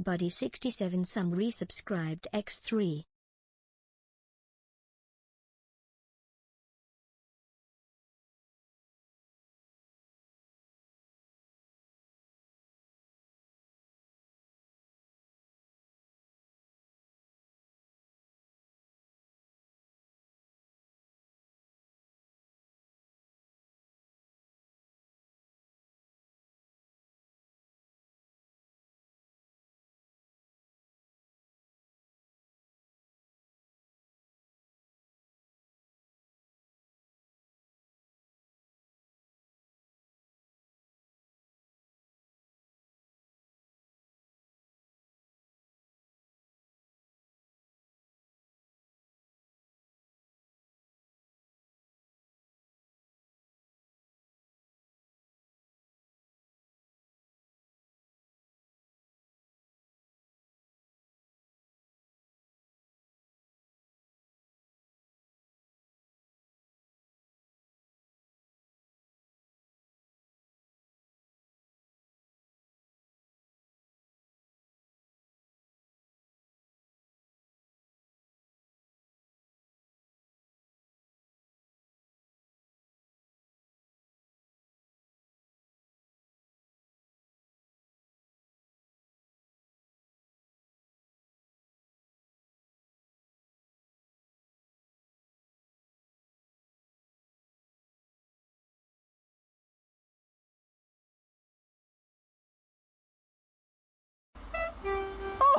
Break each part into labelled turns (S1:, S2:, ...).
S1: Buddy67 some resubscribed X3.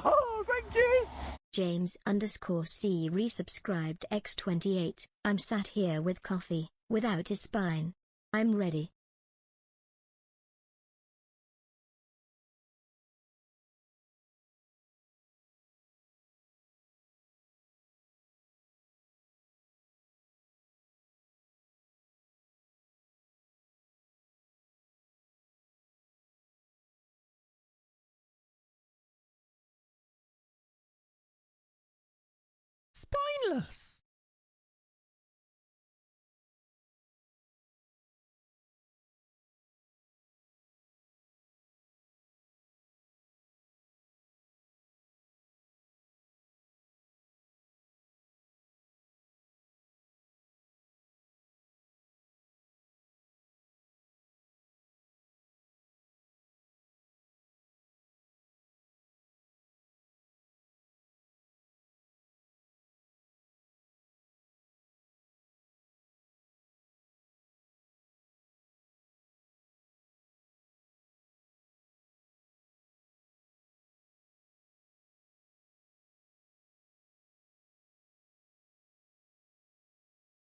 S2: Oh, thank you!
S1: James_C resubscribed X28. I'm sat here with coffee, without a spine. I'm ready.
S2: Spineless.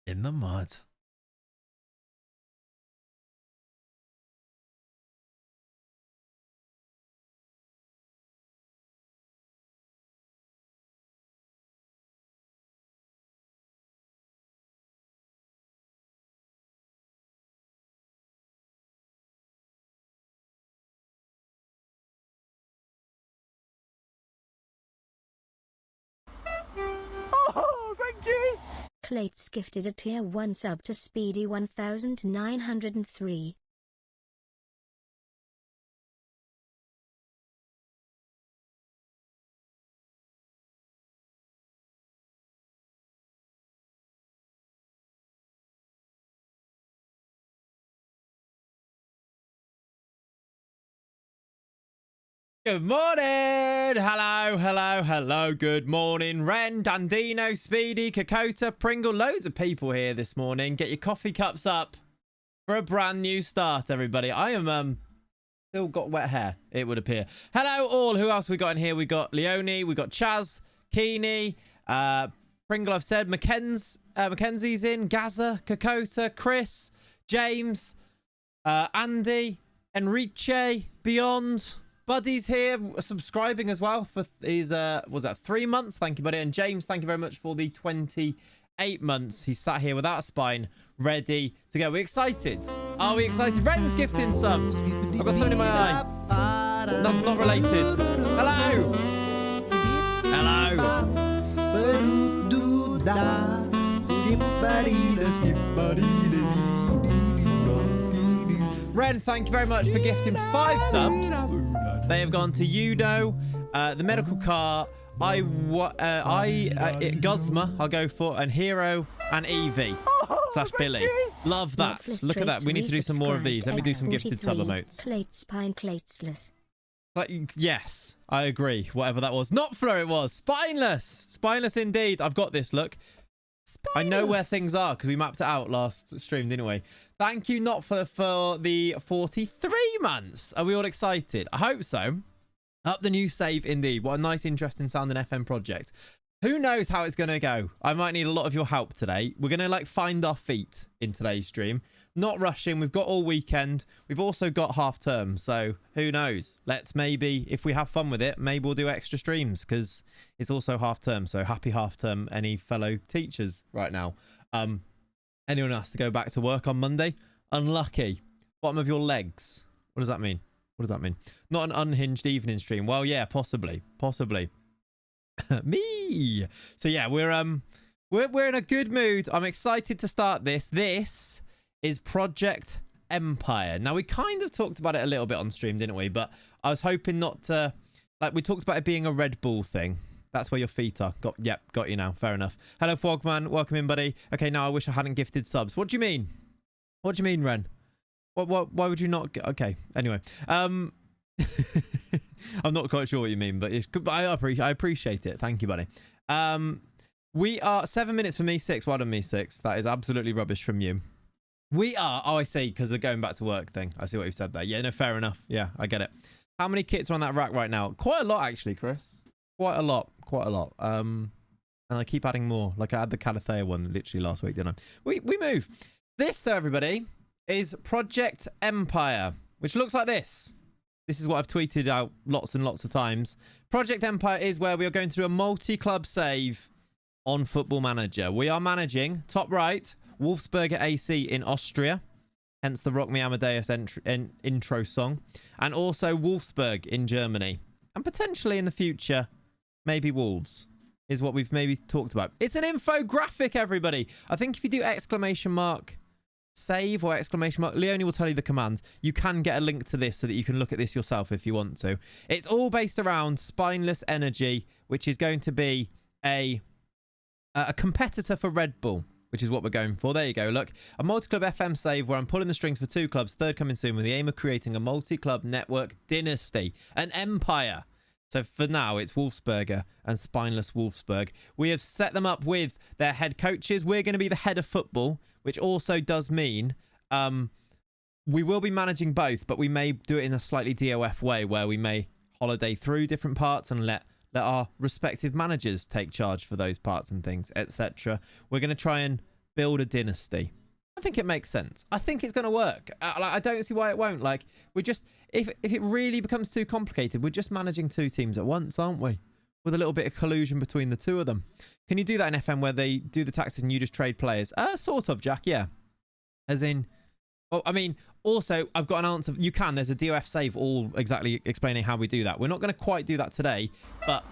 S2: In the mud. Oh, thank you!
S1: Clates gifted a tier 1 sub to Speedy 1903.
S2: Good morning! Hello, good morning. Ren, Dandino, Speedy, Kokota, Pringle, loads of people here this morning. Get your coffee cups up for a brand new start, everybody. I am, still got wet hair, it would appear. Hello all, who else we got in here? We got Leonie, we got Chaz, Keeney, Pringle I've said, Mackenzie's in, Gaza, Kokota, Chris, James, Andy, Enrique, Beyond... Buddy's here, subscribing as well for his, was that 3 months? Thank you, buddy. And James, thank you very much for the 28 months. He's sat here without a spine, ready to go. Are we excited? Are we excited? Ren's gifting subs. I've got something in my eye. Not related. Hello. Hello. Ren, thank you very much for gifting 5 subs. They have gone to Udo, The medical car, Guzma, I'll go for, and Hero and Evie / Billy. Love that. Look at that. We need to do some more of these. Let me do some gifted sub emotes. Yes, I agree. Whatever that was. Not Fleur, it was. Spineless. Spineless indeed. I've got this, look. Spineless. I know where things are because we mapped it out last stream, didn't we? Thank you, Not for the 43 months. Are we all excited? I hope so. Up the new save indeed. What a nice, interesting sounding FM project. Who knows how it's going to go? I might need a lot of your help today. We're going to find our feet in today's stream. Not rushing. We've got all weekend. We've also got half term. So who knows? Let's maybe, if we have fun with it, maybe we'll do extra streams because it's also half term. So happy half term, any fellow teachers right now. Anyone has to go back to work on Monday? Unlucky. Bottom of your legs. What does that mean? What does that mean? Not an unhinged evening stream. Well, yeah, possibly. Me. So yeah, we're in a good mood. I'm excited to start this. This is Project Empire. Now, we kind of talked about it a little bit on stream, didn't we? But I was hoping not to, we talked about it being a Red Bull thing. That's where your feet are. Got you now. Fair enough. Hello, Fogman. Welcome in, buddy. Okay, now I wish I hadn't gifted subs. What do you mean? What do you mean, Ren? Why would you not get... Okay, anyway. I'm not quite sure what you mean, but I appreciate it. Thank you, buddy. We are 7 minutes for me 6. Well done, me 6. That is absolutely rubbish from you. We are... Oh, I see, because they're going back to work thing. I see what you've said there. Yeah, no, fair enough. Yeah, I get it. How many kits are on that rack right now? Quite a lot, actually, Chris. Quite a lot. And I keep adding more. Like I had the Calathea one literally last week, didn't I? We move. This, though, everybody, is Project Empire, which looks like this. This is what I've tweeted out lots and lots of times. Project Empire is where we are going to do a multi-club save on Football Manager. We are managing, top right, Wolfsberger AC in Austria, hence the Rock Me Amadeus intro song, and also Wolfsburg in Germany. And potentially in the future, maybe Wolves is what we've maybe talked about. It's an infographic, everybody. I think if you do exclamation mark save or exclamation mark, Leonie will tell you the commands. You can get a link to this so that you can look at this yourself if you want to. It's all based around Spineless Energy, which is going to be a competitor for Red Bull, which is what we're going for. There you go. Look, a multi-club FM save where I'm pulling the strings for 2 clubs, third coming soon, with the aim of creating a multi-club network dynasty, an empire. So for now, it's Wolfsberger and Spineless Wolfsburg. We have set them up with their head coaches. We're going to be the head of football, which also does mean we will be managing both, but we may do it in a slightly DOF way where we may holiday through different parts and let our respective managers take charge for those parts and things, etc. We're going to try and build a dynasty. I think it makes sense. I think it's going to work. I don't see why it won't. Like, we're just... If it really becomes too complicated, we're just managing 2 teams at once, aren't we? With a little bit of collusion between the 2 of them. Can you do that in FM where they do the taxes and you just trade players? Sort of, Jack, yeah. As in... Well, I mean, also, I've got an answer. You can. There's a DOF save all exactly explaining how we do that. We're not going to quite do that today, but...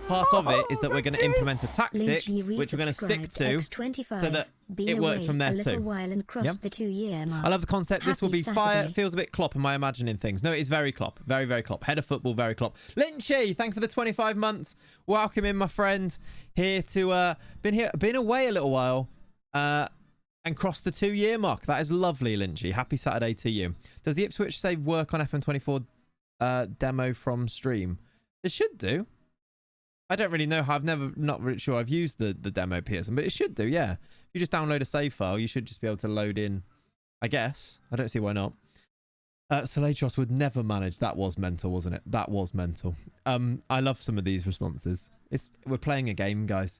S2: Part of it is that we're going to implement a tactic, which we're going to stick to, so that it works from there too. I love the concept. This will be fire. It feels a bit Klopp. Am I imagining things? No, it is very Klopp. Very, very Klopp. Head of football, very Klopp. Lynchy, thank you for the 25 months. Welcome in, my friend. Here to been away a little while, and crossed the 2-year mark. That is lovely, Lynchy. Happy Saturday to you. Does the Ipswich save work on FM24 demo from stream? It should do. I don't really know how. Not really sure I've used the demo, Pearson, but it should do, yeah. If you just download a save file, you should just be able to load in, I guess. I don't see why not. Salatros would never manage. That was mental, wasn't it? That was mental. I love some of these responses. We're playing a game, guys.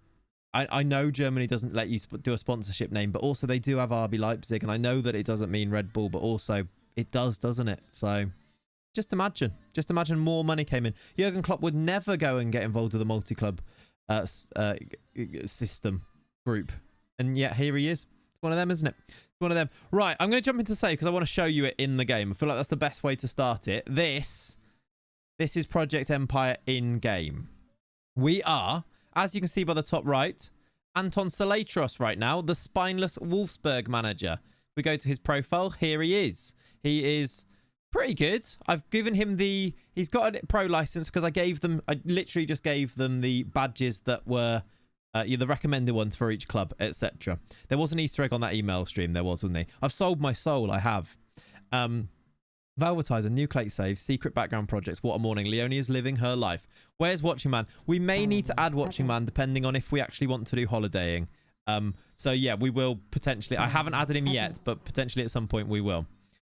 S2: I know Germany doesn't let you do a sponsorship name, but also they do have RB Leipzig, and I know that it doesn't mean Red Bull, but also it does, doesn't it? So... Just imagine more money came in. Jurgen Klopp would never go and get involved with the multi-club system group. And yet here he is. It's one of them, isn't it? It's one of them. Right, I'm going to jump into save because I want to show you it in the game. I feel like that's the best way to start it. This is Project Empire in game. We are, as you can see by the top right, Anton Salatros right now, the Spineless Wolfsberg manager. We go to his profile. Here he is. He is... Pretty good. I've given him he's got a pro license because I literally just gave them the badges that were the recommended ones for each club, etc. There was an Easter egg on that email stream. There was, wasn't there? I've sold my soul. I have. Valvertizer, Nucleate Save, Secret Background Projects, What a Morning. Leonie is living her life. Where's Watching Man? We may need to add Watching Man depending on if we actually want to do holidaying. So yeah, we will potentially. I haven't added him yet, but potentially at some point we will.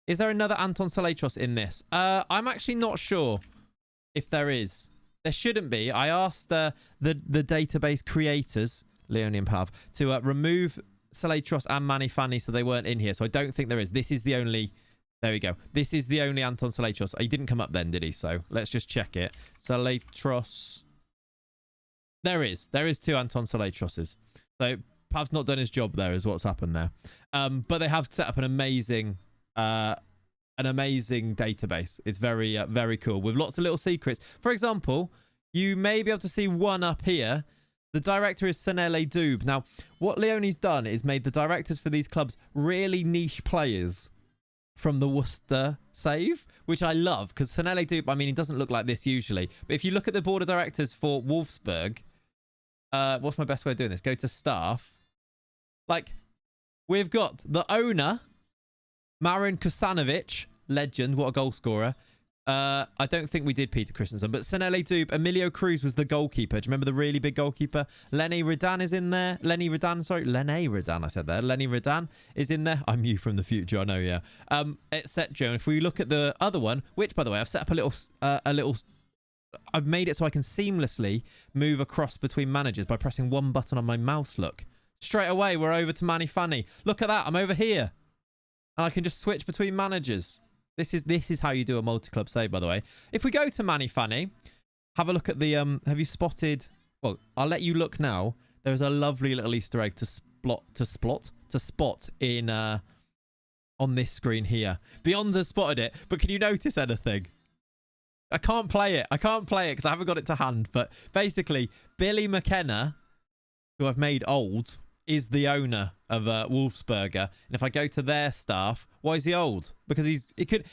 S2: Is there another Anton Salatros in this? I'm actually not sure if there is. There shouldn't be. I asked the database creators, Leonie and Pav, to remove Salatros and Manny Fanny so they weren't in here. So I don't think there is. This is the only... There we go. This is the only Anton Salatros. He didn't come up then, did he? So let's just check it. Salatros. There is. There is 2 Anton Salatroses. So Pav's not done his job there is what's happened there. But they have set up an amazing database. It's very, very cool with lots of little secrets. For example, you may be able to see one up here. The director is Senele Doob. Now, what Leonie's done is made the directors for these clubs really niche players from the Worcester save, which I love because Senele Doob, I mean, he doesn't look like this usually. But if you look at the board of directors for Wolfsburg, what's my best way of doing this? Go to staff. Like, we've got the owner, Marin Kusanovic, legend, what a goal scorer. I don't think we did Peter Christensen, but Senele Doob, Emilio Cruz was the goalkeeper. Do you remember the really big goalkeeper? Lenny Redan is in there. Lenny Redan I said there. Lenny Redan is in there. I'm you from the future, I know, yeah. Etc. And if we look at the other one, which, by the way, I've set up a little... I've made it so I can seamlessly move across between managers by pressing one button on my mouse, look. Straight away, we're over to Manny Fanny. Look at that, I'm over here. And I can just switch between managers. This is how you do a multi-club save, by the way. If we go to Manny Fanny, have a look at the... have you spotted... Well, I'll let you look now. There's a lovely little Easter egg to spot in... on this screen here. Beyond has spotted it, but can you notice anything? I can't play it. I can't play it because I haven't got it to hand. But basically, Billy McKenna, who I've made old, is the owner of Wolfsberger. And if I go to their staff, why is he old? Because he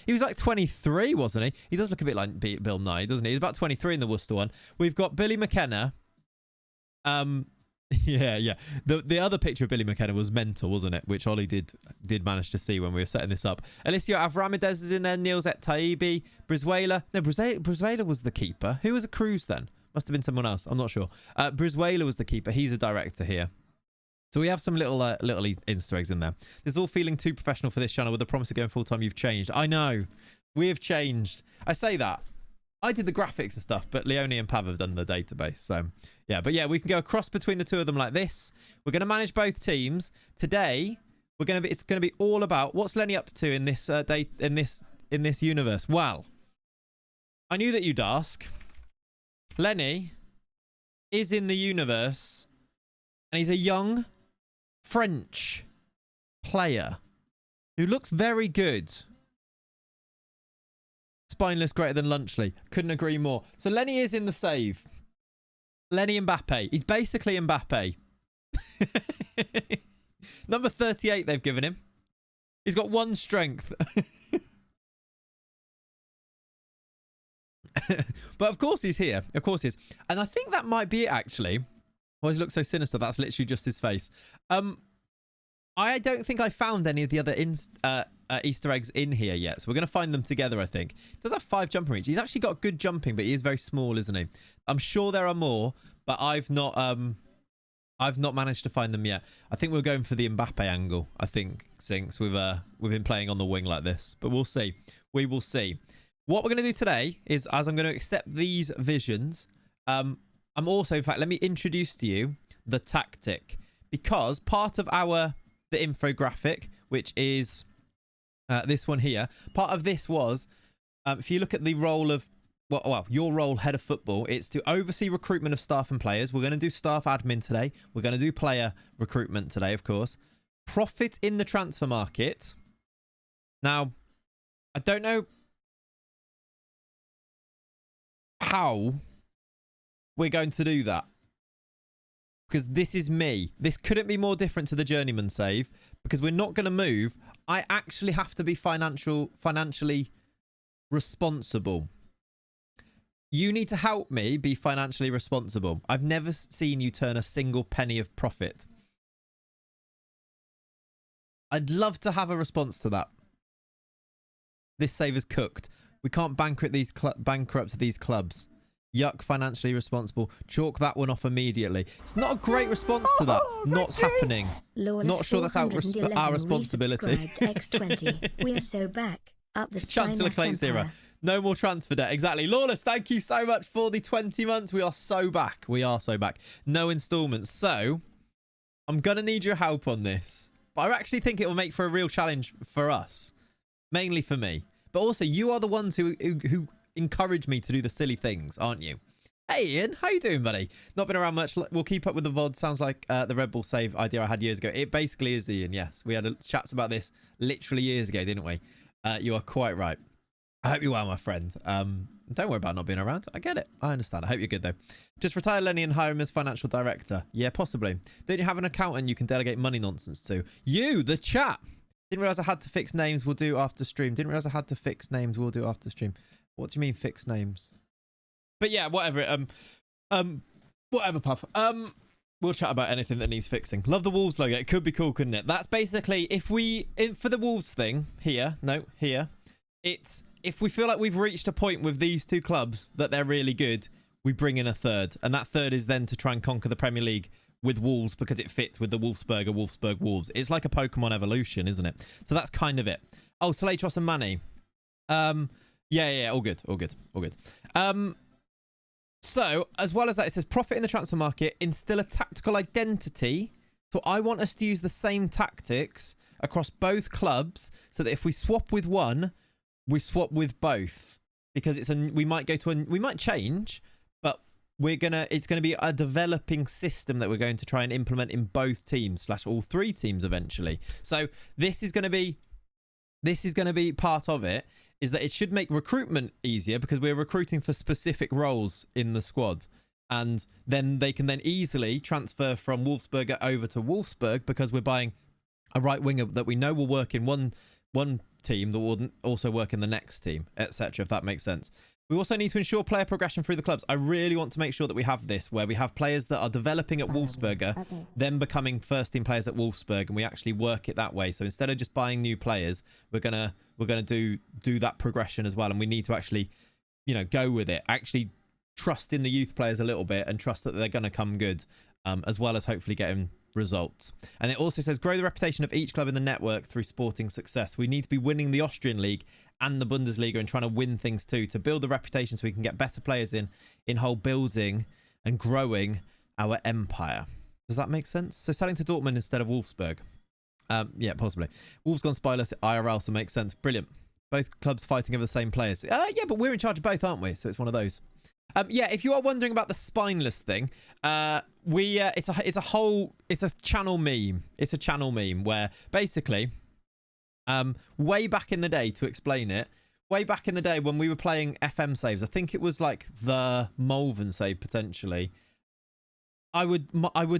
S2: was like 23, wasn't he? He does look a bit like Bill Nye, doesn't he? He's about 23 in the Worcester one. We've got Billy McKenna. Yeah. The other picture of Billy McKenna was mental, wasn't it? Which Ollie did manage to see when we were setting this up. Alessio Avramidez is in there. Niels Et Taibi. Brizuela. No, Brizuela was the keeper. Who was a Cruz then? Must have been someone else. I'm not sure. Brizuela was the keeper. He's a director here. So we have some little Easter eggs in there. This is all feeling too professional for this channel. With the promise of going full time, you've changed. I know. We have changed. I say that. I did the graphics and stuff, but Leonie and Pav have done the database. So, yeah. But yeah, we can go across between the two of them like this. We're going to manage both teams. Today, it's going to be all about what's Lenny up to in this in this universe. Well, I knew that you'd ask. Lenny is in the universe, and he's a young French player who looks very good. Spineless greater than Lunchley. Couldn't agree more. So Lenny is in the save. Lenny Mbappe. He's basically Mbappe. Number 38 they've given him. He's got 1 strength. But of course he's here. Of course he is. And I think that might be it, actually. Why does he look so sinister? That's literally just his face. I don't think I found any of the other Easter eggs in here yet. So we're going to find them together, I think. He does have 5 jumping reach. He's actually got good jumping, but he is very small, isn't he? I'm sure there are more, but I've not managed to find them yet. I think we're going for the Mbappe angle, I think, since we've been playing on the wing like this. But we'll see. We will see. What we're going to do today is, as I'm going to accept these visions, I'm also, in fact, let me introduce to you the tactic. Because part of the infographic, which is this one here, part of this was, if you look at the role of, well, your role, head of football, it's to oversee recruitment of staff and players. We're going to do staff admin today. We're going to do player recruitment today, of course. Profit in the transfer market. Now, I don't know how we're going to do that, because this is me. This couldn't be more different to the journeyman save, because we're not going to move. I actually have to be financially responsible. You need to help me be financially responsible. I've never seen you turn a single penny of profit. I'd love to have a response to that. This save is cooked. We can't bankrupt these clubs. Yuck, financially responsible. Chalk that one off immediately. It's not a great response to that. Not happening.
S1: Lawless
S2: Not sure that's our responsibility.
S1: X20. We are so back. Up the
S2: Chancellor Clates era. No more transfer debt. Exactly. Lawless, thank you so much for the 20 months. We are so back. We are so back. No installments. So, I'm going to need your help on this. But I actually think it will make for a real challenge for us. Mainly for me. But also, you are the ones who encourage me to do the silly things, aren't you? Hey, Ian. How you doing, buddy? Not been around much. We'll keep up with the VOD. Sounds like the Red Bull save idea I had years ago. It basically is, Ian, yes. We had chats about this literally years ago, didn't we? You are quite right. I hope you're well, my friend. Don't worry about not being around. I get it. I understand. I hope you're good, though. Just retire Lenny and hire him as financial director. Yeah, possibly. Don't you have an accountant you can delegate money nonsense to? You, the chat. Didn't realise I had to fix names. We'll do after stream. Didn't realise I had to fix names. We'll do after stream. What do you mean fix names? But yeah, whatever. Whatever, Puff. We'll chat about anything that needs fixing. Love the Wolves logo. It could be cool, couldn't it? That's basically for the Wolves thing here. No, here. It's if we feel like we've reached a point with these two clubs that they're really good, we bring in a third, and that third is then to try and conquer the Premier League with Wolves because it fits with the Wolfsberger, Wolfsburg Wolves. It's like a Pokemon evolution, isn't it? So that's kind of it. Oh, Salatros and Manny. Yeah, all good. So, as well as that, it says profit in the transfer market, instill a tactical identity. So I want us to use the same tactics across both clubs so that if we swap with one, we swap with both. Because we might change, but it's gonna be a developing system that we're going to try and implement in both teams / all three teams eventually. So this is gonna be part of it, is that it should make recruitment easier because we're recruiting for specific roles in the squad. And then they can then easily transfer from Wolfsberger over to Wolfsburg because we're buying a right winger that we know will work in one team that will also work in the next team, etc., if that makes sense. We also need to ensure player progression through the clubs. I really want to make sure that we have this, where we have players that are developing at Wolfsberger, then becoming first-team players at Wolfsburg, and we actually work it that way. So instead of just buying new players, we're gonna do that progression as well, and we need to actually, go with it. Actually trust in the youth players a little bit and trust that they're gonna come good, as well as hopefully getting results. And it also says grow the reputation of each club in the network through sporting success. We need to be winning the Austrian league and the Bundesliga and trying to win things too to build the reputation so we can get better players in whole building and growing our empire. Does that make sense? So selling to Dortmund instead of Wolfsburg. Yeah, possibly. Wolves gone Spineless IRL, so makes sense. Brilliant. Both clubs fighting over the same players. Yeah, but we're in charge of both, aren't we? So it's one of those. Yeah, if you are wondering about the Spineless thing, it's a channel meme. It's a channel meme where basically, way back in the day, to explain it, way back in the day when we were playing FM saves, I think it was like the Malvern save potentially. I would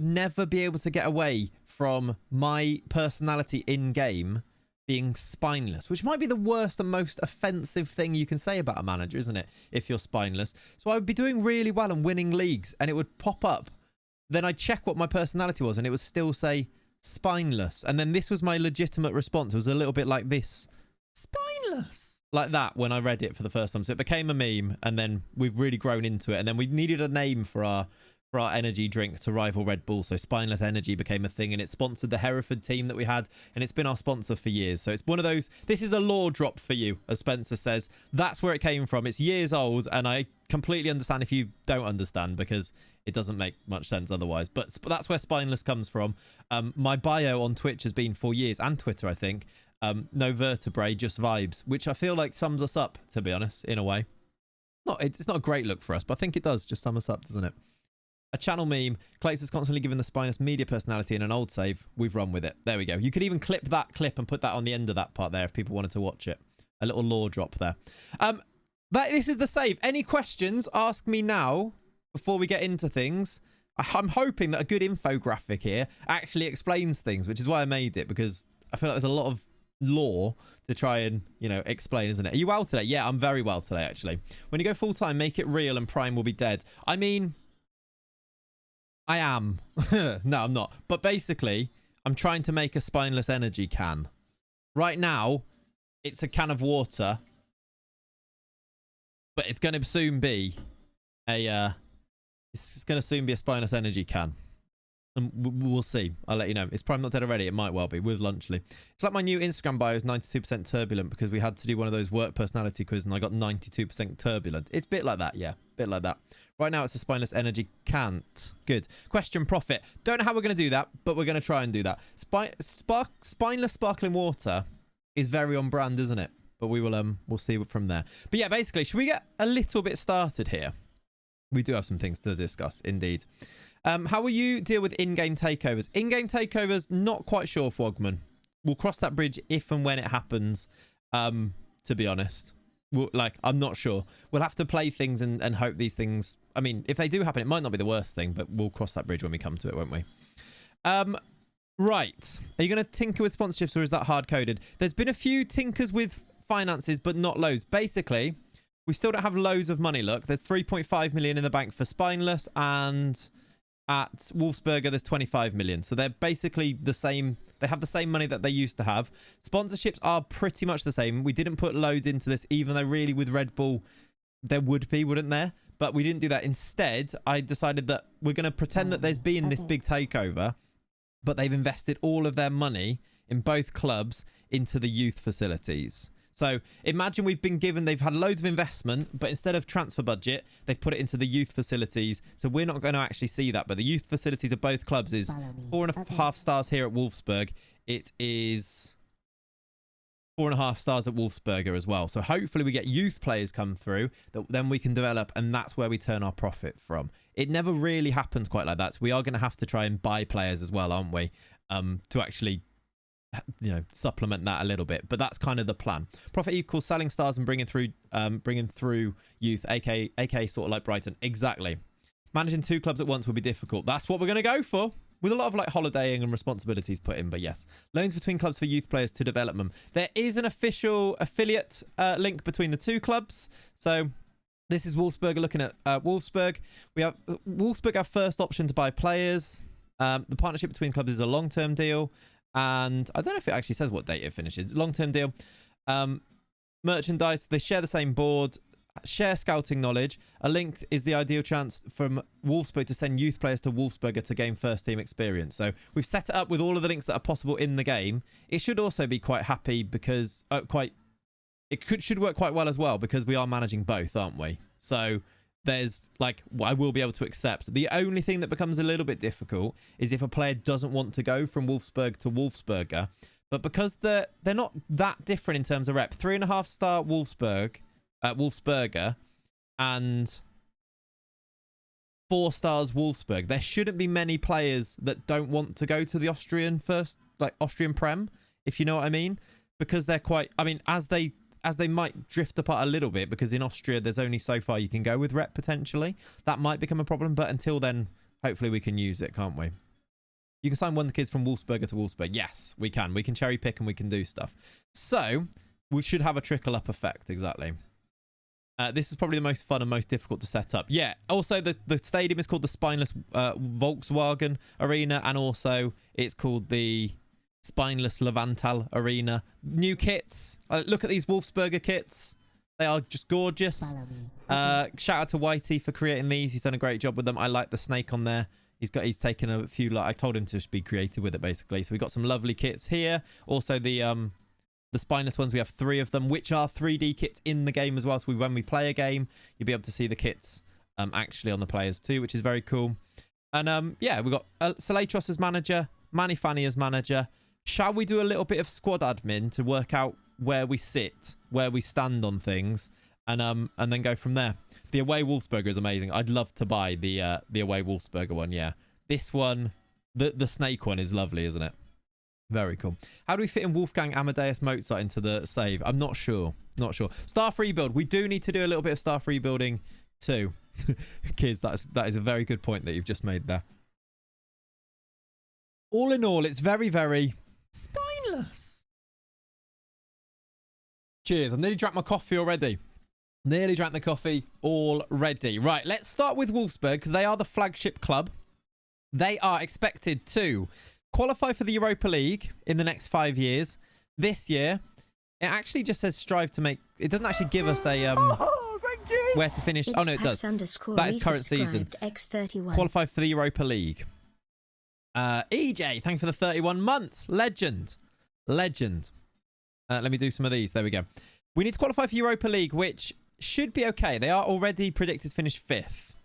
S2: never be able to get away from my personality in game being spineless, which might be the worst and most offensive thing you can say about a manager, isn't it? If you're spineless. So I would be doing really well and winning leagues and it would pop up. Then I'd check what my personality was and it would still say spineless. And then this was my legitimate response. It was a little bit like this. Spineless. Like that when I read it for the first time. So it became a meme and then we've really grown into it. And then we needed a name for our energy drink to rival Red Bull. So Spineless Energy became a thing and it sponsored the Hereford team that we had and it's been our sponsor for years. So it's one of those, this is a lore drop for you, as Spencer says. That's where it came from. It's years old and I completely understand if you don't understand because it doesn't make much sense otherwise. But that's where Spineless comes from. My bio on Twitch has been for years, and Twitter, I think. No vertebrae, just vibes, which I feel like sums us up, to be honest, in a way. It's not a great look for us, but I think it does just sum us up, doesn't it? A channel meme. Clates has constantly given the Spineless media personality in an old save. We've run with it. There we go. You could even clip that clip and put that on the end of that part there if people wanted to watch it. A little lore drop there. This is the save. Any questions? Ask me now before we get into things. I'm hoping that a good infographic here actually explains things, which is why I made it, because I feel like there's a lot of lore to try and, you know, explain, isn't it? Are you well today? Yeah, I'm very well today, actually. When you go full time, make it real and Prime will be dead. I mean, I am. No, I'm not. But basically, I'm trying to make a spineless energy can. Right now, it's a can of water. But it's going to soon be a... it's going to soon be a spineless energy can. And we'll see. I'll let you know. It's Prime not dead already. It might well be with Lunchley. It's like my new Instagram bio is 92% turbulent because we had to do one of those work personality quizzes and I got 92% turbulent. It's a bit like that, yeah. Bit like that. Right now it's a spineless energy can't. Good. Question profit. Don't know how we're going to do that, but we're going to try and do that. Spineless sparkling water is very on brand, isn't it? But we will we'll see from there. But yeah, basically, should we get a little bit started here? We do have some things to discuss, indeed. How will you deal with in-game takeovers? In-game takeovers, not quite sure, Frogman. We'll cross that bridge if and when it happens, to be honest. I'm not sure. We'll have to play things and hope these things... I mean, if they do happen, it might not be the worst thing, but we'll cross that bridge when we come to it, won't we? Right. Are you going to tinker with sponsorships or is that hard-coded? There's been a few tinkers with finances, but not loads. Basically, we still don't have loads of money, look. There's 3.5 million in the bank for Spineless and... at Wolfsberger, there's 25 million. So they're basically the same. They have the same money that they used to have. Sponsorships are pretty much the same. We didn't put loads into this, even though really with Red Bull, there would be, wouldn't there? But we didn't do that. Instead, I decided that we're going to pretend that there's been this big takeover, but they've invested all of their money in both clubs into the youth facilities. So imagine they've had loads of investment, but instead of transfer budget, they've put it into the youth facilities. So we're not going to actually see that. But the youth facilities of both clubs is 4.5 stars here at Wolfsburg. It is 4.5 stars at Wolfsberger as well. So hopefully we get youth players come through that then we can develop, and that's where we turn our profit from. It never really happens quite like that. So we are going to have to try and buy players as well, aren't we? To actually... you know, supplement that a little bit, but that's kind of the plan. Profit equals selling stars and bringing through youth, aka sort of like Brighton. Exactly. Managing two clubs at once will be difficult. That's what we're going to go for, with a lot of like holidaying and responsibilities put in. But yes, loans between clubs for youth players to develop them. There is an official affiliate link between the two clubs. So this is Wolfsberger looking at Wolfsburg. We have Wolfsburg have first option to buy players. The partnership between clubs is a long-term deal. And I don't know if it actually says what date it finishes. Long-term deal. Merchandise. They share the same board. Share scouting knowledge. A link is the ideal chance from Wolfsburg to send youth players to Wolfsberger to gain first-team experience. So we've set it up with all of the links that are possible in the game. It should also be quite happy because... should work quite well as well because we are managing both, aren't we? So... there's like I will be able to accept. The only thing that becomes a little bit difficult is if a player doesn't want to go from Wolfsburg to Wolfsberger, but because they're not that different in terms of rep. 3.5 star Wolfsberger and 4 stars Wolfsburg. There shouldn't be many players that don't want to go to the Austrian Prem, if you know what I mean, because they're quite. I mean, as they might drift apart a little bit because in Austria there's only so far you can go with rep potentially. That might become a problem, but until then, hopefully we can use it, can't we? You can sign one of the kids from Wolfsberger to Wolfsburg. Yes, we can. We can cherry pick and we can do stuff. So we should have a trickle up effect, exactly. This is probably the most fun and most difficult to set up. Yeah, also the stadium is called the Spineless Volkswagen Arena, and also it's called the Spineless Levantal Arena. New kits. Look at these Wolfsberger kits. They are just gorgeous. Shout out to Whitey for creating these. He's done a great job with them. I like the snake on there. He's taken a few. I told him to just be creative with it, basically. So we got some lovely kits here. Also the Spineless ones. We have 3 of them, which are 3D kits in the game as well. So when we play a game, you'll be able to see the kits actually on the players too, which is very cool. And yeah, we've got Salatros as manager, Manny Fanny as manager. Shall we do a little bit of squad admin to work out where we sit, where we stand on things, and then go from there? The away Wolfsberger is amazing. I'd love to buy the away Wolfsberger one. Yeah, this one, the snake one is lovely, isn't it? Very cool. How do we fit in Wolfgang Amadeus Mozart into the save? I'm not sure. Not sure. Staff rebuild. We do need to do a little bit of staff rebuilding too. Kids, that is a very good point that you've just made there. All in all, it's very, very spineless. Cheers. I've nearly drank my coffee already. Nearly drank the coffee already. Right, let's start with Wolfsburg because they are the flagship club. They are expected to qualify for the Europa League in the next 5 years. This year, it actually just says strive to make... It doesn't actually give us a... where to finish.
S1: It's
S2: oh, no, it does. That is current season.
S1: X31.
S2: Qualify for the Europa League. EJ, thank you for the 31 months. Legend. Let me do some of these. There we go. We need to qualify for Europa League, which should be okay. They are already predicted to finish 5th.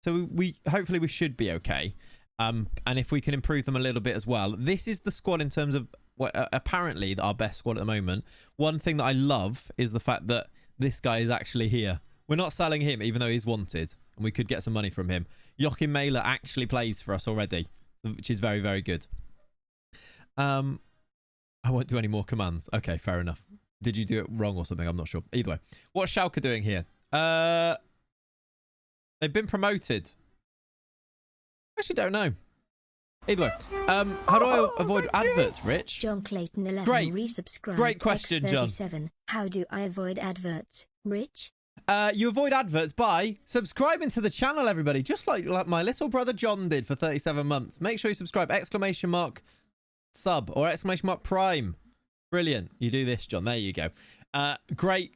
S2: So we hopefully we should be okay. And if we can improve them a little bit as well. This is the squad in terms of apparently our best squad at the moment. One thing that I love is the fact that this guy is actually here. We're not selling him, even though he's wanted, and we could get some money from him. Joachim Mailer actually plays for us already, which is very, very good. I won't do any more commands. Okay, fair enough. Did you do it wrong or something? I'm not sure. Either way. What's Schalke doing here? They've been promoted. I actually don't know. Either way. How do I avoid adverts, Rich?
S1: John Clayton 11 resubscribed.
S2: Great question, John.
S1: How do I avoid adverts, Rich?
S2: You avoid adverts by subscribing to the channel, everybody. Just like my little brother John did for 37 months. Make sure you subscribe. ! Sub or ! Prime. Brilliant. You do this, John. There you go. Great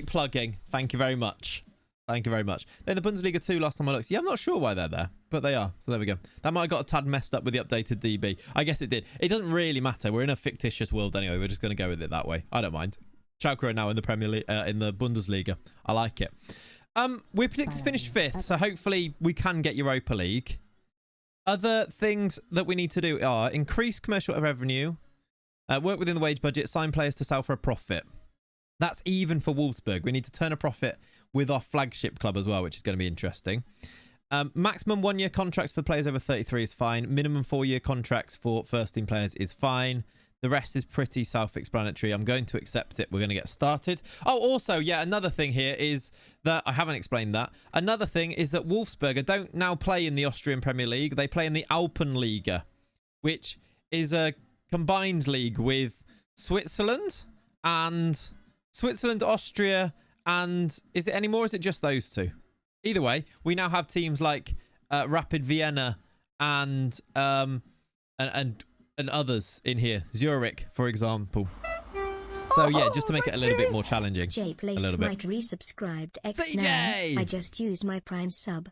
S2: plugging. Thank you very much. Thank you very much. Then the Bundesliga 2 last time I looked. Yeah, I'm not sure why they're there, but they are. So there we go. That might have got a tad messed up with the updated DB. I guess it did. It doesn't really matter. We're in a fictitious world anyway. We're just going to go with it that way. I don't mind. Schalke are now in the Premier League, in the Bundesliga. I like it. We're predicted to finish 5th, so hopefully we can get Europa League. Other things that we need to do are increase commercial revenue, work within the wage budget, sign players to sell for a profit. That's even for Wolfsburg. We need to turn a profit with our flagship club as well, which is going to be interesting. Maximum 1-year contracts for players over 33 is fine. Minimum 4-year contracts for first-team players is fine. The rest is pretty self-explanatory. I'm going to accept it. We're going to get started. Oh, also, yeah, another thing here is that I haven't explained that. Another thing is that Wolfsberger don't now play in the Austrian Premier League. They play in the Alpenliga, which is a combined league with Switzerland, Austria, and is it any more? Or is it just those two? Either way, we now have teams like Rapid Vienna and others in here. Zurich, for example. So yeah, just to make it a little bit more challenging.
S1: J Place might resubscribed X now. I just used my Prime sub.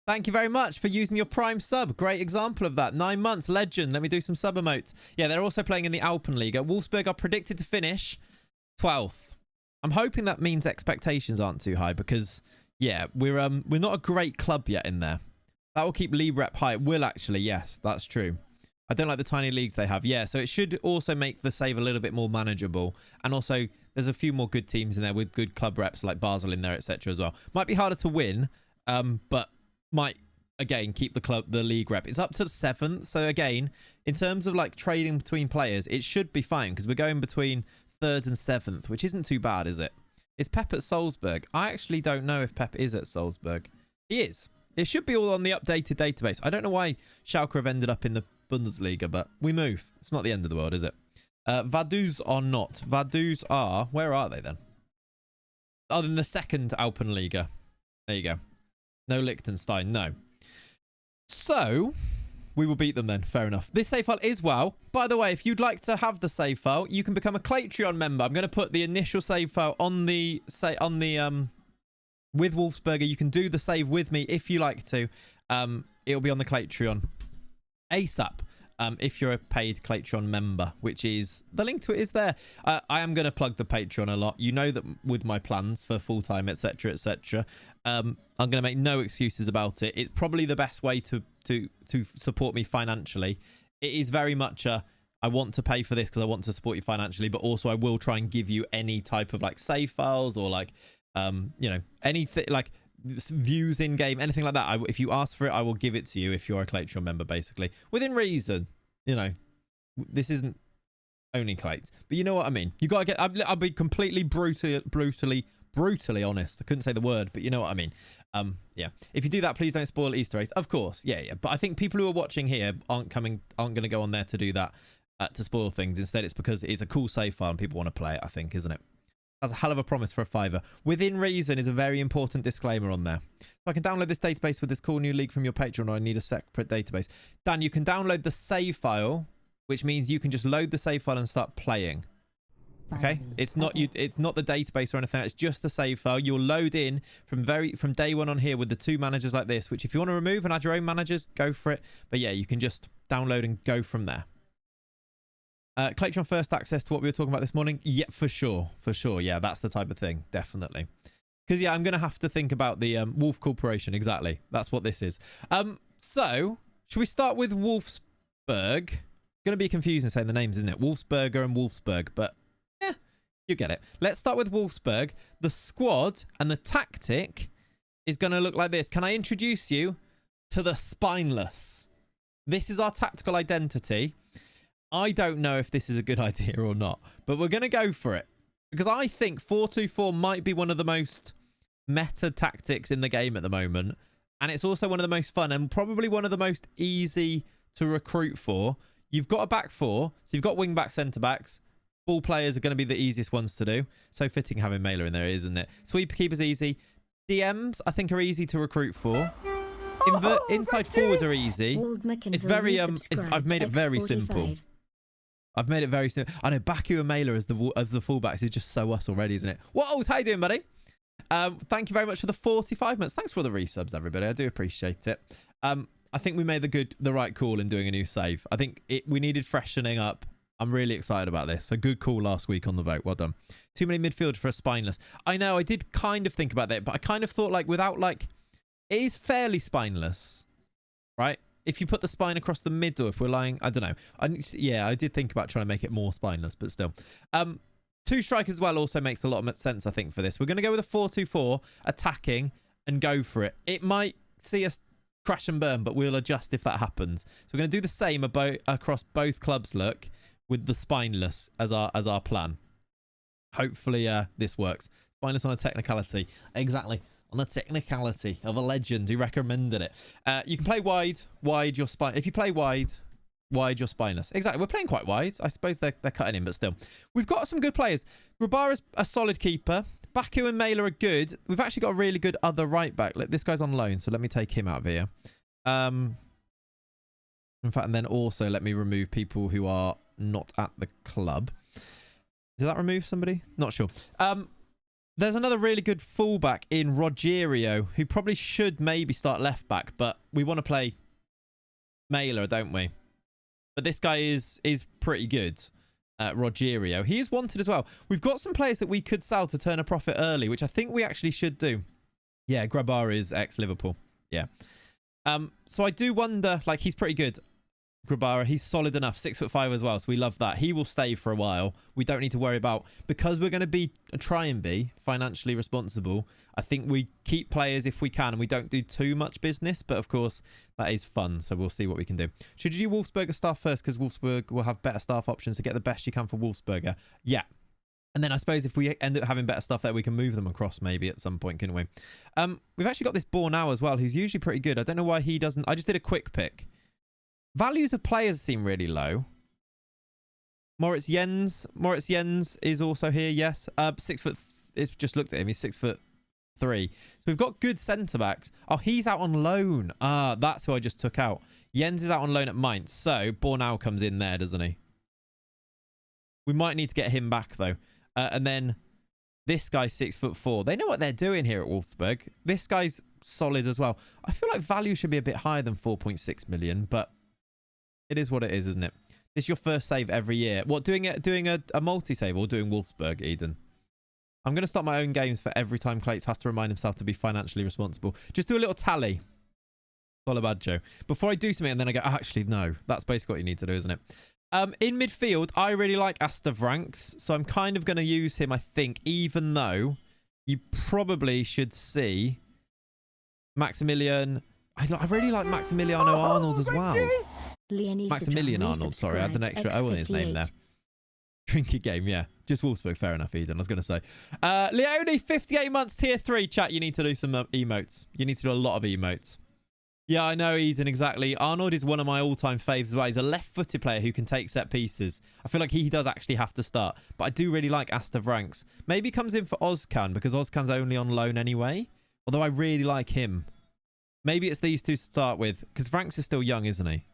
S2: Thank you very much for using your Prime sub. Great example of that. 9 months, legend. Let me do some sub emotes. Yeah, they're also playing in the Alpenliga. Wolfsburg are predicted to finish 12th. I'm hoping that means expectations aren't too high because, yeah, we're not a great club yet in there. That will keep league rep high. It will actually, yes, that's true. I don't like the tiny leagues they have. Yeah, so it should also make the save a little bit more manageable. And also, there's a few more good teams in there with good club reps like Basel in there, etc. as well. Might be harder to win, but might, again, keep the league rep. It's up to 7th. So, again, in terms of like trading between players, it should be fine because we're going between 3rd and 7th, which isn't too bad, is it? Is Pep at Salzburg? I actually don't know if Pep is at Salzburg. He is. It should be all on the updated database. I don't know why Schalke have ended up in the Bundesliga, but we move. It's not the end of the world, is it? Vaduz are not. Vaduz are... Where are they then? Oh, in the 2nd Alpenliga. There you go. No Liechtenstein, no. So, we will beat them then. Fair enough. This save file is well. By the way, if you'd like to have the save file, you can become a Patreon member. I'm going to put the initial save file on the with Wolfsberger. You can do the save with me if you like to. It'll be on the Patreon ASAP. If you're a paid Patreon member, which is the link to it is there. I am going to plug the Patreon a lot. You know that with my plans for full-time, etc., etc. I'm going to make no excuses about it. It's probably the best way to support me financially. It is very much a I want to pay for this because I want to support you financially, but also I will try and give you any type of like save files or like you know, anything like views in game, anything like that. If you ask for it, I will give it to you if you're a Patreon member, basically within reason. You know, this isn't only Clates, but you know what I mean. You gotta get. I'll be completely brutally honest. I couldn't say the word, but you know what I mean. Yeah. If you do that, please don't spoil Easter eggs. Of course, yeah. But I think people who are watching here aren't going to go on there to do that to spoil things. Instead, it's because it's a cool save file and people want to play it. I think, isn't it? That's a hell of a promise for a fiver. Within reason is a very important disclaimer on there. So I can download this database with this cool new league from your Patreon, or I need a separate database. Dan, you can download the save file, which means you can just load the save file and start playing. Okay, it's not it's not the database or anything. It's just the save file. You'll load in from day one on here with the 2 managers like this. Which, if you want to remove and add your own managers, go for it. But yeah, you can just download and go from there. Collect your first access to what we were talking about this morning. Yeah, for sure. Yeah, that's the type of thing, definitely. Because yeah, I'm gonna have to think about the Wolf Corporation. Exactly, that's what this is. So should we start with Wolfsburg? Gonna be confusing saying the names, isn't it? Wolfsberger and Wolfsburg, but you get it. Let's start with Wolfsburg. The squad and the tactic is going to look like this. Can I introduce you to the Spineless? This is our tactical identity. I don't know if this is a good idea or not, but we're going to go for it. Because I think 4-2-4 might be one of the most meta tactics in the game at the moment. And it's also one of the most fun and probably one of the most easy to recruit for. You've got a back 4, so you've got wing back, centre backs. Ball players are going to be the easiest ones to do. So fitting having Mailer in there, isn't it? Sweeper keepers easy. DMs, I think, are easy to recruit for. Inside forwards are easy. It's very I've made it very simple. I've made it very simple. I know Baku and Mailer as the fullbacks is just so us already, isn't it? What? How you doing, buddy? Thank you very much for the 45 minutes. Thanks for the resubs, everybody. I do appreciate it. I think we made the right call in doing a new save. I think we needed freshening up. I'm really excited about this. A good call last week on the vote. Well done. Too many midfield for a Spineless. I know, I did kind of think about that, but I kind of thought it is fairly spineless, right? If you put the spine across the middle, if we're lying, I don't know. I did think about trying to make it more spineless, but still. 2 strikers as well also makes a lot of sense, I think, for this. We're going to go with a 4-2-4, attacking, and go for it. It might see us crash and burn, but we'll adjust if that happens. So we're going to do the same across both clubs, look. With the Spineless as our plan. Hopefully this works. Spineless on a technicality. Exactly. On a technicality of a legend who recommended it. You can play wide your spine. If you play wide your Spineless. Exactly. We're playing quite wide. I suppose they're cutting in, but still. We've got some good players. Grabara's a solid keeper. Baku and Mailer are good. We've actually got a really good other right back. This guy's on loan, so let me take him out of here. In fact, and then also let me remove people who are not at the club. Did that remove somebody? Not sure. There's another really good fullback in Rogerio who probably should maybe start left back, but we want to play Mailer, don't we? But this guy is pretty good. Rogerio. He is wanted as well. We've got some players that we could sell to turn a profit early, which I think we actually should do. Yeah, Grabar is ex-Liverpool. Yeah. So I do wonder, he's pretty good. Grabara, he's solid enough, 6'5" as well, so we love that. He will stay for a while. We don't need to worry about, because we're going to try and be financially responsible. I think we keep players if we can, and we don't do too much business, but of course that is fun, so we'll see what we can do. Should you do Wolfsberger staff first, because Wolfsburg will have better staff options to get the best you can for Wolfsberger? Yeah. And then I suppose if we end up having better stuff there, we can move them across maybe at some point, couldn't we? We've actually got this Bornau as well, who's usually pretty good. I don't know why he doesn't. I just did a quick pick. Values of players seem really low. Moritz Jens is also here, yes. 6 foot. It's just looked at him. He's 6'3". So we've got good centre backs. Oh, he's out on loan. That's who I just took out. Jens is out on loan at Mainz. So Bornau comes in there, doesn't he? We might need to get him back though. And then this guy's 6'4". They know what they're doing here at Wolfsburg. This guy's solid as well. I feel like value should be a bit higher than 4.6 million, but it is what it is, isn't it? This is your first save every year. What, doing a multi-save or doing Wolfsburg, Eden? I'm going to start my own games for every time Clates has to remind himself to be financially responsible. Just do a little tally. All about Joe. Before I do something and then I go, actually, no. That's basically what you need to do, isn't it? In midfield, I really like Astavranks, so I'm kind of going to use him, I think, even though you probably should see Maximilian. I really like Maximiliano Arnold as well. Maximilian Arnold, sorry, I had an extra O in his name there. Trinket game, yeah. Just Wolfsburg, fair enough, Eden, I was going to say. Leone, 58 months, tier 3. Chat, you need to do some emotes. You need to do a lot of emotes. Yeah, I know, Eden, exactly. Arnold is one of my all-time faves as well. He's a left-footed player who can take set pieces. I feel like he does actually have to start. But I do really like Asta Vranks. Maybe he comes in for Ozcan because Ozcan's only on loan anyway. Although I really like him. Maybe it's these two to start with. Because Vranks is still young, isn't he?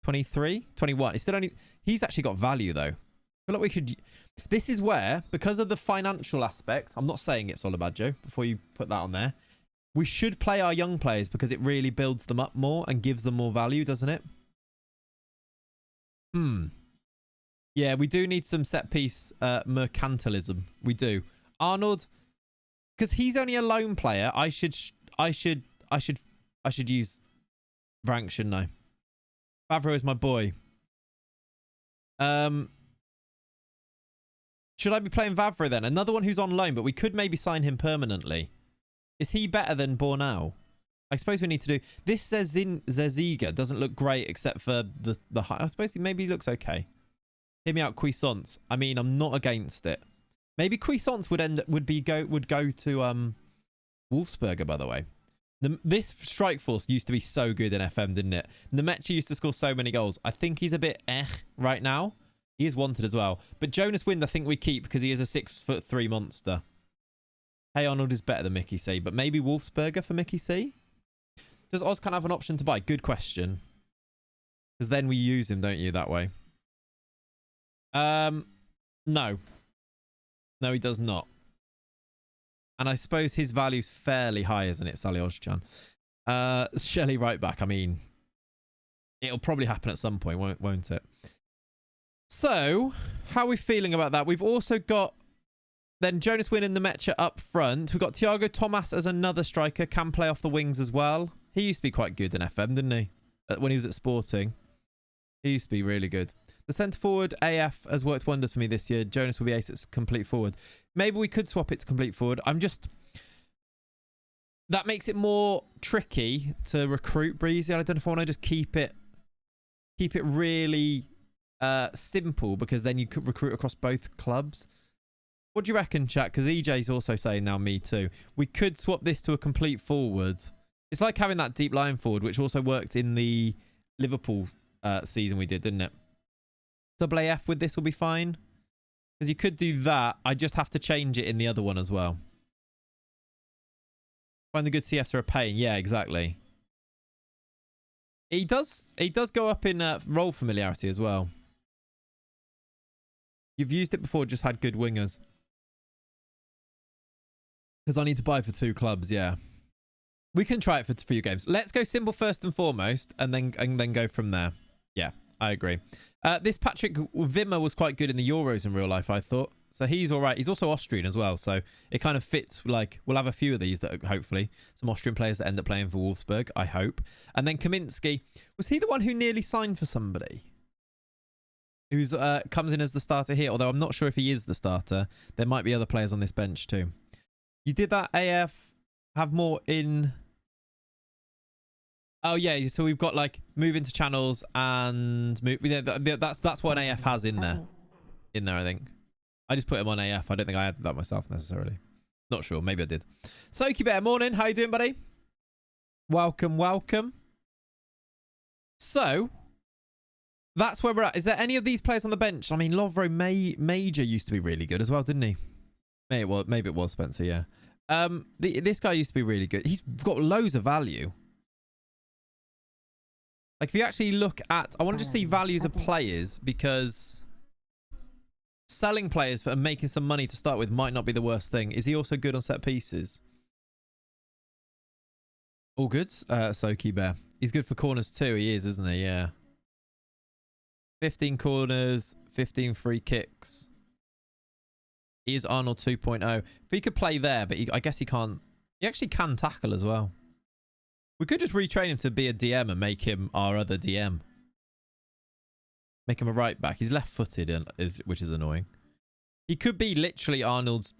S2: 23? 21. He's actually got value, though. I feel like we could... This is where, because of the financial aspect... I'm not saying it's all about Joe, before you put that on there. We should play our young players because it really builds them up more and gives them more value, doesn't it? Yeah, we do need some set piece mercantilism. We do. Arnold, because he's only a lone player, I should use Vrank, shouldn't I? Favreau is my boy. Should I be playing Vavra then? Another one who's on loan, but we could maybe sign him permanently. Is he better than Bornau? I suppose we need to do... This Zeziga doesn't look great except for the height. I suppose maybe he looks okay. Hear me out, Cuisance. I mean, I'm not against it. Maybe Cuisance would go to Wolfsberger, by the way. This strike force used to be so good in FM, didn't it? Nemecha used to score so many goals. I think he's a bit right now. He is wanted as well. But Jonas Wind, I think we keep because he is a 6'3" monster. Hey Arnold is better than Mickey C, but maybe Wolfsberger for Mickey C? Does Ozcan have an option to buy? Good question. Because then we use him, don't you, that way? No. No, he does not. And I suppose his value's fairly high, isn't it, Sally Ozcan? Shelley right back. I mean, it'll probably happen at some point, won't it? So, how are we feeling about that? We've also got then Jonas Wynn and the Nemecha up front. We've got Thiago Tomas as another striker. Can play off the wings as well. He used to be quite good in FM, didn't he? When he was at Sporting. He used to be really good. The centre forward, AF, has worked wonders for me this year. Jonas will be ace at complete forward. Maybe we could swap it to complete forward. That makes it more tricky to recruit Breezy. I don't know if I want to just keep it really simple, because then you could recruit across both clubs. What do you reckon, chat? Because EJ's also saying now me too. We could swap this to a complete forward. It's like having that deep line forward, which also worked in the Liverpool season we did, didn't it? Double AF with this will be fine. Because you could do that. I just have to change it in the other one as well. Find the good CFs are a pain. Yeah, exactly. He does go up in role familiarity as well. You've used it before, just had good wingers. Because I need to buy for 2 clubs, yeah. We can try it for a few games. Let's go simple first and foremost, and then go from there. Yeah, I agree. This Patrick Wimmer was quite good in the Euros in real life, I thought. So he's all right. He's also Austrian as well, so it kind of fits. Like, we'll have a few of these that hopefully some Austrian players that end up playing for Wolfsburg, I hope. And then Kaminsky, was he the one who nearly signed for somebody? Who's comes in as the starter here, although I'm not sure if he is the starter. There might be other players on this bench too. You did that, AF. Have more in... Oh, yeah, so we've got, like, move into channels and... move. Yeah, that's what an AF has in there. In there, I think. I just put him on AF. I don't think I added that myself, necessarily. Not sure. Maybe I did. Soaky Bear, morning. How you doing, buddy? Welcome, welcome. So... that's where we're at. Is there any of these players on the bench? I mean, Lovro Major used to be really good as well, didn't he? Maybe it was Spencer, yeah. This guy used to be really good. He's got loads of value. Like, if you actually look at... I want to just see values of players, because selling players and making some money to start with might not be the worst thing. Is he also good on set pieces? All good? Soaky Bear. He's good for corners too. He is, isn't he? Yeah. 15 corners, 15 free kicks. He is Arnold 2.0. If he could play there, but I guess he can't. He actually can tackle as well. We could just retrain him to be a DM and make him our other DM. Make him a right back. He's left-footed, which is annoying. He could be literally Arnold's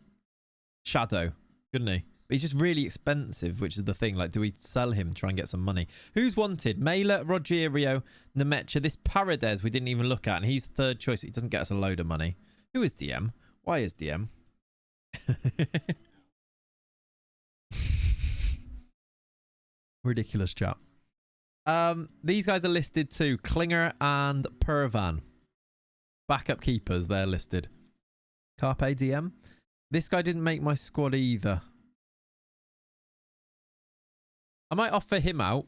S2: shadow, couldn't he? But he's just really expensive, which is the thing. Like, do we sell him, try and get some money? Who's wanted? Mela, Rogerio, Nemecha. This Paredes we didn't even look at, and he's third choice. He doesn't get us a load of money. Who is DM? Why is DM? Ridiculous chat. These guys are listed too. Klinger and Pervan. Backup keepers, they're listed. Carpe DM. This guy didn't make my squad either. I might offer him out.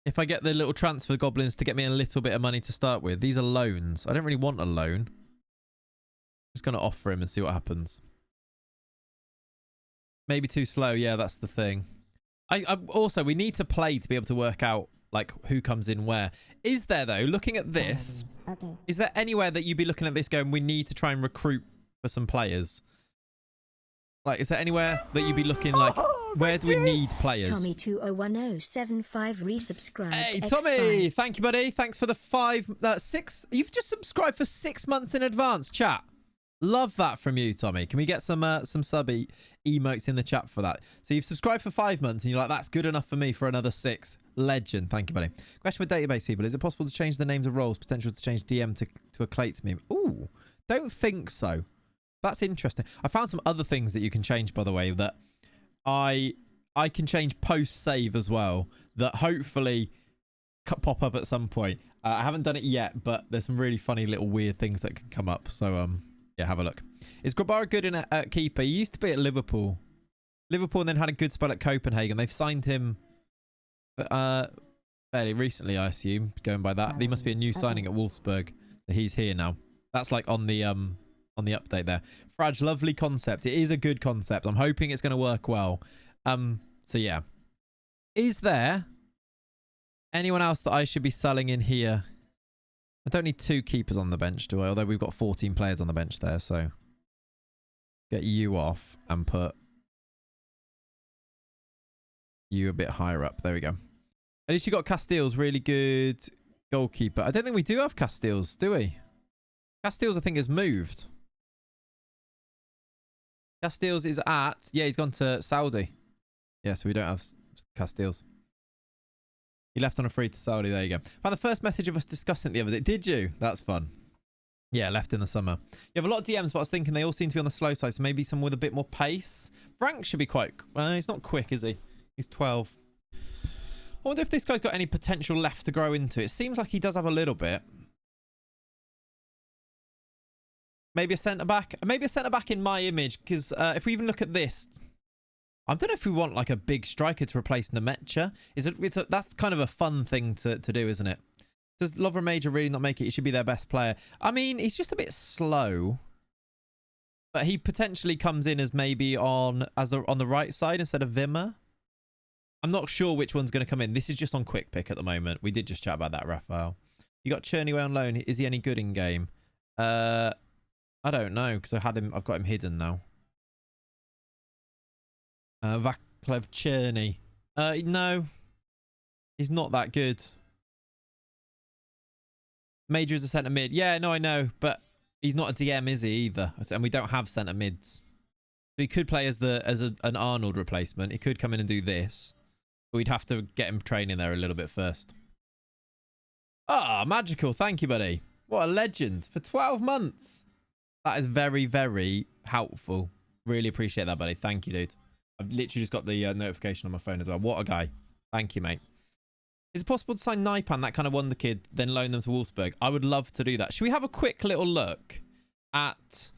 S2: If I get the little transfer goblins to get me a little bit of money to start with. These are loans. I don't really want a loan. Just going to offer him and see what happens. Maybe too slow. Yeah, that's the thing. I also, we need to play to be able to work out like who comes in where. Is there though, looking at this, is there anywhere that you'd be looking at this going, we need to try and recruit for some players? Like, is there anywhere that you'd be looking like, where do we need players?
S1: Tommy 201075 resubscribed.
S2: Hey, Tommy! Thank you, buddy. Thanks for the 6. You've just subscribed for 6 months in advance, chat. Love that from you, Tommy. Can we get some sub emotes in the chat for that? So you've subscribed for 5 months and you're like, that's good enough for me for another 6. Legend. Thank you, buddy. Question for database people. Is it possible to change the names of roles? Potential to change DM to a Clates meme? Ooh, don't think so. That's interesting. I found some other things that you can change, by the way, that I can change post-save as well, that hopefully pop up at some point. I haven't done it yet, but there's some really funny little weird things that can come up. So, yeah, have a look. Is Grabara good in at keeper? He used to be at Liverpool. Liverpool and then had a good spell at Copenhagen. They've signed him fairly recently, I assume, going by that. He must be a new signing at Wolfsburg. So he's here now. That's like on the update there. Fraj, lovely concept. It is a good concept. I'm hoping it's going to work well. So yeah. Is there anyone else that I should be selling in here? I don't need 2 keepers on the bench, do I? Although we've got 14 players on the bench there, so get you off and put you a bit higher up. There we go. At least you got Castiles, really good goalkeeper. I don't think we do have Castiles, do we? Castiles, I think, has moved. Castiles is at... Yeah, he's gone to Saudi. Yeah, so we don't have Castiles. He left on a free to Saudi. There you go. Found the first message of us discussing it the other day. Did you? That's fun. Yeah, left in the summer. You have a lot of DMs, but I was thinking they all seem to be on the slow side, so maybe someone with a bit more pace. Frank should be quite... Well, he's not quick, is he? He's 12. I wonder if this guy's got any potential left to grow into. It seems like he does have a little bit. Maybe a centre-back. Maybe a centre-back in my image, because if we even look at this, I don't know if we want like a big striker to replace Nemetcha. That's kind of a fun thing to do, isn't it? Does Lovren Major really not make it? He should be their best player. I mean, he's just a bit slow. But he potentially comes in as maybe on the right side instead of Wimmer. I'm not sure which one's going to come in. This is just on quick pick at the moment. We did just chat about that, Raphael. You got Chernyway on loan. Is he any good in game? I don't know, because I've got him hidden now. Vaclav Cherny. No. He's not that good. Major is a centre mid. Yeah, no, I know, but he's not a DM, is he, either? And we don't have centre mids. So he could play as an Arnold replacement. He could come in and do this. But we'd have to get him training there a little bit first. Ah, magical. Thank you, buddy. What a legend. For 12 months. That is very, very helpful. Really appreciate that, buddy. Thank you, dude. I've literally just got the notification on my phone as well. What a guy. Thank you, mate. Is it possible to sign Naipan, that kind of wonder kid, then loan them to Wolfsburg? I would love to do that. Should we have a quick little look at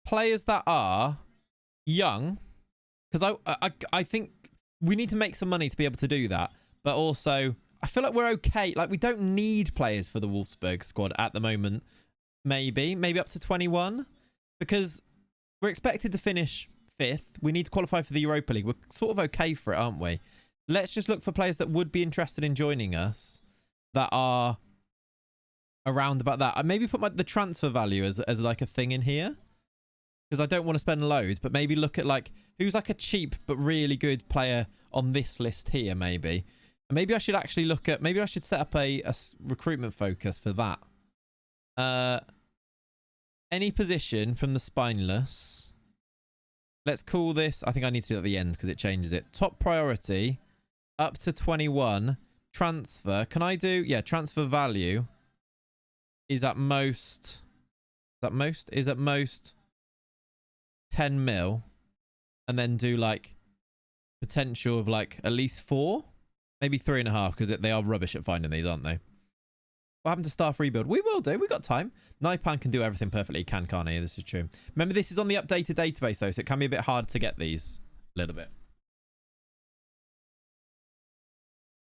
S2: players that are young? Because I think we need to make some money to be able to do that. But also, I feel like we're okay. Like, we don't need players for the Wolfsburg squad at the moment. Maybe up to 21, because we're expected to finish 5th. We need to qualify for the Europa League. We're sort of okay for it, aren't we? Let's just look for players that would be interested in joining us that are around about that. I maybe put the transfer value as like a thing in here, because I don't want to spend loads, but maybe look at like who's like a cheap but really good player on this list here, maybe. And maybe I should actually look at, maybe I should set up a recruitment focus for that. Any position from the Spineless. Let's call this, I think I need to do it at the end because it changes it. Top priority, up to 21. Transfer. Can I do, yeah, transfer value is at most, is at most 10 mil. And then do like potential of like at least 4, maybe 3.5, because they are rubbish at finding these, aren't they? What happened to staff rebuild? We will do. We got time. Naipan can do everything perfectly. Can't he? This is true. Remember, this is on the updated database though, so it can be a bit hard to get these a little bit.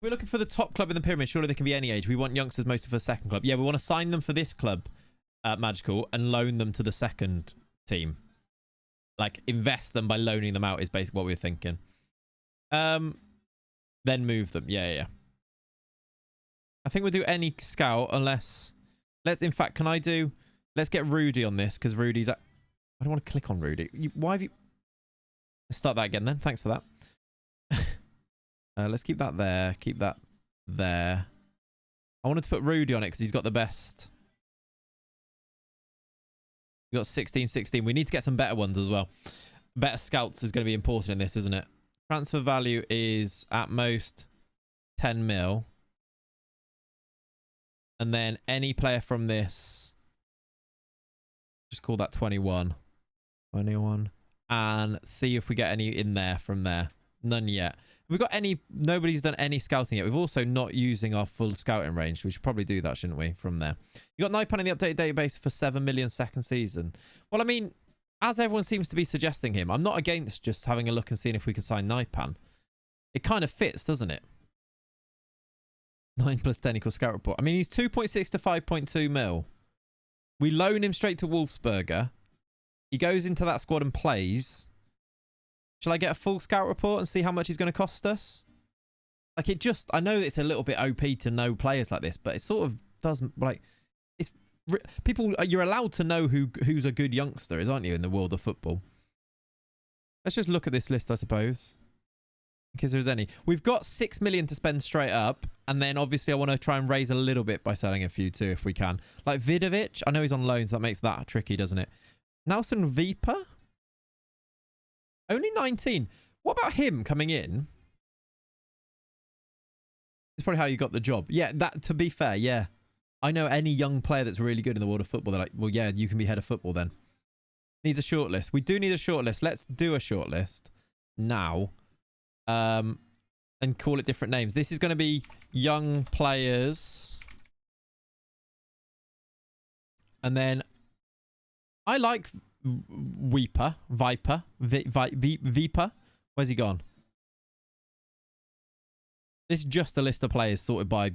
S2: We're looking for the top club in the pyramid. Surely they can be any age. We want youngsters mostly for the second club. Yeah, we want to sign them for this club, Magical, and loan them to the second team. Like, invest them by loaning them out is basically what we were thinking. Then move them. Yeah. I think we'll do any scout unless... in fact, can I do... Let's get Rudy on this, because Rudy's... I don't want to click on Rudy. Why have you... Let's start that again then. Thanks for that. Let's keep that there. Keep that there. I wanted to put Rudy on it because he's got the best. We got 16. We need to get some better ones as well. Better scouts is going to be important in this, isn't it? Transfer value is at most 10 mil. And then any player from this, just call that 21. 21. And see if we get any in there from there. None yet. We've got any... Nobody's done any scouting yet. We've also not using our full scouting range. We should probably do that, shouldn't we, from there. You got Naipan in the updated database for 7 million second season. Well, I mean, as everyone seems to be suggesting him, I'm not against just having a look and seeing if we can sign Naipan. It kind of fits, doesn't it? 9 plus 10 equals scout report. I mean, he's 2.6 to 5.2 mil. We loan him straight to Wolfsberger. He goes into that squad and plays. Shall I get a full scout report and see how much he's going to cost us? Like, it just... I know it's a little bit OP to know players like this, but it sort of doesn't... Like, it's... People... You're allowed to know who's a good youngster, aren't you, in the world of football? Let's just look at this list, I suppose. Because there's any. We've got 6 million to spend straight up. And then, obviously, I want to try and raise a little bit by selling a few, too, if we can. Like, Vidovic. I know he's on loan, so that makes that tricky, doesn't it? Nelson Vipa? Only 19. What about him coming in? It's probably how you got the job. Yeah, that, to be fair, yeah. I know any young player that's really good in the world of football. They're like, well, yeah, you can be head of football then. Needs a shortlist. We do need a shortlist. Let's do a shortlist now. And call it different names. This is going to be young players. And then I like Viper. Where's he gone? This is just a list of players sorted by...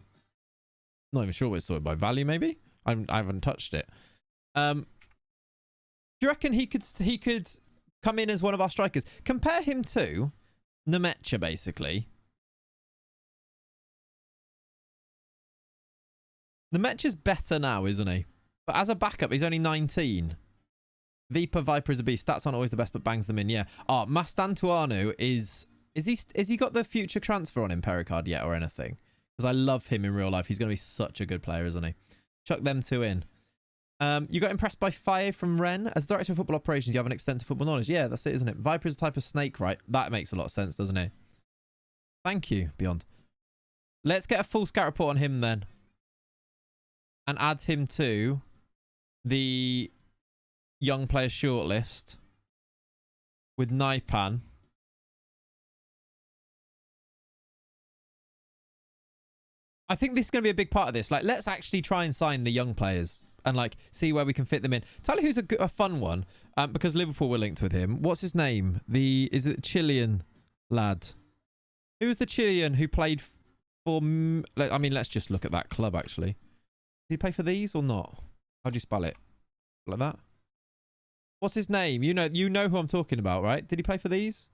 S2: Not even sure what it's sorted by. Value, maybe? I haven't touched it. Do you reckon he could come in as one of our strikers? Compare him to Nemecha, basically. Nemecha's better now, isn't he? But as a backup, he's only 19. Viper is a beast. Stats aren't always the best, but bangs them in. Yeah. Oh, Mastantuanu is he got the future transfer on him, Pericard, yet or anything? Because I love him in real life. He's going to be such a good player, isn't he? Chuck them two in. You got impressed by Faye from Ren. As director of football operations, you have an extensive football knowledge. Yeah, that's it, isn't it? Viper is a type of snake, right? That makes a lot of sense, doesn't it? Thank you, Beyond. Let's get a full scout report on him then. And add him to the young player shortlist with Naipan. I think this is going to be a big part of this. Like, let's actually try and sign the young players and like see where we can fit them in. Tell you who's a fun one, because Liverpool were linked with him. What's his name? Is it the Chilean lad? Who was the Chilean who played for? I mean, let's just look at that club actually. Did he play for these or not? How do you spell it? Like that? What's his name? You know who I'm talking about, right? Did he play for these?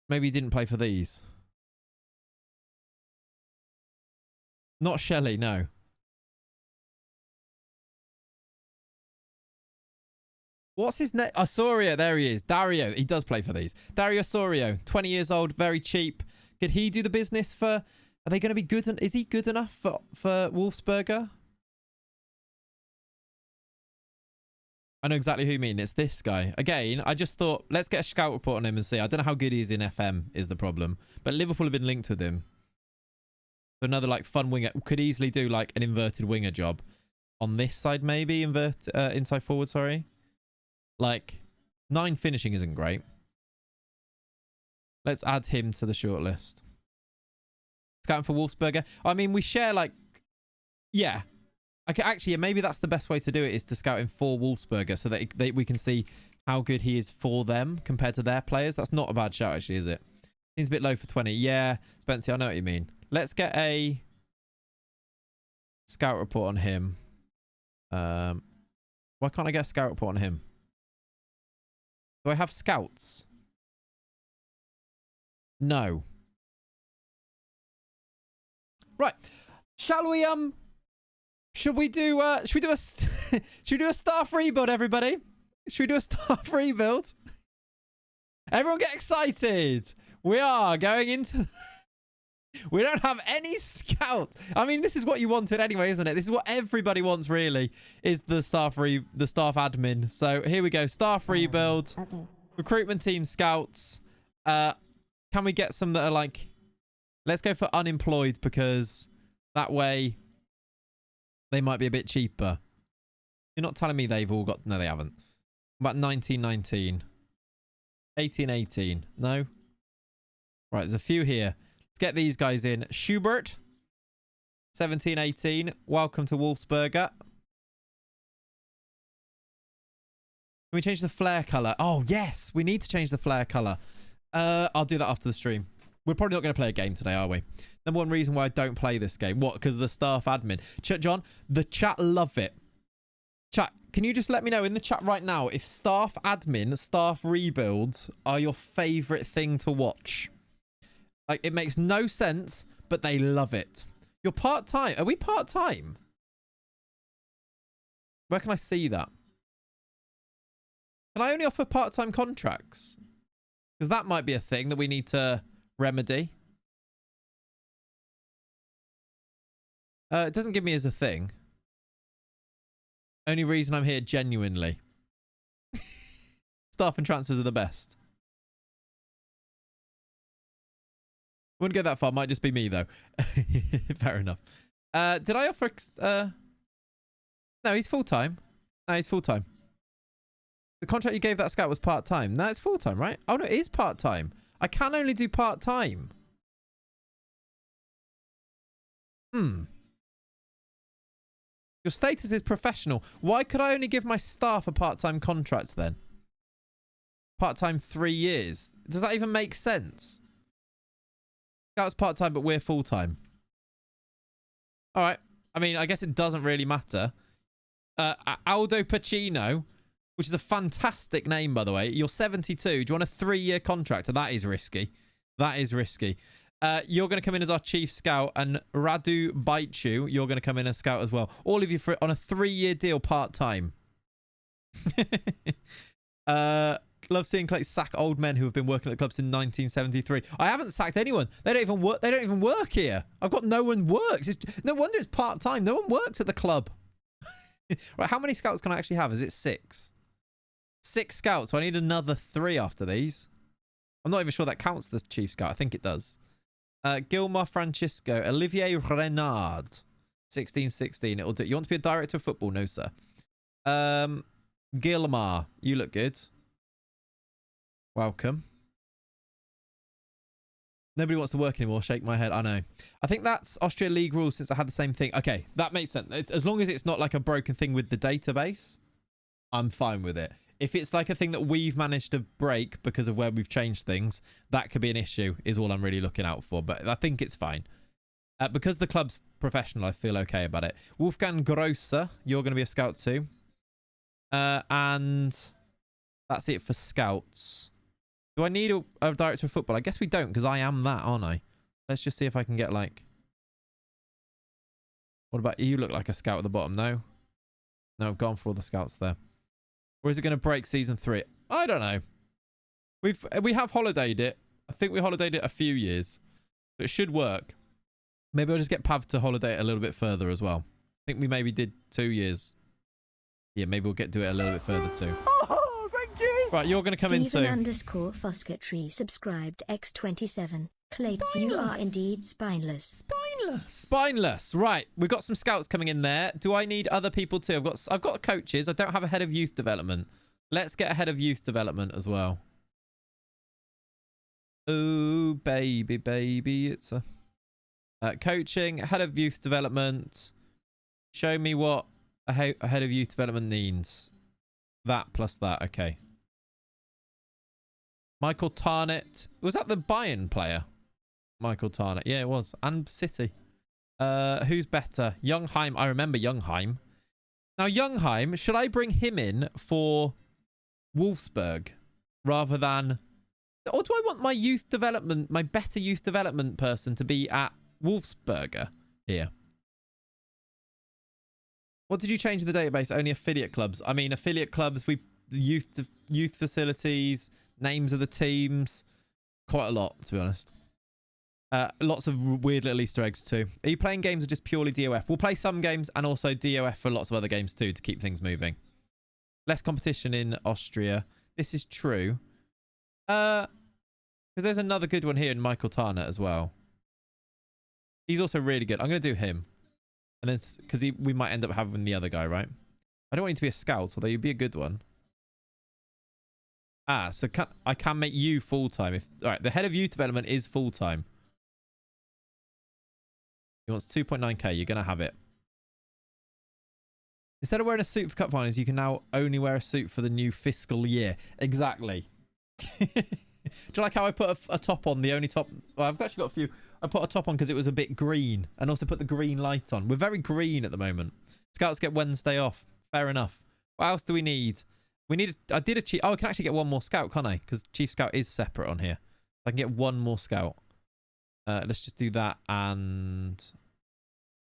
S2: Maybe he didn't play for these. Not Shelley, no. What's his name? Osorio, there he is. Dario, he does play for these. Dario Osorio, 20 years old, very cheap. Could he do the business for... Are they going to be good? Is he good enough for Wolfsberger? I know exactly who you mean. It's this guy. Again, I just thought, let's get a scout report on him and see. I don't know how good he is in FM is the problem. But Liverpool have been linked with him. So another like fun winger. Could easily do like an inverted winger job. On this side maybe. Inside forward, sorry. Like, 9 finishing isn't great. Let's add him to the shortlist. Scouting for Wolfsberger. I mean, we share like... Yeah. Okay, actually, yeah, maybe that's the best way to do it, is to scout him for Wolfsberger so that we can see how good he is for them compared to their players. That's not a bad shout, actually, is it? Seems a bit low for 20. Yeah, Spencer, I know what you mean. Let's get a scout report on him. Why can't I get a scout report on him? Do I have scouts? No. Right. Shall we should we do a should we do a staff rebuild, everybody? Should we do a staff rebuild? Everyone get excited. We are going into we don't have any scouts. I mean, this is what you wanted anyway, isn't it? This is what everybody wants, really, is the staff admin. So here we go. Staff rebuild. Okay. Recruitment team scouts. Can we get some that are like... Let's go for unemployed, because that way they might be a bit cheaper. You're not telling me they've all got... No, they haven't. About 1919. 1818. No? Right, there's a few here. Let's get these guys in. Schubert. 1718. Welcome to Wolfsberger. Can we change the flare colour? Oh, yes. We need to change the flare colour. I'll do that after the stream. We're probably not going to play a game today, are we? Number one reason why I don't play this game. What? Because of the staff admin. John, the chat love it. Chat, can you just let me know in the chat right now if staff admin, staff rebuilds are your favourite thing to watch? Like, it makes no sense, but they love it. You're part-time. Are we part-time? Where can I see that? Can I only offer part-time contracts? Because that might be a thing that we need to remedy. It doesn't give me as a thing. Only reason I'm here genuinely. Staff and transfers are the best. Wouldn't go that far. Might just be me, though. Fair enough. Did I offer... No, he's full-time. No, he's full-time. The contract you gave that scout was part-time. No, it's full-time, right? Oh, no, it is part-time. I can only do part-time. Your status is professional. Why could I only give my staff a part-time contract then? Part-time 3 years. Does that even make sense? Scout's part-time, but we're full-time. All right. I mean, I guess it doesn't really matter. Aldo Pacino, which is a fantastic name, by the way. You're 72. Do you want a 3-year contract? That is risky. That is risky. You're going to come in as our chief scout, and Radu Baichu, you're going to come in as scout as well. All of you on a 3-year deal, part-time. Love seeing Clay sack old men who have been working at the club since 1973. I haven't sacked anyone. They don't even work. They don't even work here. I've got no one works. No wonder it's part-time. No one works at the club. Right, how many scouts can I actually have? Is it 6? 6 scouts. So I need another 3 after these. I'm not even sure that counts the chief scout. I think it does. Gilmar Francisco. Olivier Renard. 1616. It'll do. You want to be a director of football? No, sir. Gilmar. You look good. Welcome. Nobody wants to work anymore. Shake my head. I know. I think that's Austria League rules since I had the same thing. Okay, that makes sense. As long as it's not like a broken thing with the database, I'm fine with it. If it's like a thing that we've managed to break because of where we've changed things, that could be an issue, is all I'm really looking out for. But I think it's fine. Because the club's professional, I feel okay about it. Wolfgang Grosser, you're going to be a scout too. And that's it for scouts. Do I need a director of football? I guess we don't, because I am that, aren't I? Let's just see if I can get, like... What about you? Look like a scout at the bottom. No? No, I've gone for all the scouts there. Or is it going to break season 3? I don't know. We have holidayed it. I think we holidayed it a few years. So it should work. Maybe I'll just get Pav to holiday it a little bit further as well. I think we maybe did 2 years. Yeah, maybe we'll do it a little bit further too.
S3: Oh, thank you.
S2: Right, you're going to come in too.
S1: Stephen_Fosketry subscribed X27. Clates, you are indeed spineless.
S2: Spineless. Right, we've got some scouts coming in there. Do I need other people too? I've got coaches. I don't have a head of youth development. Let's get ahead of youth development as well. Oh, baby, baby. It's a... coaching, head of youth development. Show me what a head of youth development means. That plus that. Okay. Michael Tarnett. Was that the Bayern player? Michael Tarnett. Yeah, it was. And City. Who's better? Youngheim. I remember Youngheim. Now, Youngheim, should I bring him in for Wolfsburg rather than... Or do I want my youth development, my better youth development person to be at Wolfsberger here? What did you change in the database? Only affiliate clubs. I mean, affiliate clubs, youth facilities, names of the teams. Quite a lot, to be honest. Lots of weird little Easter eggs too. Are you playing games or just purely DOF? We'll play some games and also DOF for lots of other games too to keep things moving. Less competition in Austria. This is true. Because there's another good one here in Michael Tarnett as well. He's also really good. I'm going to do him. And then, because we might end up having the other guy, right? I don't want you to be a scout, although you'd be a good one. Ah, so I can make you full-time. All right, the head of youth development is full-time. He wants 2.9k. You're going to have it. Instead of wearing a suit for cup finals, you can now only wear a suit for the new fiscal year. Exactly. Do you like how I put a top on? The only top... Well, I've actually got a few. I put a top on because it was a bit green. And also put the green light on. We're very green at the moment. Scouts get Wednesday off. Fair enough. What else do we need? We need... I did a chief... Oh, I can actually get one more scout, can't I? Because Chief Scout is separate on here. I can get one more scout. Let's just do that. And...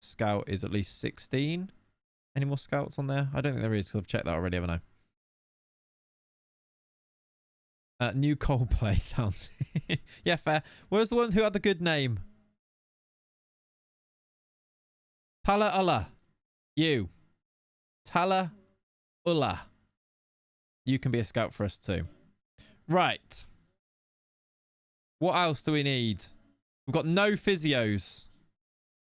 S2: Scout is at least 16. Any more scouts on there? I don't think there is because I've checked that already, haven't I? New Coldplay sounds. Yeah, fair. Where's the one who had the good name? Tala Ulla. You. Tala Ulla. You can be a scout for us too. Right. What else do we need? We've got no physios.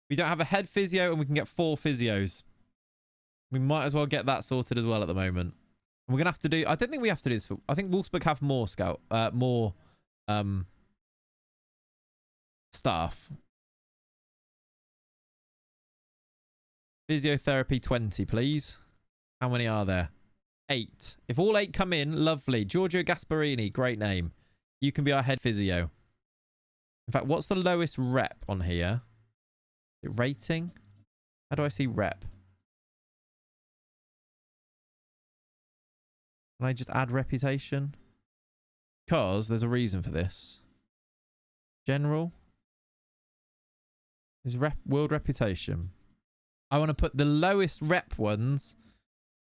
S2: We don't have a head physio and we can get 4 physios. We might as well get that sorted as well at the moment. And we're going to have to do... I don't think we have to do this. I think Wolfsburg have more staff. Physiotherapy 20, please. How many are there? 8. If all 8 come in, lovely. Giorgio Gasparini, great name. You can be our head physio. In fact, what's the lowest rep on here? Rating? How do I see rep? Can I just add reputation? Because there's a reason for this. General. Is world reputation. I want to put the lowest rep ones.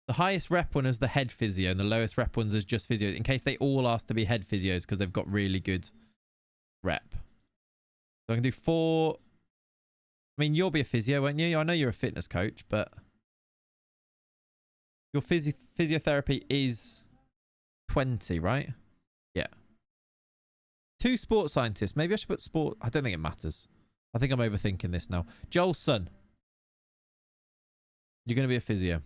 S2: The highest rep one is the head physio, and the lowest rep ones is just physio, in case they all ask to be head physios because they've got really good rep. So I can do 4. I mean, you'll be a physio, won't you? I know you're a fitness coach, but your physiotherapy is 20, right? Yeah. 2 sports scientists. Maybe I should put sport. I don't think it matters. I think I'm overthinking this now. Jolson. You're going to be a physio.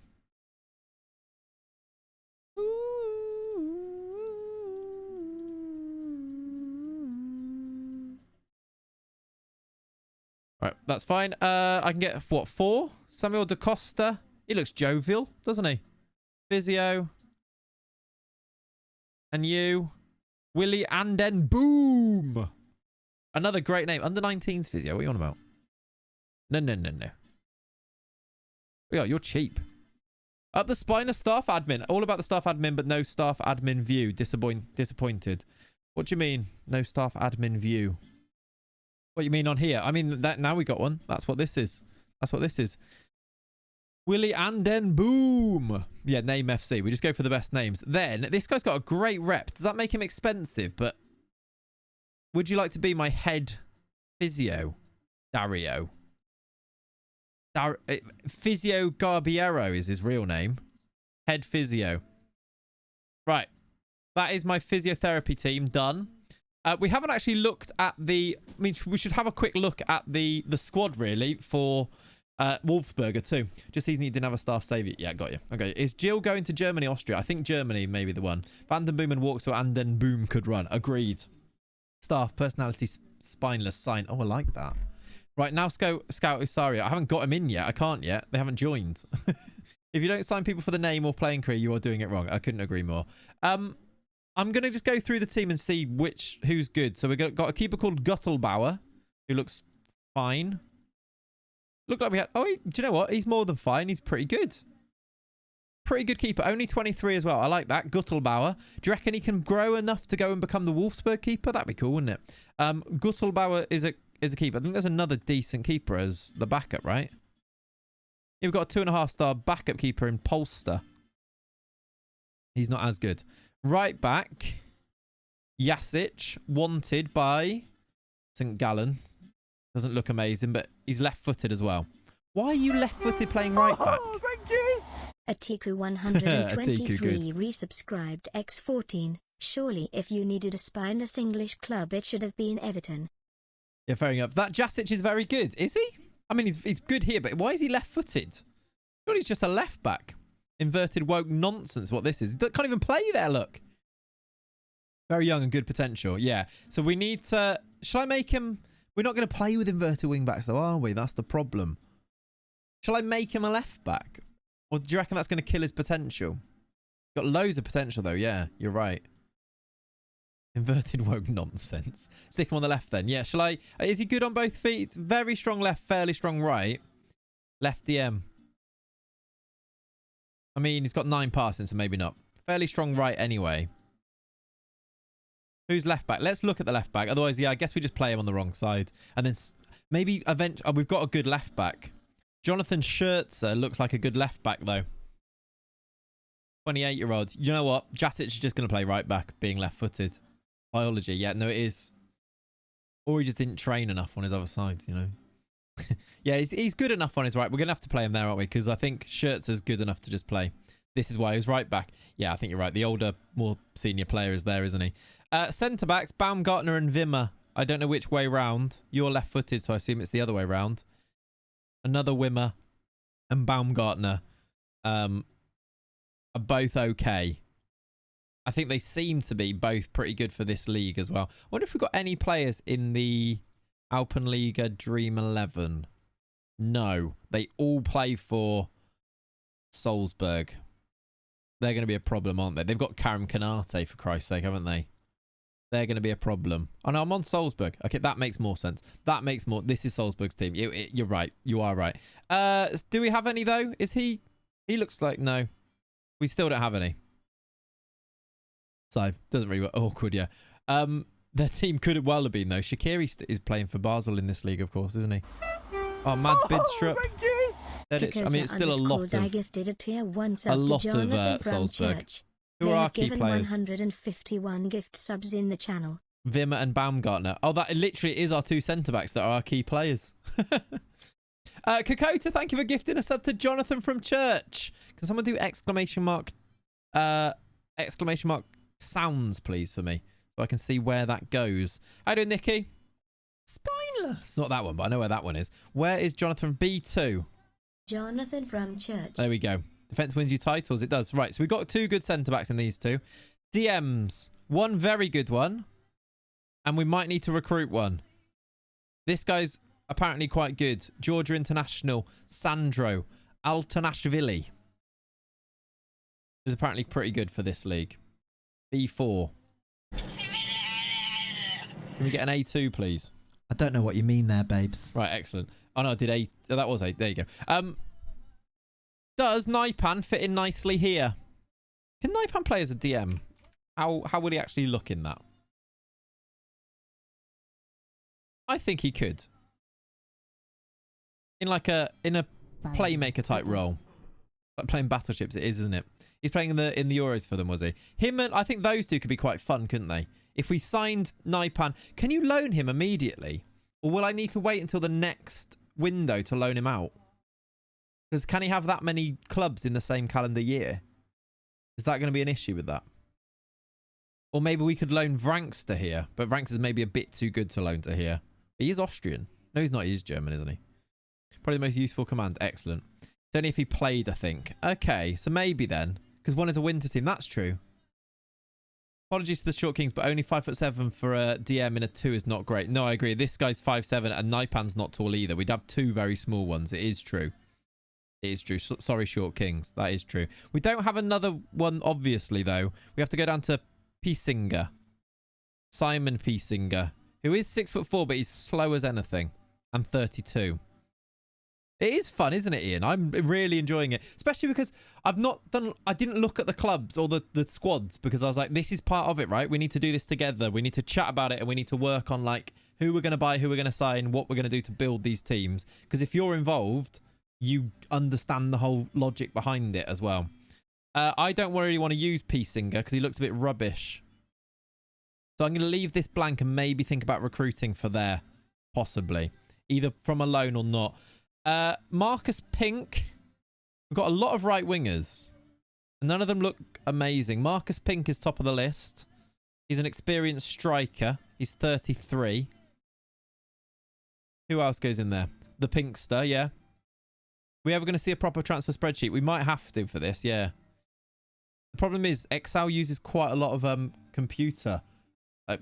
S2: Right, that's fine. I can get, what, 4? Samuel Da Costa. He looks jovial, doesn't he? Physio. And you. Willie Anden Boom. Another great name. Under 19s physio. What are you on about? No. Yeah, you're cheap. Up the Spineless staff admin. All about the staff admin, but no staff admin view. Disappointed. What do you mean? No staff admin view. What you mean on here? I mean, that now we got one. That's what this is. That's what this is. Willie Anden Boom. Yeah, name FC. We just go for the best names. Then, this guy's got a great rep. Does that make him expensive? But would you like to be my head physio? Dario. Physio Garbiero is his real name. Head physio. Right. That is my physiotherapy team done. We haven't actually looked at the... I mean, we should have a quick look at the squad, really, for Wolfsberger too. Just season he didn't have a staff savior. Yeah, got you. Okay, is Jill going to Germany, Austria? I think Germany may be the one. Van den Boom and walks so and then Boom could run. Agreed. Staff, personality, spineless, sign. Oh, I like that. Right, now Scout Usaria. I haven't got him in yet. I can't yet. They haven't joined. If you don't sign people for the name or playing career, you are doing it wrong. I couldn't agree more. I'm going to just go through the team and see who's good. So we've got a keeper called Guttelbauer, who looks fine. Looked like we had... Oh, do you know what? He's more than fine. He's pretty good. Pretty good keeper. Only 23 as well. I like that. Guttelbauer. Do you reckon he can grow enough to go and become the Wolfsburg keeper? That'd be cool, wouldn't it? Guttelbauer is a keeper. I think there's another decent keeper as the backup, right? You've got a 2.5-star backup keeper in Polster. He's not as good. Right back. Jasic. Wanted by St. Gallen. Doesn't look amazing, but he's left-footed as well. Why are you left-footed playing right back?
S1: Oh, thank you. Atiku 123 resubscribed X14. Surely if you needed a spineless English club, it should have been Everton.
S2: Yeah, fair enough. That Jasic is very good. Is he? I mean, he's good here, but why is he left-footed? Surely he's just a left-back. Inverted woke nonsense, what this is. He can't even play there, look. Very young and good potential. Yeah. So we need to... Shall I make him... We're not going to play with inverted wing-backs, though, are we? That's the problem. Shall I make him a left-back? Or do you reckon that's going to kill his potential? Got loads of potential, though. Yeah, you're right. Inverted woke nonsense. Stick him on the left, then. Yeah, shall I... Is he good on both feet? Very strong left, fairly strong right. Left DM. I mean, he's got 9 passing, so maybe not. Fairly strong right anyway. Who's left back? Let's look at the left back. Otherwise, yeah, I guess we just play him on the wrong side. And then maybe eventually... Oh, we've got a good left back. Jonathan Schertzer looks like a good left back, though. 28-year-old. You know what? Jasic is just going to play right back, being left-footed. Biology. Yeah, no, it is. Or he just didn't train enough on his other side, you know. Yeah, he's good enough on his right. We're going to have to play him there, aren't we? Because I think Schertzer's good enough to just play. This is why he's right back. Yeah, I think you're right. The older, more senior player is there, isn't he? Centre-backs, Baumgartner and Wimmer. I don't know which way round. You're left-footed, so I assume it's the other way round. Another Wimmer and Baumgartner are both okay. I think they seem to be both pretty good for this league as well. I wonder if we've got any players in the Alpenliga Dream 11. No. They all play for Salzburg. They're going to be a problem, aren't they? They've got Karim Kanate, for Christ's sake, haven't they? They're going to be a problem. Oh, no, I'm on Salzburg. Okay, that makes more sense. That makes more... This is Salzburg's team. You're right. You are right. Do we have any, though? Is he... He looks like... No. We still don't have any. So, doesn't really... Awkward, yeah. Their team could have well have been, though. Shaqiri is playing for Basel in this league, of course, isn't he? Oh, Mads Bidstrup. I mean, it's still a lot of... Salzburg. Who are our key players?
S1: 151 gift subs in the channel.
S2: Wimmer and Baumgartner. Oh, that literally is our 2 centre-backs that are our key players. Kakota, thank you for gifting a sub to Jonathan from Church. Can someone do exclamation mark sounds, please, for me? So I can see where that goes. How you doing, Nikki? Spineless. Not that one, but I know where that one is. Where is Jonathan? B2.
S1: Jonathan from Church.
S2: There we go. Defense wins you titles. It does. Right, so we've got 2 good centre-backs in these 2. DMs. 1 very good one. And we might need to recruit one. This guy's apparently quite good. Georgia International. Sandro. Altanashvili. Is apparently pretty good for this league. B4. Can we get an A2, please?
S3: I don't know what you mean there, babes.
S2: Right, excellent. Oh, no, I did A. Oh, that was A. There you go. Does Naipan fit in nicely here? Can Naipan play as a DM? How would he actually look in that? I think he could. In a playmaker type role. Like playing battleships, it is, isn't it? He's playing in the Euros for them, was he? Him and I think those 2 could be quite fun, couldn't they? If we signed Naipan, can you loan him immediately? Or will I need to wait until the next window to loan him out? Because can he have that many clubs in the same calendar year? Is that going to be an issue with that? Or maybe we could loan Vrankster here. But Vrankster's maybe a bit too good to loan to here. He is Austrian. No, he's not. He's German, isn't he? Probably the most useful command. Excellent. It's only if he played, I think. Okay, so maybe then. Because one is a winter team. That's true. Apologies to the Short Kings, but only 5'7" for a DM in a 2 is not great. No, I agree. This guy's 5'7" and Naipan's not tall either. We'd have 2 very small ones. It is true. It is true. Sorry, Short Kings. That is true. We don't have another one, obviously, though. We have to go down to Piesinger. Simon Piesinger, who is 6'4", but he's slow as anything. And 32. It is fun, isn't it, Ian? I'm really enjoying it, especially because I didn't look at the clubs or the squads because I was like, this is part of it, right? We need to do this together. We need to chat about it and we need to work on like who we're going to buy, who we're going to sign, what we're going to do to build these teams. Because if you're involved, you understand the whole logic behind it as well. I don't really want to use Piesinger because he looks a bit rubbish. So I'm going to leave this blank and maybe think about recruiting for there, possibly. Either from a loan or not. Marcus Pink. We've got a lot of right wingers. None of them look amazing. Marcus Pink is top of the list. He's an experienced striker. He's 33. Who else goes in there? The Pinkster, yeah. We ever going to see a proper transfer spreadsheet? We might have to for this, yeah. The problem is Excel uses quite a lot of computer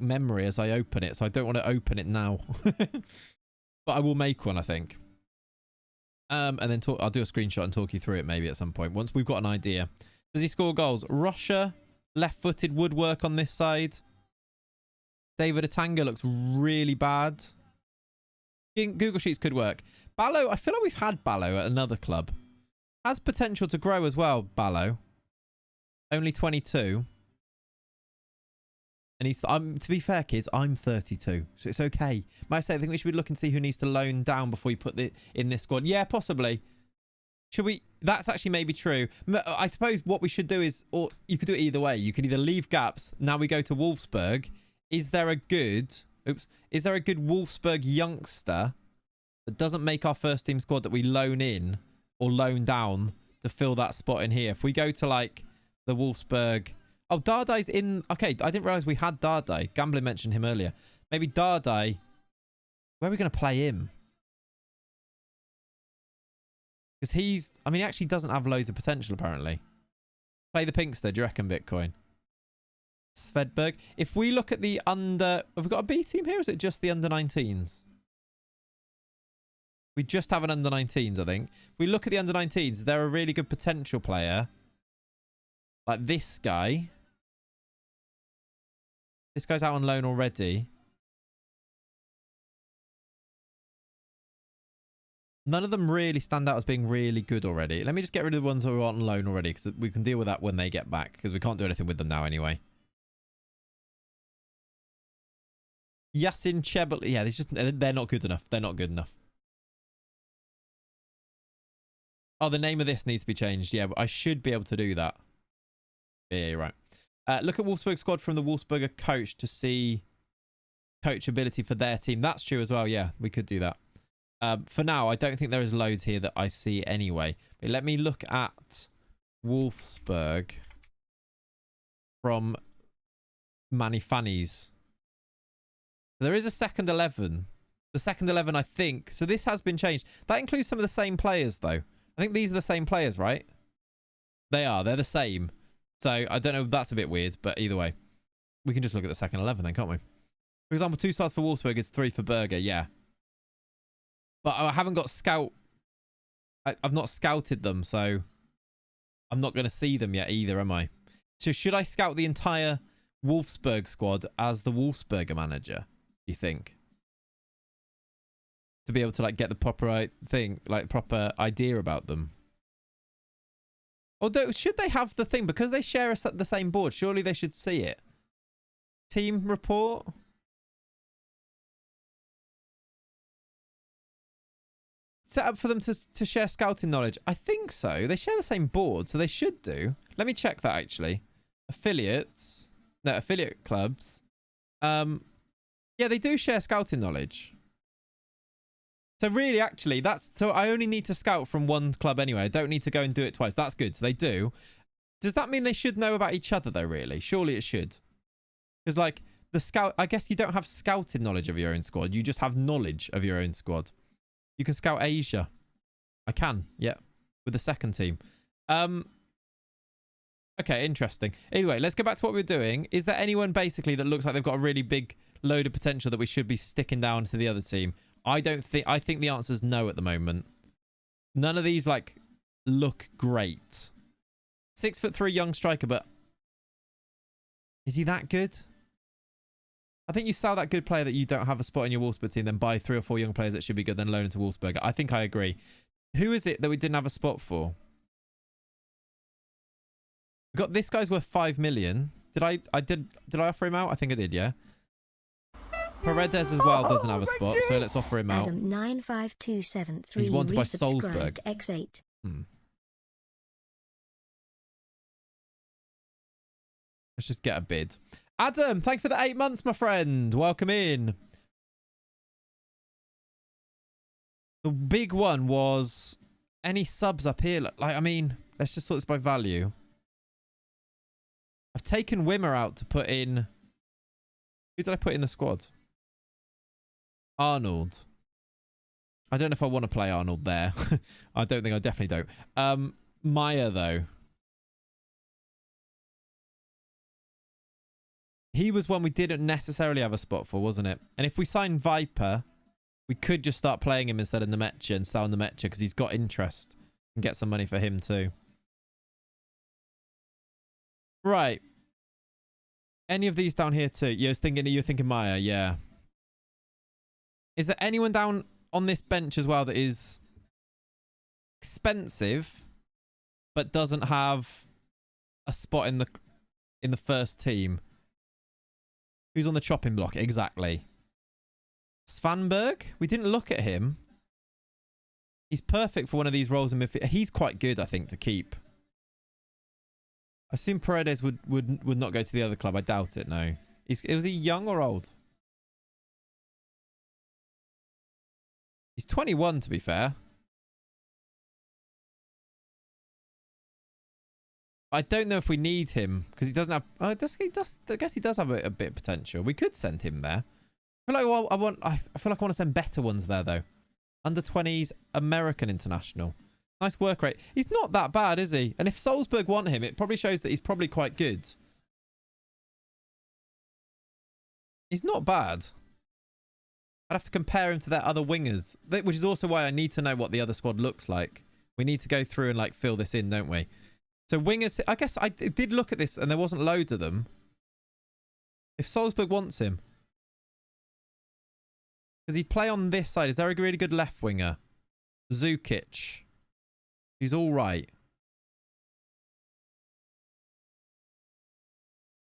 S2: memory as I open it, so I don't want to open it now. But I will make one, I think. And then I'll do a screenshot and talk you through it maybe at some point once we've got an idea. Does he score goals? Russia, left-footed woodwork on this side. David Atanga looks really bad. Google Sheets could work. Ballo, I feel like we've had Ballo at another club. Has potential to grow as well, Ballo. Only 22. And he's, to be fair, kids, I'm 32, so it's okay. Might I say, I think we should look and see who needs to loan down before you put it in this squad. Yeah, possibly. Should we? That's actually maybe true. I suppose what we should do is, or you could do it either way. You could either leave gaps. Now we go to Wolfsburg. Is there a good Wolfsburg youngster that doesn't make our first team squad that we loan in or loan down to fill that spot in here? If we go to like the Wolfsburg. Oh, Dardai's in... Okay, I didn't realise we had Dardai. Gambler mentioned him earlier. Maybe Dardai... Where are we going to play him? Because he's... I mean, he actually doesn't have loads of potential, apparently. Play the Pinkster, do you reckon, Bitcoin? Svedberg. If we look at the under... Have we got a B team here, or is it just the under-19s? We just have an under-19s, I think. If we look at the under-19s, they're a really good potential player. Like this guy. This guy's out on loan already. None of them really stand out as being really good already. Let me just get rid of the ones that are on loan already, because we can deal with that when they get back, because we can't do anything with them now anyway. Yasin Chebel. Yeah, they're not good enough. They're not good enough. Oh, the name of this needs to be changed. Yeah, I should be able to do that. Yeah, you're right. Look at Wolfsburg squad from the Wolfsberger coach to see coach ability for their team. That's true as well. Yeah, we could do that. For now, I don't think there is loads here that I see anyway. But let me look at Wolfsburg from Manny Fanny's. There is a second 11. The second 11, I think. So this has been changed. That includes some of the same players, though. I think these are the same players, right? They are. They're the same. So, I don't know if that's a bit weird, but either way. We can just look at the second 11 then, can't we? For example, 2 starts for Wolfsburg is 3 for Berger, yeah. But I haven't got scout... I've not scouted them, so... I'm not going to see them yet either, am I? So, should I scout the entire Wolfsburg squad as the Wolfsberger manager, you think? To be able to, like, get the proper thing, like, proper idea about them. Although, should they have the thing? Because they share us at the same board, surely they should see it. Team report. Set up for them to share scouting knowledge. I think so. They share the same board, so they should do. Let me check that, actually. Affiliates. No, affiliate clubs. Yeah, they do share scouting knowledge. So really, actually, so I only need to scout from one club anyway. I don't need to go and do it twice. That's good. So they do. Does that mean they should know about each other, though, really? Surely it should. Because, like, the scout... I guess you don't have scouted knowledge of your own squad. You just have knowledge of your own squad. You can scout Asia. I can, yeah, with the second team. Okay, interesting. Anyway, let's go back to what we were doing. Is there anyone basically that looks like they've got a really big load of potential that we should be sticking down to the other team? I think the answer is no at the moment. None of these like look great. 6'3" young striker, but is he that good? I think you sell that good player that you don't have a spot in your Wolfsburg team, then buy 3 or 4 young players that should be good, then loan into Wolfsberger. I think I agree. Who is it that we didn't have a spot for? We got this guy's worth 5 million. Did I offer him out? I think I did, yeah. Paredes as well doesn't have a spot, so let's offer him out.
S1: Adam 95273
S2: He's wanted by Salzburg.
S1: X8.
S2: Let's just get a bid. Adam, thank you for the 8 months, my friend. Welcome in. The big one was any subs up here. Like, I mean, let's just sort this by value. I've taken Wimmer out to put in... Who did I put in the squad? Arnold. I don't know if I want to play Arnold there. I definitely don't. Maya, though. He was one we didn't necessarily have a spot for, wasn't it? And if we sign Viper, we could just start playing him instead of Nemecha and sell Nemecha because he's got interest and get some money for him too. Right. Any of these down here too? You're thinking Maya, yeah. Is there anyone down on this bench as well that is expensive but doesn't have a spot in the first team? Who's on the chopping block? Exactly. Svanberg? We didn't look at him. He's perfect for one of these roles in midfield. He's quite good, I think, to keep. I assume Paredes would not go to the other club. I doubt it, no. Was he young or old? He's 21, to be fair. I don't know if we need him because he doesn't have... I guess he does have a bit of potential. We could send him there. I feel like I feel like I want to send better ones there, though. Under 20s American international. Nice work rate. He's not that bad, is he? And if Salzburg want him, it probably shows that he's probably quite good. He's not bad. I'd have to compare him to their other wingers, which is also why I need to know what the other squad looks like. We need to go through and like fill this in, don't we? So wingers, I guess I did look at this and there wasn't loads of them. If Salzburg wants him. Does he play on this side? Is there a really good left winger? Zukic. He's all right.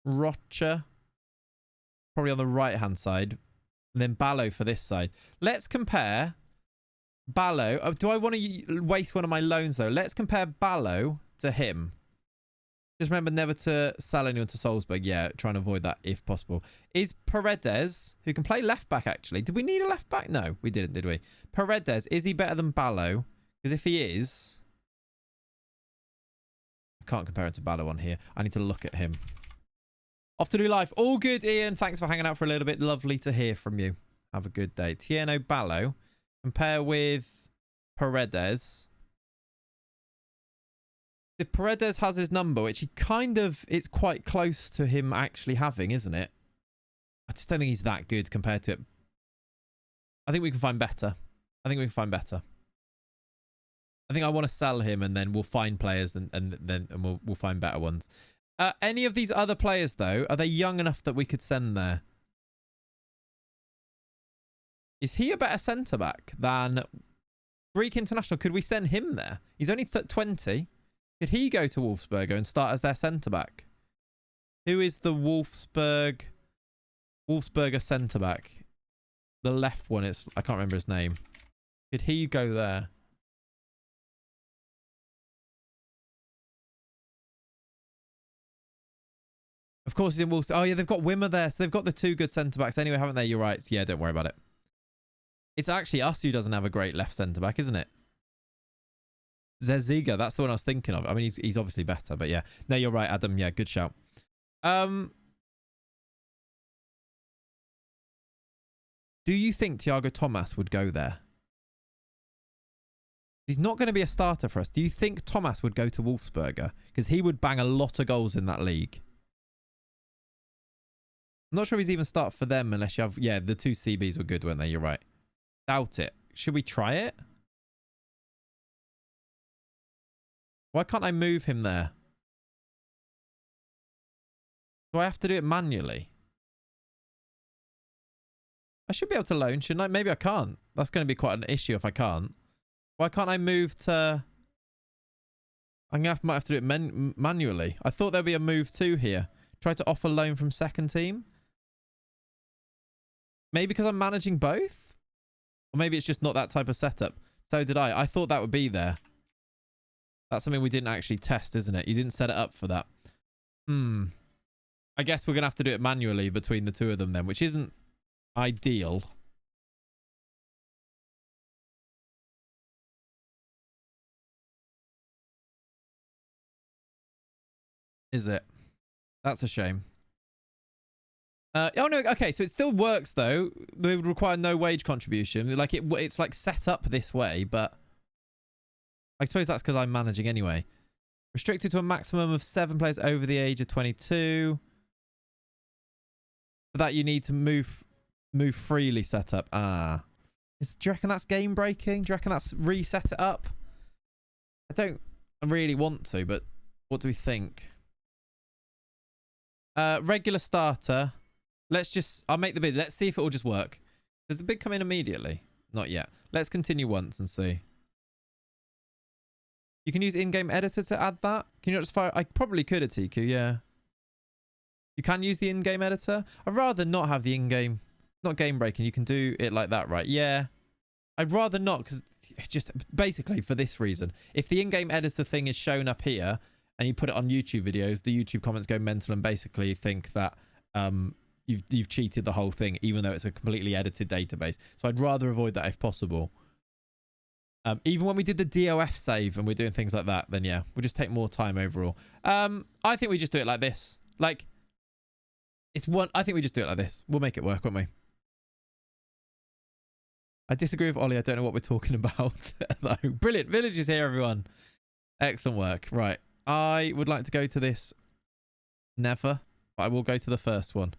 S2: Rocha. Probably on the right-hand side. And then Ballo for this side. Let's compare Ballo. Do I want to waste one of my loans, though? Let's compare Ballo to him. Just remember never to sell anyone to Salzburg. Yeah, trying to avoid that if possible. Is Paredes, who can play left back actually. Did we need a left back? No, we didn't, did we? Paredes, is he better than Ballo? Because if he is... I can't compare it to Ballo on here. I need to look at him. Off to do life. All good, Ian. Thanks for hanging out for a little bit. Lovely to hear from you. Have a good day. Tierno Ballo. Compare with Paredes. If Paredes has his number, which he kind of... It's quite close to him actually having, isn't it? I just don't think he's that good compared to it. I think we can find better. I think I want to sell him and then we'll find players and we'll find better ones. Any of these other players, though, are they young enough that we could send there? Is he a better centre-back than Greek International? Could we send him there? He's only 20. Could he go to Wolfsberger and start as their centre-back? Who is the Wolfsberger centre-back? The left one, I can't remember his name. Could he go there? Of course he's in Wolfsburg. Oh, yeah, they've got Wimmer there. So they've got the 2 good centre-backs anyway, haven't they? You're right. Yeah, don't worry about it. It's actually us who doesn't have a great left centre-back, isn't it? Zeziga, that's the one I was thinking of. I mean, he's obviously better, but yeah. No, you're right, Adam. Yeah, good shout. Do you think Thiago Thomas would go there? He's not going to be a starter for us. Do you think Thomas would go to Wolfsberger? Because he would bang a lot of goals in that league. I'm not sure if he's even start for them unless you have... Yeah, the 2 CBs were good, weren't they? You're right. Doubt it. Should we try it? Why can't I move him there? Do I have to do it manually? I should be able to loan, shouldn't I? Maybe I can't. That's going to be quite an issue if I can't. Why can't I move to... might have to do it manually. I thought there'd be a move to here. Try to offer loan from second team. Maybe because I'm managing both? Or maybe it's just not that type of setup. So did I. I thought that would be there. That's something we didn't actually test, isn't it? You didn't set it up for that. I guess we're going to have to do it manually between the 2 of them then, which isn't ideal. Is it? That's a shame. Oh no, okay, so it still works though. They would require no wage contribution. Like it's like set up this way, but I suppose that's because I'm managing anyway. Restricted to a maximum of 7 players over the age of 22. For that you need to move freely set up. Do you reckon that's game breaking? Do you reckon that's reset it up? I don't really want to, but what do we think? Regular starter. I'll make the bid. Let's see if it will just work. Does the bid come in immediately? Not yet. Let's continue once and see. You can use in-game editor to add that. Can you not just fire? I probably could at TQ, yeah. You can use the in-game editor. I'd rather not have the in-game, not game breaking. You can do it like that, right? Yeah. I'd rather not because it's just basically for this reason. If the in-game editor thing is shown up here and you put it on YouTube videos, the YouTube comments go mental and basically think that you've cheated the whole thing, even though it's a completely edited database. So I'd rather avoid that if possible. Even when we did the DOF save and we're doing things like that, then yeah, we'll just take more time overall. I think we just do it like this. Like, I think we just do it like this. We'll make it work, won't we? I disagree with Ollie. I don't know what we're talking about. Though. Brilliant. Village is here, everyone. Excellent work. Right. I would like to go to this. Never. But I will go to the first one.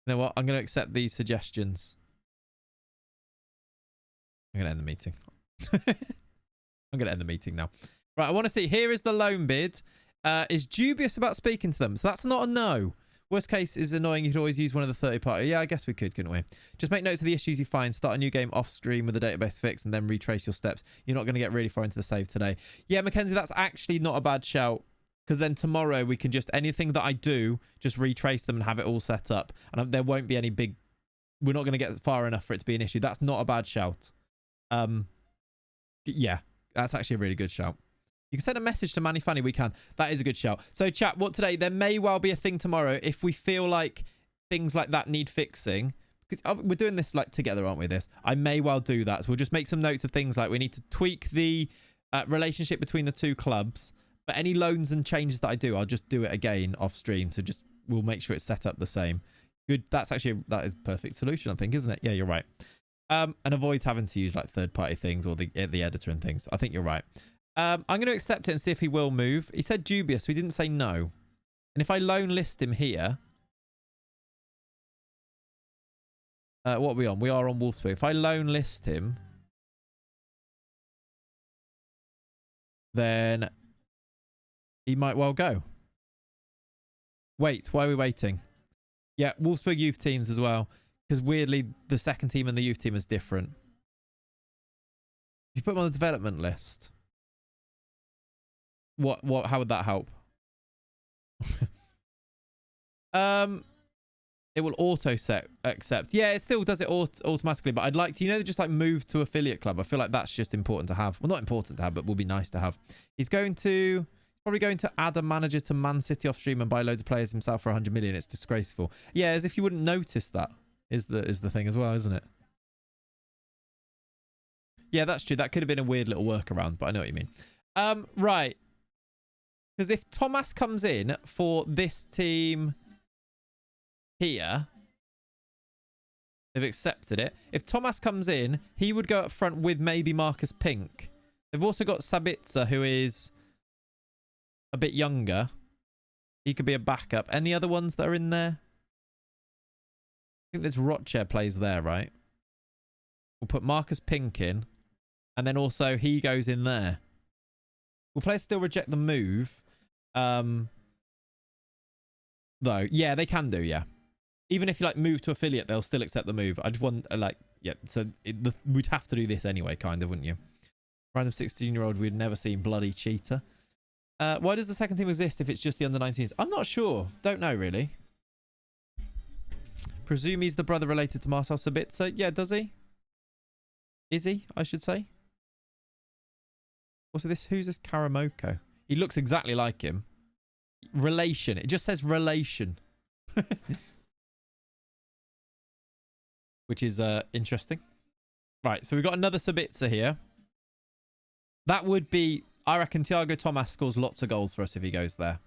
S2: You know what? I'm going to accept these suggestions. I'm going to end the meeting. I'm going to end the meeting now. Right. I want to see. Here is the loan bid. Is dubious about speaking to them. So that's not a no. Worst case is annoying. You could always use one of the 30 party. Yeah, I guess we could, couldn't we? Just make notes of the issues you find. Start a new game off stream with the database fix and then retrace your steps. You're not going to get really far into the save today. Yeah, Mackenzie, that's actually not a bad shout. Because then tomorrow we can just, anything that I do, just retrace them and have it all set up. And there won't be any big, we're not going to get far enough for it to be an issue. That's not a bad shout. Yeah, that's actually a really good shout. You can send a message to Manny Fanny. We can. That is a good shout. So chat, what today? There may well be a thing tomorrow if we feel like things like that need fixing. Because we're doing this like together, aren't we? I may well do that. So we'll just make some notes of things like we need to tweak the relationship between the 2 clubs. But any loans and changes that I do, I'll just do it again off stream. So we'll make sure it's set up the same. Good. That is a perfect solution, I think, isn't it? Yeah, you're right. And avoid having to use like third-party things or the editor and things. I think you're right. I'm going to accept it and see if he will move. He said dubious. We didn't say no. And if I loan list him here... what are we on? We are on Wolfsburg. If I loan list him... then... he might well go. Wait, why are we waiting? Yeah, Wolfsburg youth teams as well. Because weirdly, the second team and the youth team is different. If you put them on the development list... What? How would that help? It will auto accept. Yeah, it still does it automatically. But I'd like to, just like move to affiliate club. I feel like that's just important to have. Well, not important to have, but will be nice to have. He's probably going to add a manager to Man City off stream and buy loads of players himself for 100 million. It's disgraceful. Yeah, as if you wouldn't notice that is the thing as well, isn't it? Yeah, that's true. That could have been a weird little workaround, but I know what you mean. Right. Because if Thomas comes in for this team here, They've accepted it. If Thomas comes in, he would go up front with maybe Marcus Pink. They've also got Sabitzer, who is a bit younger. He could be a backup. Any other ones that are in there? I think there's Rocher plays there, right? We'll put Marcus Pink in. And then also he goes in there. Will players still reject the move? Though, yeah, they can do, yeah. Even if you like move to affiliate, they'll still accept the move. I just want like, yeah, so we'd have to do this anyway, kind of, wouldn't you? Random 16-year-old we'd never seen bloody cheater. Why does the second team exist if it's just the under-19s? I'm not sure. Don't know, really. Presume he's the brother related to Marcel Sabitzer. Yeah, does he? Is he, I should say? Also, who's this Karamoko? He looks exactly like him. Relation. It just says relation. Which is interesting. Right, so we've got another Sabitzer here. That would be... I reckon Thiago Thomas scores lots of goals for us if he goes there.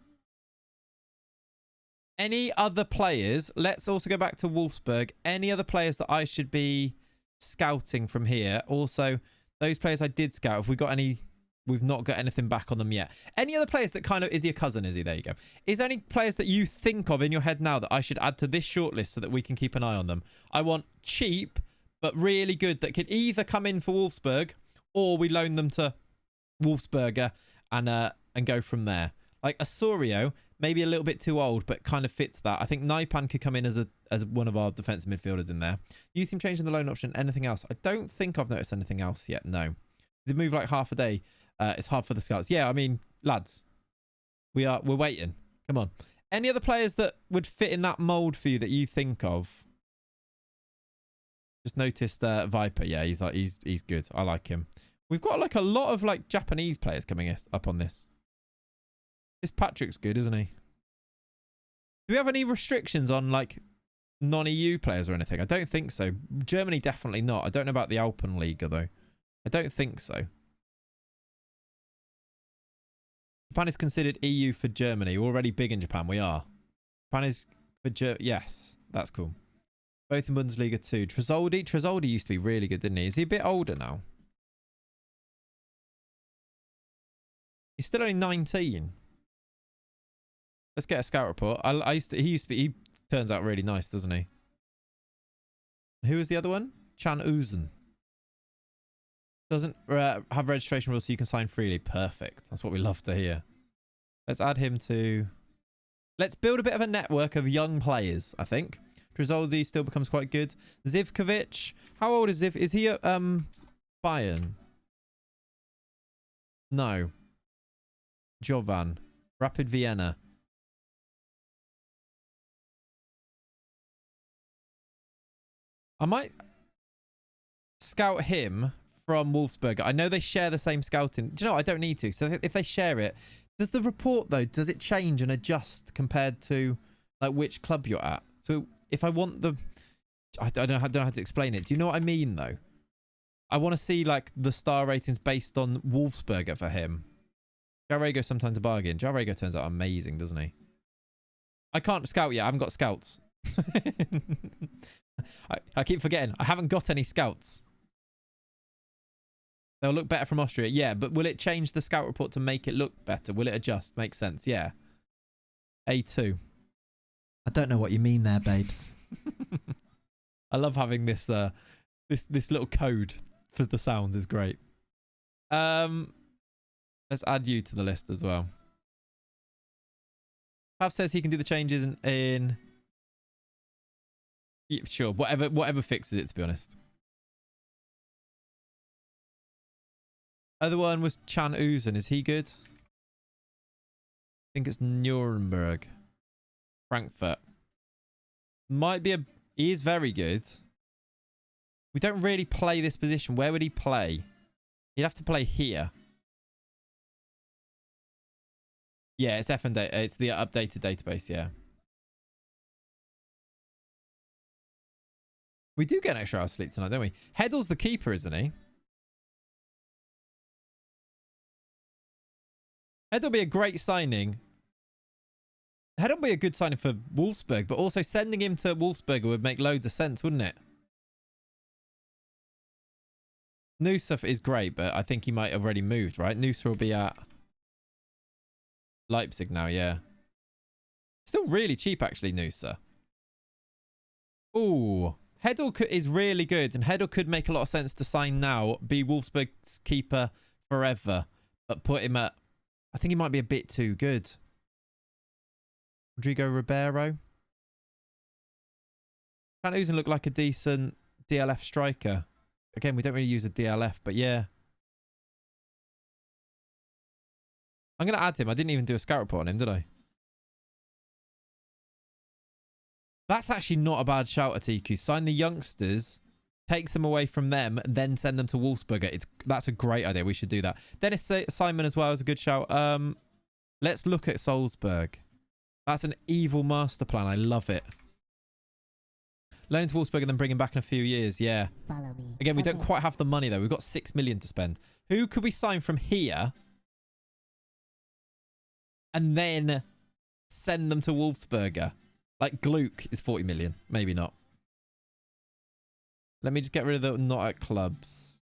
S2: Any other players? Let's also go back to Wolfsburg. Any other players that I should be scouting from here? Also, those players I did scout, have we got any... We've not got anything back on them yet. Any other players that kind of... Is he a cousin? Is he? There you go. Is there any players that you think of in your head now that I should add to this shortlist so that we can keep an eye on them? I want cheap, but really good that could either come in for Wolfsburg or we loan them to Wolfsberger and go from there. Like Osorio, maybe a little bit too old, but kind of fits that. I think Naipan could come in as one of our defensive midfielders in there. Youth team changing the loan option. Anything else? I don't think I've noticed anything else yet. No. They move like half a day. It's hard for the scouts. Yeah, I mean, lads, we're waiting. Come on. Any other players that would fit in that mold for you that you think of? Just noticed Viper. Yeah, he's good. I like him. We've got like a lot of like Japanese players coming up on this. This Patrick's good, isn't he? Do we have any restrictions on like non-EU players or anything? I don't think so. Germany definitely not. I don't know about the Alpenliga though. I don't think so. Japan is considered EU for Germany. We're already big in Japan. We are. Japan is for yes, that's cool. Both in Bundesliga too. Tresoldi used to be really good, didn't he? Is he a bit older now? He's still only 19. Let's get a scout report. He turns out really nice, doesn't he? Who was the other one? Chan Uzen. Doesn't have registration rules so you can sign freely. Perfect. That's what we love to hear. Let's add him to... Let's build a bit of a network of young players, I think. Tresoldi still becomes quite good. Zivkovic. How old is Ziv? Is he at Bayern? No. Jovan. Rapid Vienna. I might scout him from Wolfsberger. I know they share the same scouting. Do you know what? I don't need to. So if they share it, does the report though, does it change and adjust compared to like which club you're at? So if I want the, I don't know how to explain it. Do you know what I mean though? I want to see like the star ratings based on Wolfsberger for him. Jarrego sometimes a bargain. Jarrego turns out amazing, doesn't he? I can't scout yet. I haven't got scouts. I keep forgetting. I haven't got any scouts. They'll look better from Austria. Yeah, but will it change the scout report to make it look better? Will it adjust? Makes sense. Yeah. A2.
S3: I don't know what you mean there, babes.
S2: I love having this this little code for the sounds is great. Let's add you to the list as well. Pav says he can do the changes in yeah, sure, whatever fixes it, to be honest. Other one was Chan Uzen. Is he good? I think it's Nuremberg. Frankfurt. Might be he is very good. We don't really play this position. Where would he play? He'd have to play here. Yeah, it's it's the updated database, yeah. We do get an extra hour's sleep tonight, don't we? Heddle's the keeper, isn't he? Heddle'll be a great signing. Heddle'll be a good signing for Wolfsburg, but also sending him to Wolfsburg would make loads of sense, wouldn't it? Noosa is great, but I think he might have already moved, right? Noosa will be at Leipzig now, yeah. Still really cheap, actually, Noosa. Ooh. Heddle is really good, and Heddle could make a lot of sense to sign now, be Wolfsburg's keeper forever, but put him at... I think he might be a bit too good. Rodrigo Ribeiro. Van Oozen look like a decent DLF striker. Again, we don't really use a DLF, but yeah. I'm going to add him. I didn't even do a scout report on him, did I? That's actually not a bad shout at TQ. Sign the youngsters, takes them away from them, and then send them to Wolfsberger. That's a great idea. We should do that. Dennis Simon as well is a good shout. Let's look at Salzburg. That's an evil master plan. I love it. Loan to Wolfsburg and then bring him back in a few years. Yeah.
S1: Follow me.
S2: Again, we don't quite have the money, though. We've got 6 million to spend. Who could we sign from here and then send them to Wolfsberger? Like Gluck is 40 million. Maybe not. Let me just get rid of the not at clubs.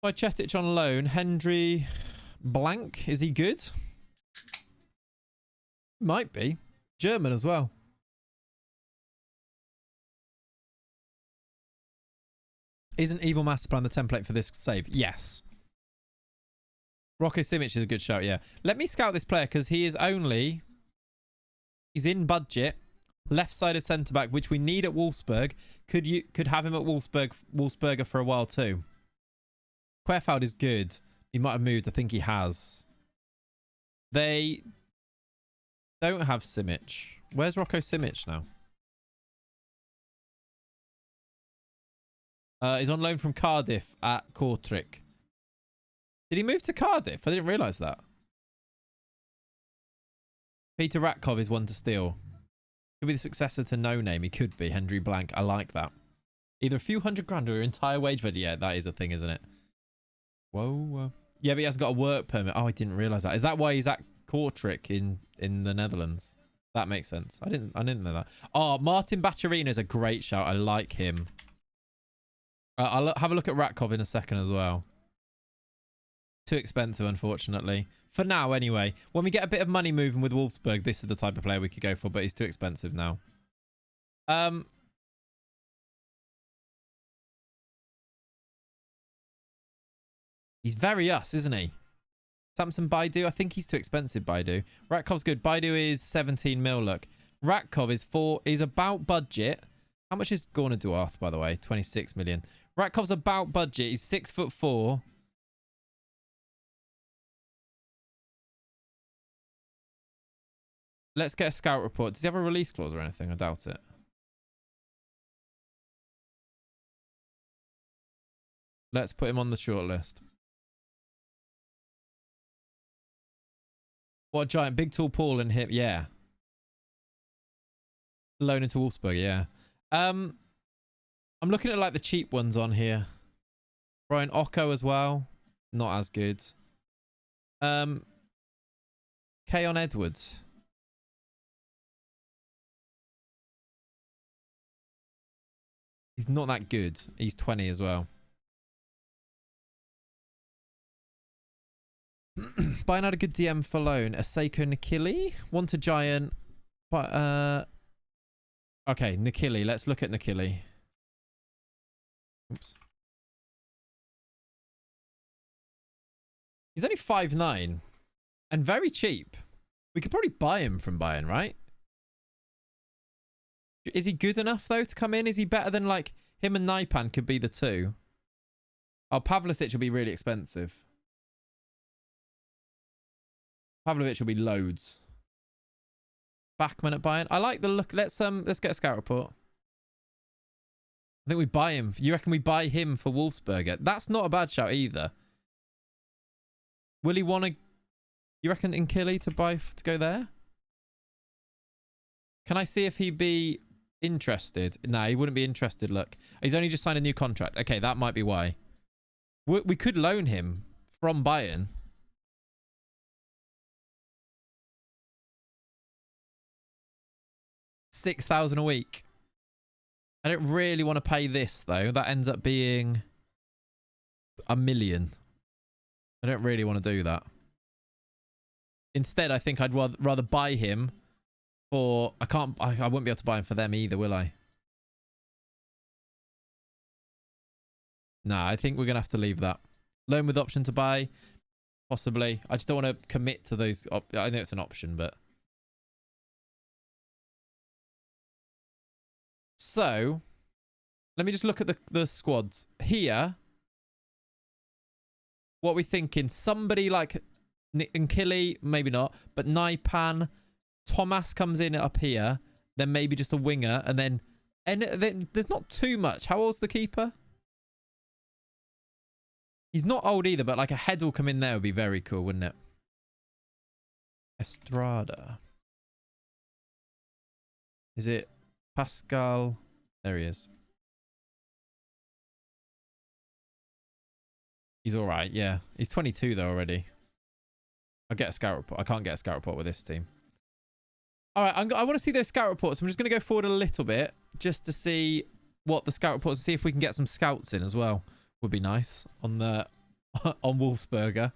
S2: By Chetic on loan. Hendry Blank. Is he good? Might be. German as well. Isn't Evil Master Plan the template for this save? Yes. Rocco Simic is a good shout, yeah. Let me scout this player because he is only... He's in budget. Left-sided centre-back, which we need at Wolfsburg. Could have him at Wolfsberger for a while too. Querfeld is good. He might have moved. I think he has. They don't have Simic. Where's Rocco Simic now? He's on loan from Cardiff at Kortrijk. Did he move to Cardiff? I didn't realise that. Peter Ratkov is one to steal. Could be the successor to No Name. He could be. Hendry Blank. I like that. Either a few $100,000 or your entire wage budget. Yeah, that is a thing, isn't it? Whoa. Yeah, but he has got a work permit. Oh, I didn't realise that. Is that why he's at Kortrijk in the Netherlands? That makes sense. I didn't know that. Oh, Martin Bacciarino is a great shout. I like him. I'll have a look at Ratkov in a second as well. Too expensive, unfortunately. For now, anyway. When we get a bit of money moving with Wolfsburg, this is the type of player we could go for, but he's too expensive now. He's very us, isn't he? Samson Baidu. I think he's too expensive, Baidu. Ratkov's good. Baidu is 17 mil, look. Ratkov is about budget. How much is Gorna Duarth, by the way? 26 million. Ratkov's about budget. He's 6'4". Let's get a scout report. Does he have a release clause or anything? I doubt it. Let's put him on the short list. What a giant. Big tall Paul and him. Yeah. Loan into Wolfsburg, yeah. I'm looking at like the cheap ones on here. Brian Occo as well. Not as good. Keon Edwards. He's not that good. He's 20 as well. Buying out a good DM for loan. Aseko Nikili. Want a giant. But okay, Nikili. Let's look at Nikili. Oops. He's only 5'9" and very cheap. We could probably buy him from Bayern, right? Is he good enough though to come in? Is he better than like him and Naipan could be the two? Oh, Pavlicic will be really expensive. Pavlovic will be loads. Bachmann at Bayern. I like the look. Let's get a scout report. I think we buy him. You reckon we buy him for Wolfsberger? That's not a bad shout either. Will he want to? You reckon Nkili to go there? Can I see if he'd be interested? No, he wouldn't be interested. Look, he's only just signed a new contract. Okay, that might be why. We could loan him from Bayern. $6,000 a week. I don't really want to pay this, though. That ends up being $1 million. I don't really want to do that. Instead, I think I'd rather buy him for... I won't be able to buy him for them either, will I? Nah, I think we're going to have to leave that. Loan with option to buy. Possibly. I just don't want to commit to those. I know it's an option, but... So, let me just look at the squads. Here, what we thinking? Somebody like Nkili, maybe not, but Naipan, Thomas comes in up here, then maybe just a winger, and then there's not too much. How old's the keeper? He's not old either, but like a head will come in there would be very cool, wouldn't it? Estrada. Is it Pascal? There he is. He's all right, yeah. He's 22 though already. I'll get a scout report. I can't get a scout report with this team. All right, I want to see those scout reports. I'm just going to go forward a little bit just to see what the scout reports, see if we can get some scouts in as well. Would be nice on the on Wolfsberger.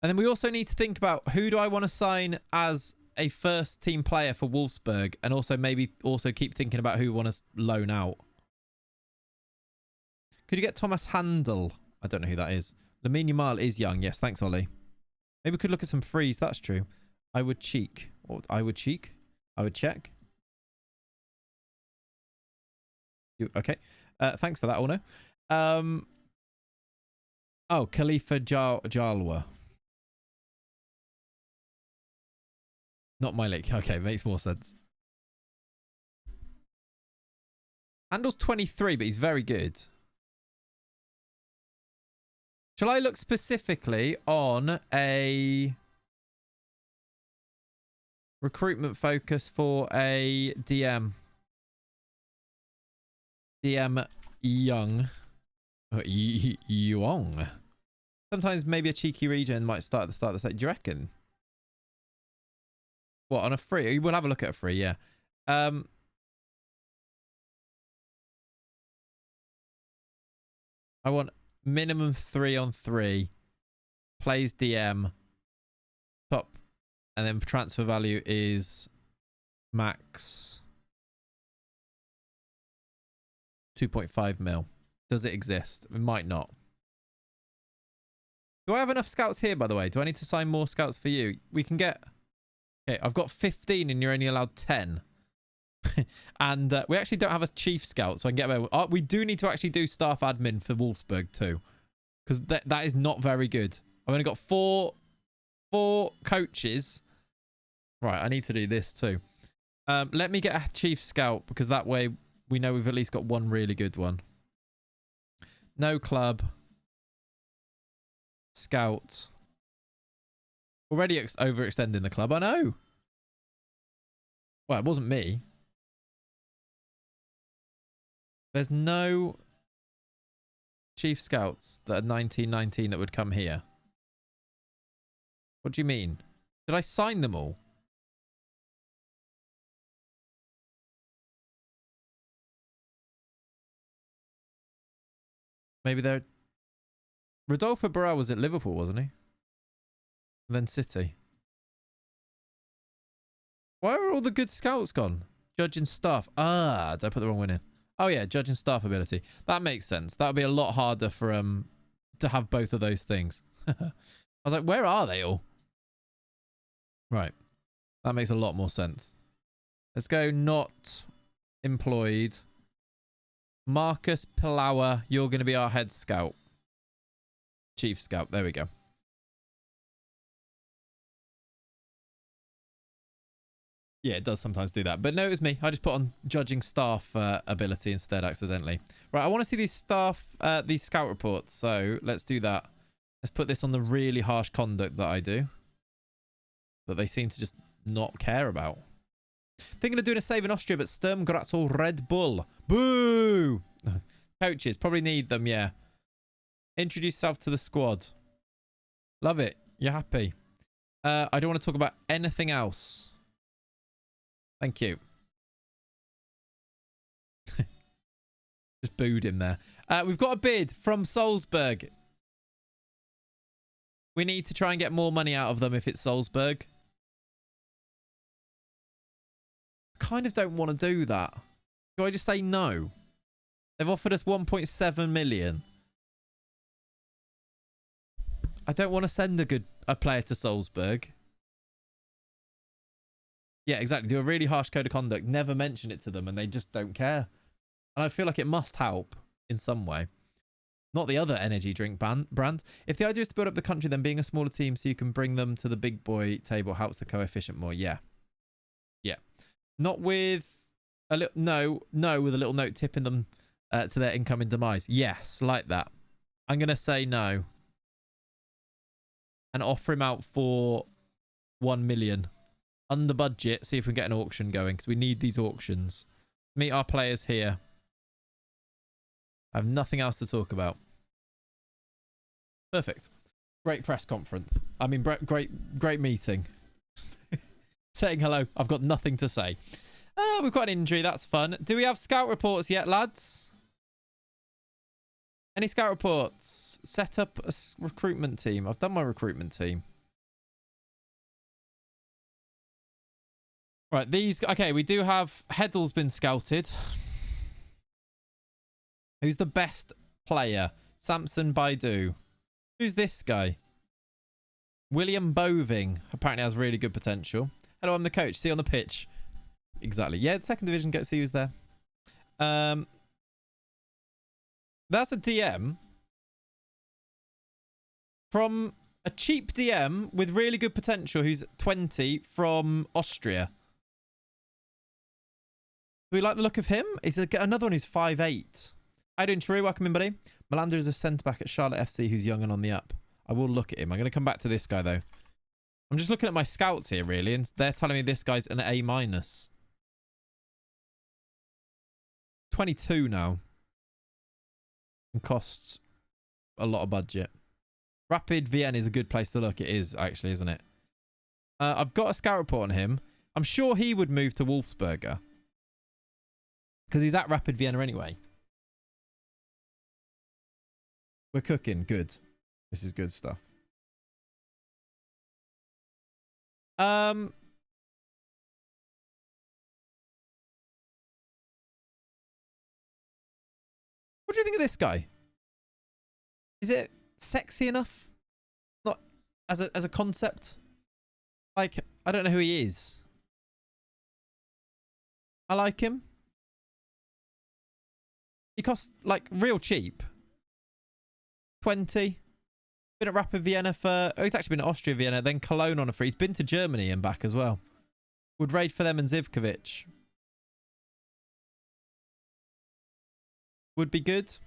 S2: And then we also need to think about who do I want to sign as a first team player for Wolfsburg, and also maybe also keep thinking about who we want to loan out. Could you get Thomas Handel? I don't know who that is. Lamine Yamal is young. Yes, thanks, Ollie. Maybe we could look at some frees. That's true. I would cheek. Or I would cheek. I would check. Okay. Thanks for that, Orno. Oh, Khalifa Jalwa. Not my league. Okay, makes more sense. Handel's 23, but he's very good. Shall I look specifically on a recruitment focus for a DM? DM Young. Young. Sometimes maybe a cheeky regen might start at the start of the set. Do you reckon? What, on a free? We'll have a look at a free, yeah. I want minimum 3-on-3. Plays DM. Top. And then transfer value is max 2.5 mil. Does it exist? It might not. Do I have enough scouts here, by the way? Do I need to sign more scouts for you? We can get... Okay, I've got 15 and you're only allowed 10. And we actually don't have a chief scout, so I can get away. We do need to actually do staff admin for Wolfsburg too. Because that is not very good. I've only got four coaches. Right, I need to do this too. Let me get a chief scout, because that way we know we've at least got one really good one. No club. Scout. Already overextending the club. I know. Well, it wasn't me. There's no chief scouts that are 1919 that would come here. What do you mean? Did I sign them all? Maybe they're... Rodolfo Barral was at Liverpool, wasn't he? And then City. Why are all the good scouts gone? Judge and staff. Ah, did I put the wrong one in? Oh yeah, judge and staff ability. That makes sense. That would be a lot harder for to have both of those things. I was like, where are they all? Right. That makes a lot more sense. Let's go not employed. Marcus Pilawa, you're going to be our head scout. Chief scout. There we go. Yeah, it does sometimes do that. But no, it was me. I just put on judging staff ability instead accidentally. Right, I want to see these staff, these scout reports. So let's do that. Let's put this on the really harsh conduct that I do. That they seem to just not care about. Thinking of doing a save in Austria, but Sturm Graz Red Bull. Boo! Coaches, probably need them, yeah. Introduce yourself to the squad. Love it. You're happy. I don't want to talk about anything else. Thank you. Just booed him there. We've got a bid from Wolfsberg. We need to try and get more money out of them if it's Wolfsberg. I kind of don't want to do that. Do I just say no? They've offered us 1.7 million. I don't want to send a player to Wolfsberg. Yeah, exactly. Do a really harsh code of conduct. Never mention it to them and they just don't care. And I feel like it must help in some way. Not the other energy drink brand. If the idea is to build up the country, then being a smaller team so you can bring them to the big boy table helps the coefficient more. Yeah. Yeah. Not with a little... No, with a little note tipping them to their incoming demise. Yes, like that. I'm going to say no. And offer him out for 1 million. Under budget, see if we can get an auction going, because we need these auctions. Meet our players here. I have nothing else to talk about. Perfect. Great press conference. I mean, great meeting. Saying hello. I've got nothing to say. We've got an injury. That's fun. Do we have scout reports yet, lads? Any scout reports? Set up a recruitment team. I've done my recruitment team. Right, these... Okay, we do have... Heddle's been scouted. Who's the best player? Samson Baidu. Who's this guy? William Boving. Apparently has really good potential. Hello, I'm the coach. See you on the pitch. Exactly. Yeah, second division. Get to see who's there. That's a DM. From a cheap DM with really good potential who's 20 from Austria. Do we like the look of him? Is there another one who's 5'8"? How you doing, True? Welcome in, buddy. Melander is a centre-back at Charlotte FC who's young and on the up. I will look at him. I'm going to come back to this guy, though. I'm just looking at my scouts here, really, and they're telling me this guy's an A-. 22 now. And costs a lot of budget. Rapid Vienna is a good place to look. It is, actually, isn't it? I've got a scout report on him. I'm sure he would move to Wolfsberger. Because he's at Rapid Vienna anyway. We're cooking. Good. This is good stuff. What do you think of this guy? Is it sexy enough? Not as a concept? Like, I don't know who he is. I like him. He costs, like, real cheap. 20. Been at Rapid Vienna for... Oh, he's actually been at Austria Vienna, then Cologne on a free. He's been to Germany and back as well. Would raid for them and Zivkovic. Would be good.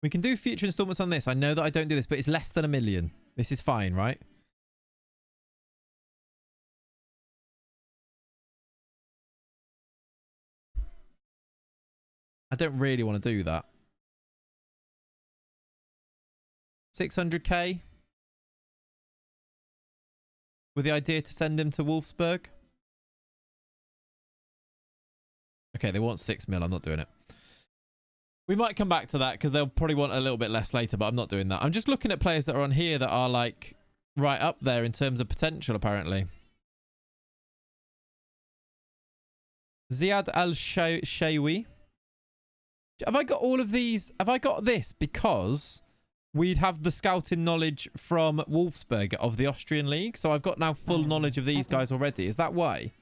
S2: We can do future installments on this. I know that I don't do this, but it's less than 1 million. This is fine, right? I don't really want to do that. 600k? With the idea to send him to Wolfsburg? Okay, they want 6 mil. I'm not doing it. We might come back to that because they'll probably want a little bit less later, but I'm not doing that. I'm just looking at players that are on here that are like right up there in terms of potential, apparently. Ziad Al-Shawi. Have I got all of these? Have I got this because we'd have the scouting knowledge from Wolfsberg of the Austrian league? So I've got now full knowledge of these guys already. Is that why?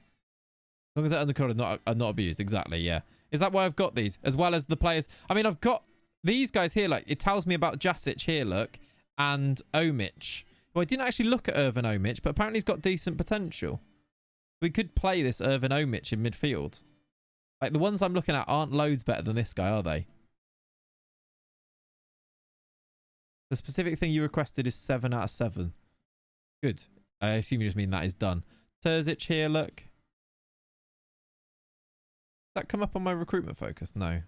S2: As long as they're undercoded, not abused. Exactly, yeah. Is that why I've got these? As well as the players. I mean, I've got these guys here. Like, it tells me about Jasic here, look. And Omic. Well, I didn't actually look at Irvin Omic, but apparently he's got decent potential. We could play this Irvin Omic in midfield. Like, the ones I'm looking at aren't loads better than this guy, are they? The specific thing you requested is 7 out of 7. Good. I assume you just mean that is done. Terzic here, look. Does that come up on my recruitment focus? No.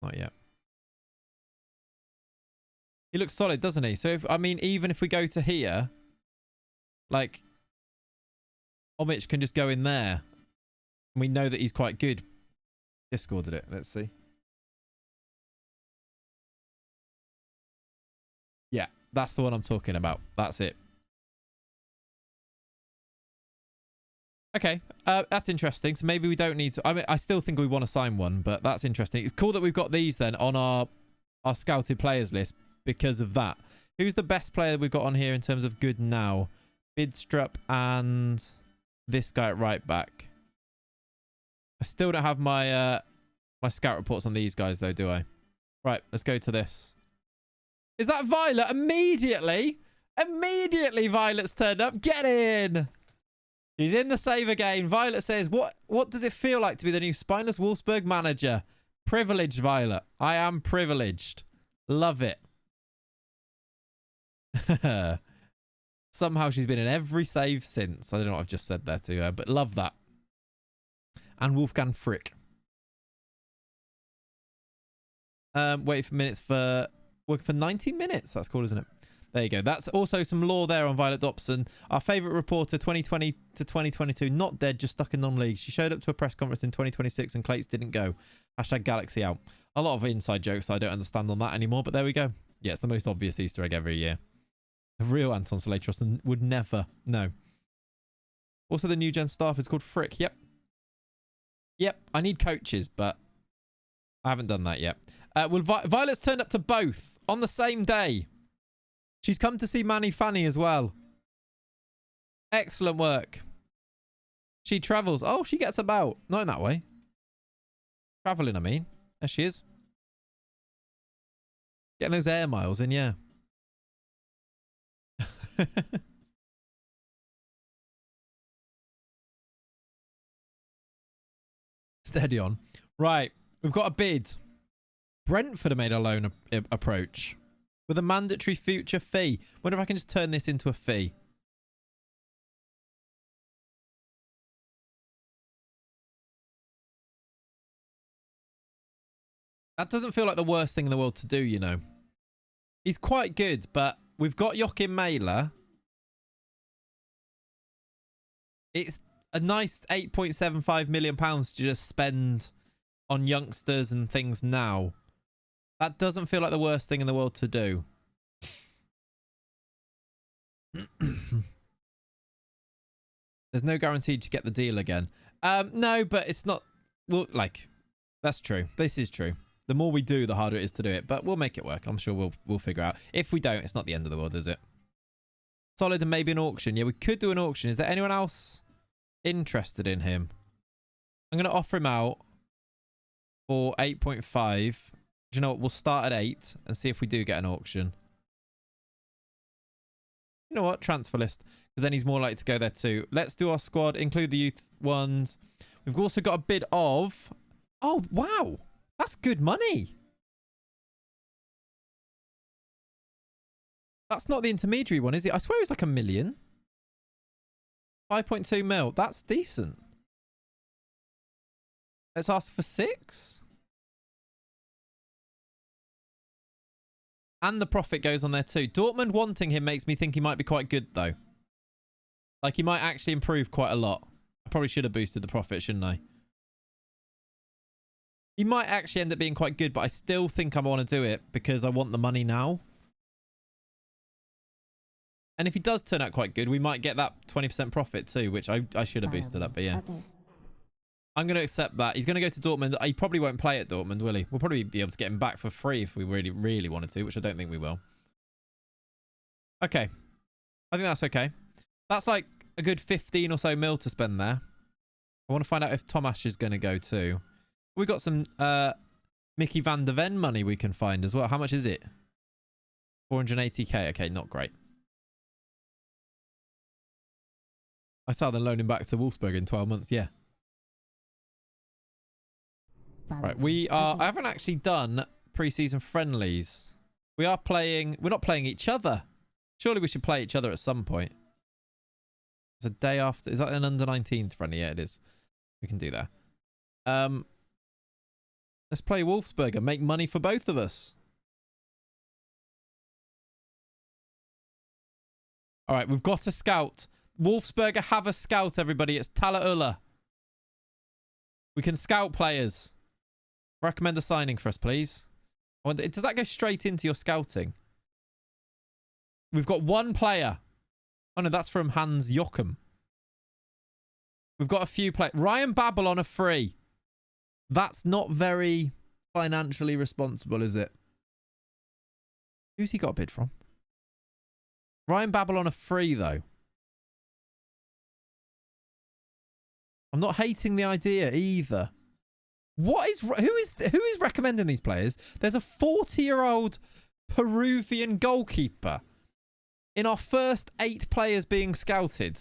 S2: Not yet. He looks solid, doesn't he? So, if, I mean, even if we go to here, like, Homich can just go in there. And we know that he's quite good. Discorded it. Let's see. Yeah, that's the one I'm talking about. That's it. Okay, that's interesting. So maybe we don't need to... I mean, I still think we want to sign one, but that's interesting. It's cool that we've got these then on our scouted players list because of that. Who's the best player we've got on here in terms of good now? Bidstrup and this guy at right back. I still don't have my my scout reports on these guys though, do I? Right, let's go to this. Is that Violet? Immediately? Immediately Violet's turned up. Get in! She's in the save again. Violet says, what does it feel like to be the new Spineless Wolfsburg manager? Privileged, Violet. I am privileged. Love it. Somehow she's been in every save since. I don't know what I've just said there to her, but love that. And Wolfgang Frick. Wait for minutes for... Working for 90 minutes. That's cool, isn't it? There you go. That's also some lore there on Violet Dobson. Our favourite reporter, 2020 to 2022. Not dead, just stuck in non-league. She showed up to a press conference in 2026 and Clates didn't go. Hashtag Galaxy out. A lot of inside jokes I don't understand on that anymore, but there we go. Yeah, it's the most obvious Easter egg every year. The real Anton Salatros would never know. Also, the new gen staff is called Frick. Yep. Yep, I need coaches, but I haven't done that yet. Well, Violet's turned up to both on the same day. She's come to see Manny Fanny as well. Excellent work. She travels. Oh, she gets about. Not in that way. Traveling, I mean. There she is. Getting those air miles in, yeah. Steady on. Right. We've got a bid. Brentford have made a loan approach with a mandatory future fee. Wonder if I can just turn this into a fee. That doesn't feel like the worst thing in the world to do, you know. He's quite good, but we've got Joachim Mailer. It's a nice £8.75 million to just spend on youngsters and things now. That doesn't feel like the worst thing in the world to do. There's no guarantee to get the deal again. No, but it's not... Well, like, that's true. This is true. The more we do, the harder it is to do it. But we'll make it work. I'm sure we'll figure out. If we don't, it's not the end of the world, is it? Solid and maybe an auction. Yeah, we could do an auction. Is there anyone else interested in him? I'm going to offer him out for 8.5. Do you know what? We'll start at 8 and see if we do get an auction. You know what? Transfer list. Because then he's more likely to go there too. Let's do our squad. Include the youth ones. We've also got a bid of... Oh, wow. That's good money. That's not the intermediary one, is it? I swear it's like $1 million. 5.2 mil. That's decent. Let's ask for 6. And the profit goes on there too. Dortmund wanting him makes me think he might be quite good though. Like he might actually improve quite a lot. I probably should have boosted the profit, shouldn't I? He might actually end up being quite good, but I still think I want to do it because I want the money now. And if he does turn out quite good, we might get that 20% profit too, which I should have boosted up, but yeah. I'm going to accept that. He's going to go to Dortmund. He probably won't play at Dortmund, will he? We'll probably be able to get him back for free if we really, really wanted to, which I don't think we will. Okay. I think that's okay. That's like a good 15 or so mil to spend there. I want to find out if Tomas is going to go too. We've got some Mickey van der Ven money we can find as well. How much is it? 480k. Okay, not great. I started loaning back to Wolfsburg in 12 months. Yeah. Right, I haven't actually done pre-season friendlies. We are playing... We're not playing each other. Surely we should play each other at some point. It's a day after... Is that an under-19s friendly? Yeah, it is. We can do that. Let's play Wolfsberger. Make money for both of us. All right, we've got to scout Wolfsberger have a scout, everybody. It's Tala'ula. We can scout players. Recommend a signing for us, please. Does that go straight into your scouting? We've got one player. Oh, no, that's from Hans Joachim. We've got a few players. Ryan Babel on a free. That's not very financially responsible, is it? Who's he got a bid from? Ryan Babel on a free, though. I'm not hating the idea either. Who is recommending these players? There's a 40-year-old Peruvian goalkeeper in our first 8 players being scouted,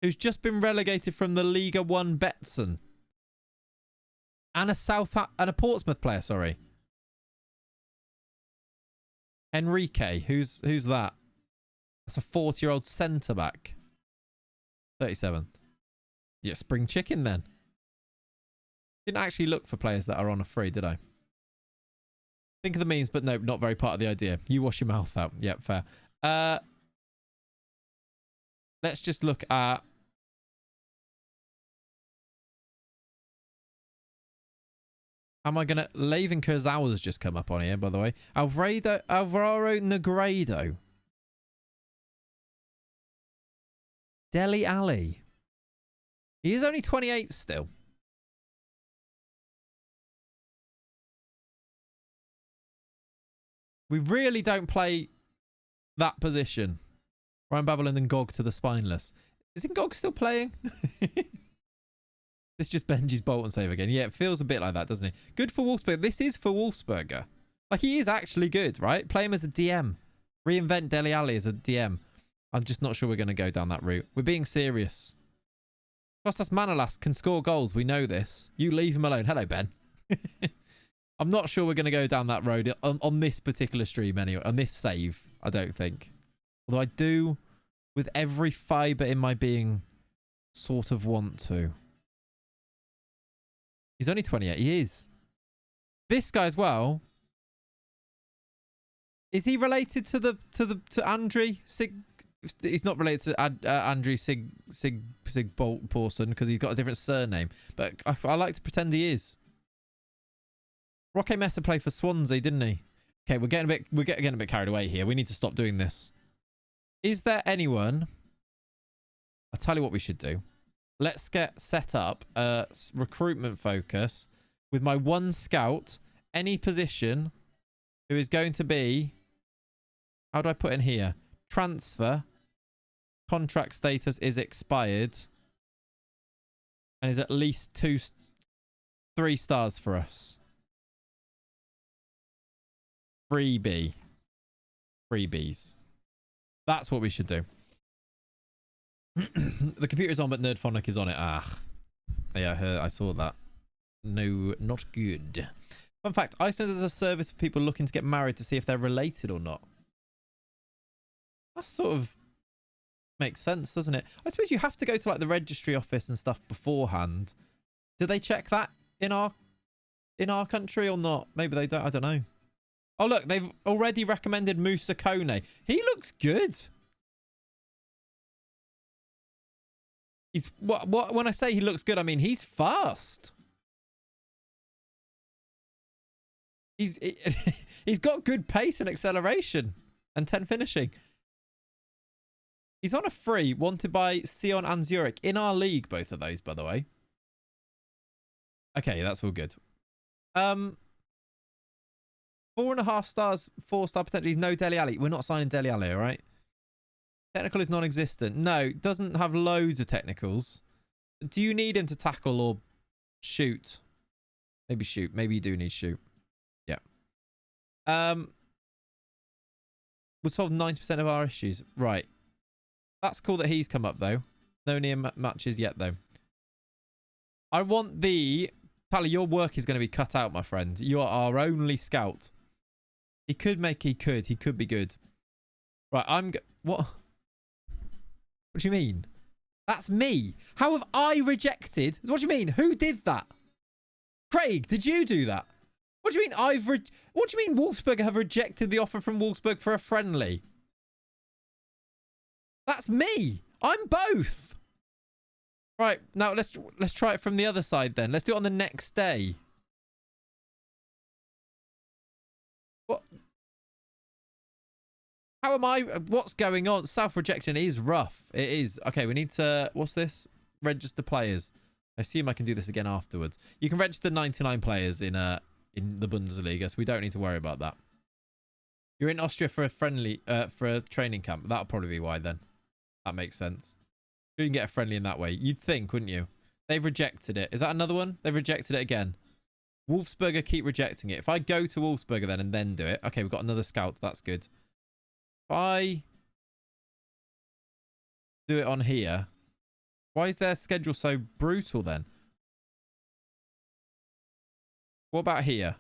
S2: who's just been relegated from the Liga 1 Betson, and a Portsmouth player. Sorry, Enrique. Who's that? That's a 40-year-old centre back. 37. Yeah, spring chicken then. Didn't actually look for players that are on a free, did I? Think of the memes, but no, not very part of the idea. You wash your mouth out. Yep, fair. Let's just look at... Am I going to... Levin Kurzawa's just come up on here, by the way. Alvaro Negredo. Dele Alli. He is only 28 still. We really don't play that position. Ryan Babel and then Gog to the Spineless. Isn't Gog still playing? This is just Benji's Bolton save again. Yeah, it feels a bit like that, doesn't it? Good for Wolfsburg. This is for Wolfsberger. Like, he is actually good, right? Play him as a DM. Reinvent Dele Alli as a DM. I'm just not sure we're going to go down that route. We're being serious. Kostas Manolas can score goals. We know this. You leave him alone. Hello, Ben. I'm not sure we're going to go down that road on this particular stream anyway. On this save, I don't think. Although I do, with every fibre in my being, sort of want to. He's only 28. He is. This guy as well. Is he related to Andrei Sig? He's not related to Andrei Sig Pawson because he's got a different surname. But I like to pretend he is. Roque Mesa played for Swansea, didn't he? Okay, we're getting a bit carried away here. We need to stop doing this. Is there anyone? I'll tell you what we should do. Let's get set up a recruitment focus with my one scout, any position, who is going to be... How do I put in here? Transfer. Contract status is expired. And is at least 3 stars for us. Freebie. Freebies. That's what we should do. The computer's on, but Nerdphonic is on it. Ah. Yeah, I saw that. No, not good. Fun fact, Iceland is a service for people looking to get married to see if they're related or not. That sort of makes sense, doesn't it? I suppose you have to go to like the registry office and stuff beforehand. Do they check that in our country or not? Maybe they don't. I don't know. Oh, look, they've already recommended Musa Kone. He looks good. He's what when I say he looks good, I mean he's fast. He's got good pace and acceleration and 10 finishing. He's on a free, wanted by Sion and Zurich. In our league, both of those, by the way. Okay, that's all good. 4.5 stars, 4-star potential. He's no Dele Alli. We're not signing Dele Alli, all right? Technical is non-existent. No, doesn't have loads of technicals. Do you need him to tackle or shoot? Maybe shoot. Maybe you do need shoot. Yeah. We'll solve 90% of our issues. Right. That's cool that he's come up, though. No near matches yet, though. I want the... Pally, your work is going to be cut out, my friend. You are our only scout. He could be good. Right, what? What do you mean? That's me. How have I rejected? What do you mean? Who did that? Craig, did you do that? What do you mean what do you mean Wolfsberger have rejected the offer from Wolfsburg for a friendly? That's me. I'm both. Right, now let's try it from the other side then. Let's do it on the next day. What? How am I? What's going on? Self-rejection is rough. It is. Okay, we need to... What's this? Register players. I assume I can do this again afterwards. You can register 99 players in the Bundesliga, so we don't need to worry about that. You're in Austria for a friendly... for a training camp. That'll probably be why then. That makes sense. You can get a friendly in that way. You'd think, wouldn't you? They've rejected it. Is that another one? They've rejected it again. Wolfsberger keep rejecting it. If I go to Wolfsberger then and then do it. Okay, we've got another scout. That's good. If I do it on here, why is their schedule so brutal then? What about here?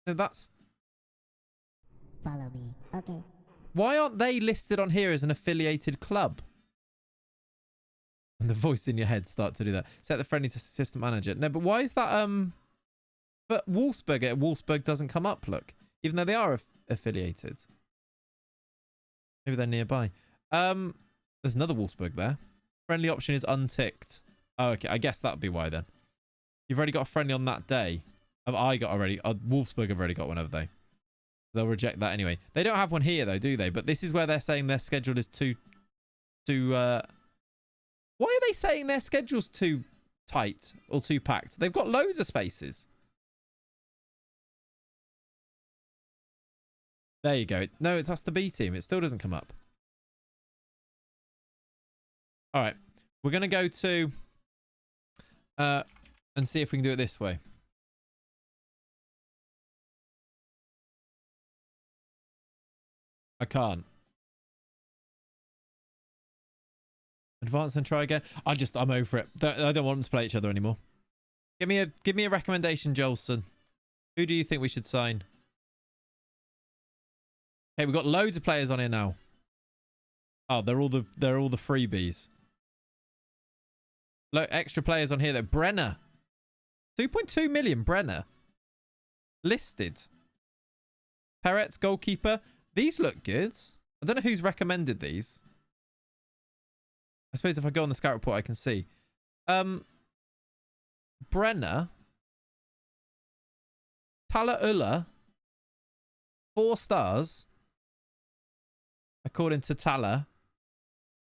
S2: No, that's...
S1: Follow me. Okay.
S2: Why aren't they listed on here as an affiliated club? And the voice in your head start to do that. Set the friendly to assistant manager. No, but why is that... But Wolfsberg doesn't come up, look. Even though they are affiliated. Maybe they're nearby. There's another Wolfsberg there. Friendly option is unticked. Oh, okay. I guess that'd be why then. You've already got a friendly on that day. Have I got already? Wolfsberg have already got one, have they? They'll reject that anyway. They don't have one here though, do they? But this is where they're saying their schedule is too... Why are they saying their schedule's too tight or too packed? They've got loads of spaces. There you go. No, that's the B team. It still doesn't come up. All right. We're going to go to... and see if we can do it this way. I can't. Advance and try again. I'm over it. I don't want them to play each other anymore. Give me a recommendation, Jolson. Who do you think we should sign? Okay, we've got loads of players on here now. Oh, they're all the freebies. Look, extra players on here though. Brenner. 2.2 million Brenner. Listed. Peretz, goalkeeper. These look good. I don't know who's recommended these. I suppose if I go on the scout report, I can see. Brenner. Tala Ulla. 4 stars. According to Tala.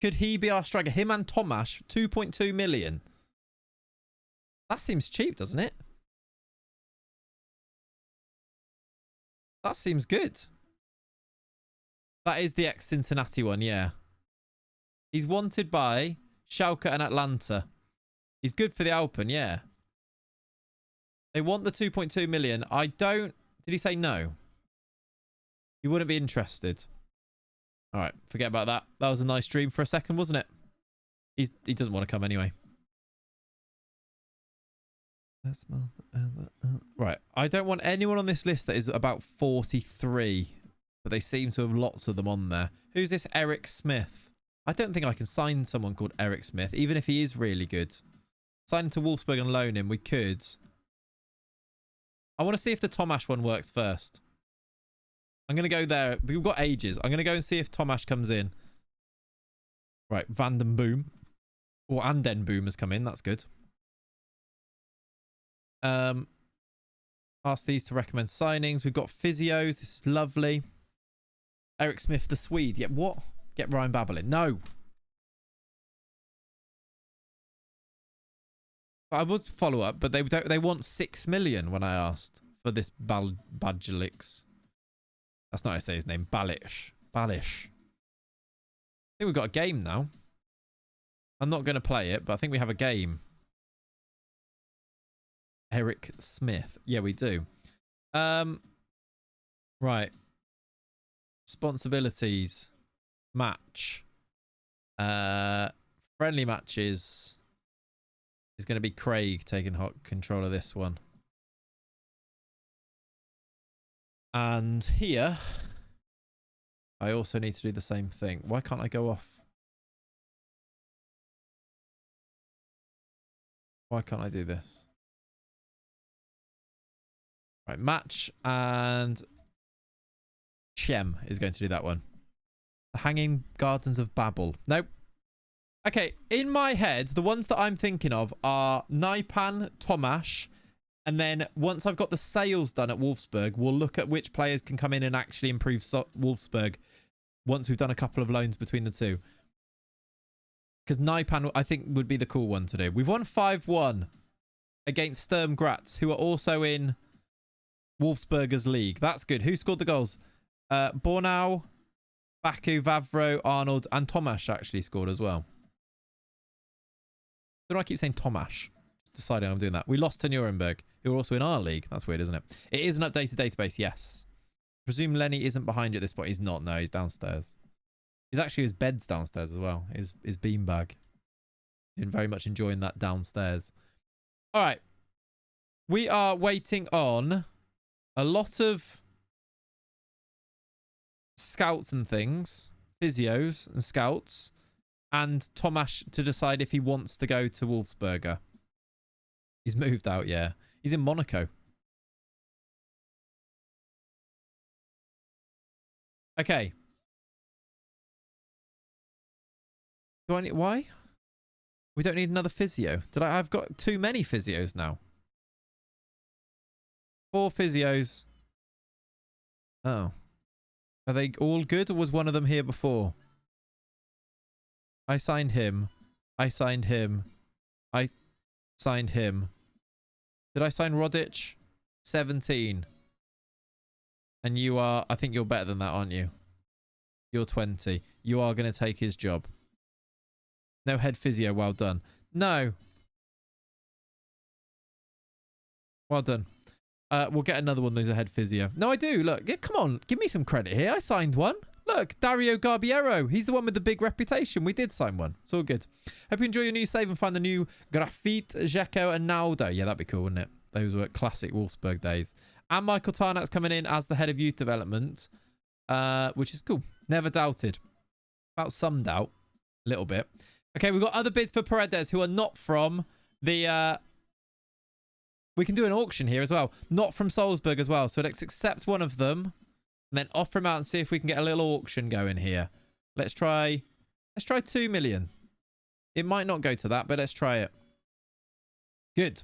S2: Could he be our striker? Him and Tomasz. 2.2 million. That seems cheap, doesn't it? That seems good. That is the ex-Cincinnati one, yeah. He's wanted by Schalke and Atlanta. He's good for the Alpen, yeah. They want the 2.2 million. I don't... Did he say no? He wouldn't be interested. All right, forget about that. That was a nice dream for a second, wasn't it? He doesn't want to come anyway. Right, I don't want anyone on this list that is about 43. But they seem to have lots of them on there. Who's this Eric Smith? I don't think I can sign someone called Eric Smith, even if he is really good. Sign him to Wolfsburg and loan him. We could. I want to see if the Tomasz one works first. I'm going to go there. We've got ages. I'm going to go and see if Tomasz comes in. Right, Van den Boom. Or Anden Boom has come in. That's good. Ask these to recommend signings. We've got physios. This is lovely. Eric Smith, the Swede. Yeah, what? Get Ryan Babelin. No. I would follow up, but they want 6 million when I asked for this Badgelix. That's not how I say his name. Balish. I think we've got a game now. I'm not going to play it, but I think we have a game. Eric Smith. Yeah, we do. Right. Responsibilities. Match. Friendly matches. Is going to be Craig taking hot control of this one. And here, I also need to do the same thing. Why can't I go off? Why can't I do this? Right, match and Shem is going to do that one. The Hanging Gardens of Babel. Nope. Okay, in my head, the ones that I'm thinking of are Naipan, Tomasz, and then once I've got the sales done at Wolfsburg, we'll look at which players can come in and actually improve Wolfsburg once we've done a couple of loans between the two. Because Naipan, I think, would be the cool one to do. We've won 5-1 against Sturm Graz, who are also in Wolfsberger's league. That's good. Who scored the goals? Bornau, Baku, Vavro, Arnold, and Tomasz actually scored as well. Don't I keep saying Tomasz? Deciding I'm doing that. We lost to Nuremberg, who are also in our league. That's weird, isn't it? It is an updated database, yes. Presume Lenny isn't behind you at this point. He's not. No, he's downstairs. He's actually, his bed's downstairs as well. His beanbag. Been very much enjoying that downstairs. All right. We are waiting on a lot of scouts and things, physios and scouts, and Tomasz to decide if he wants to go to Wolfsberger. He's moved out, yeah. He's in Monaco. Okay. Do I need, why? We don't need another physio. I've got too many physios now. 4 physios. Oh. Are they all good, or was one of them here before? I signed him. I signed him. I signed him. Did I sign Rodic? 17. And you are, I think you're better than that, aren't you? You're 20. You are going to take his job. No head physio, well done. No. Well done. We'll get another one. There's a head physio. No, I do. Look, yeah, come on. Give me some credit here. I signed one. Look, Dario Garbiero. He's the one with the big reputation. We did sign one. It's all good. Hope you enjoy your new save and find the new Grafite, Dzeko and Naldo. Yeah, that'd be cool, wouldn't it? Those were classic Wolfsburg days. And Michael Tarnack's coming in as the head of youth development, which is cool. Never doubted. About some doubt. A little bit. Okay, we've got other bids for Paredes who are not from the... we can do an auction here as well. Not from Salzburg as well. So let's accept one of them and then offer him out and see if we can get a little auction going here. Let's try 2 million. It might not go to that, but let's try it. Good.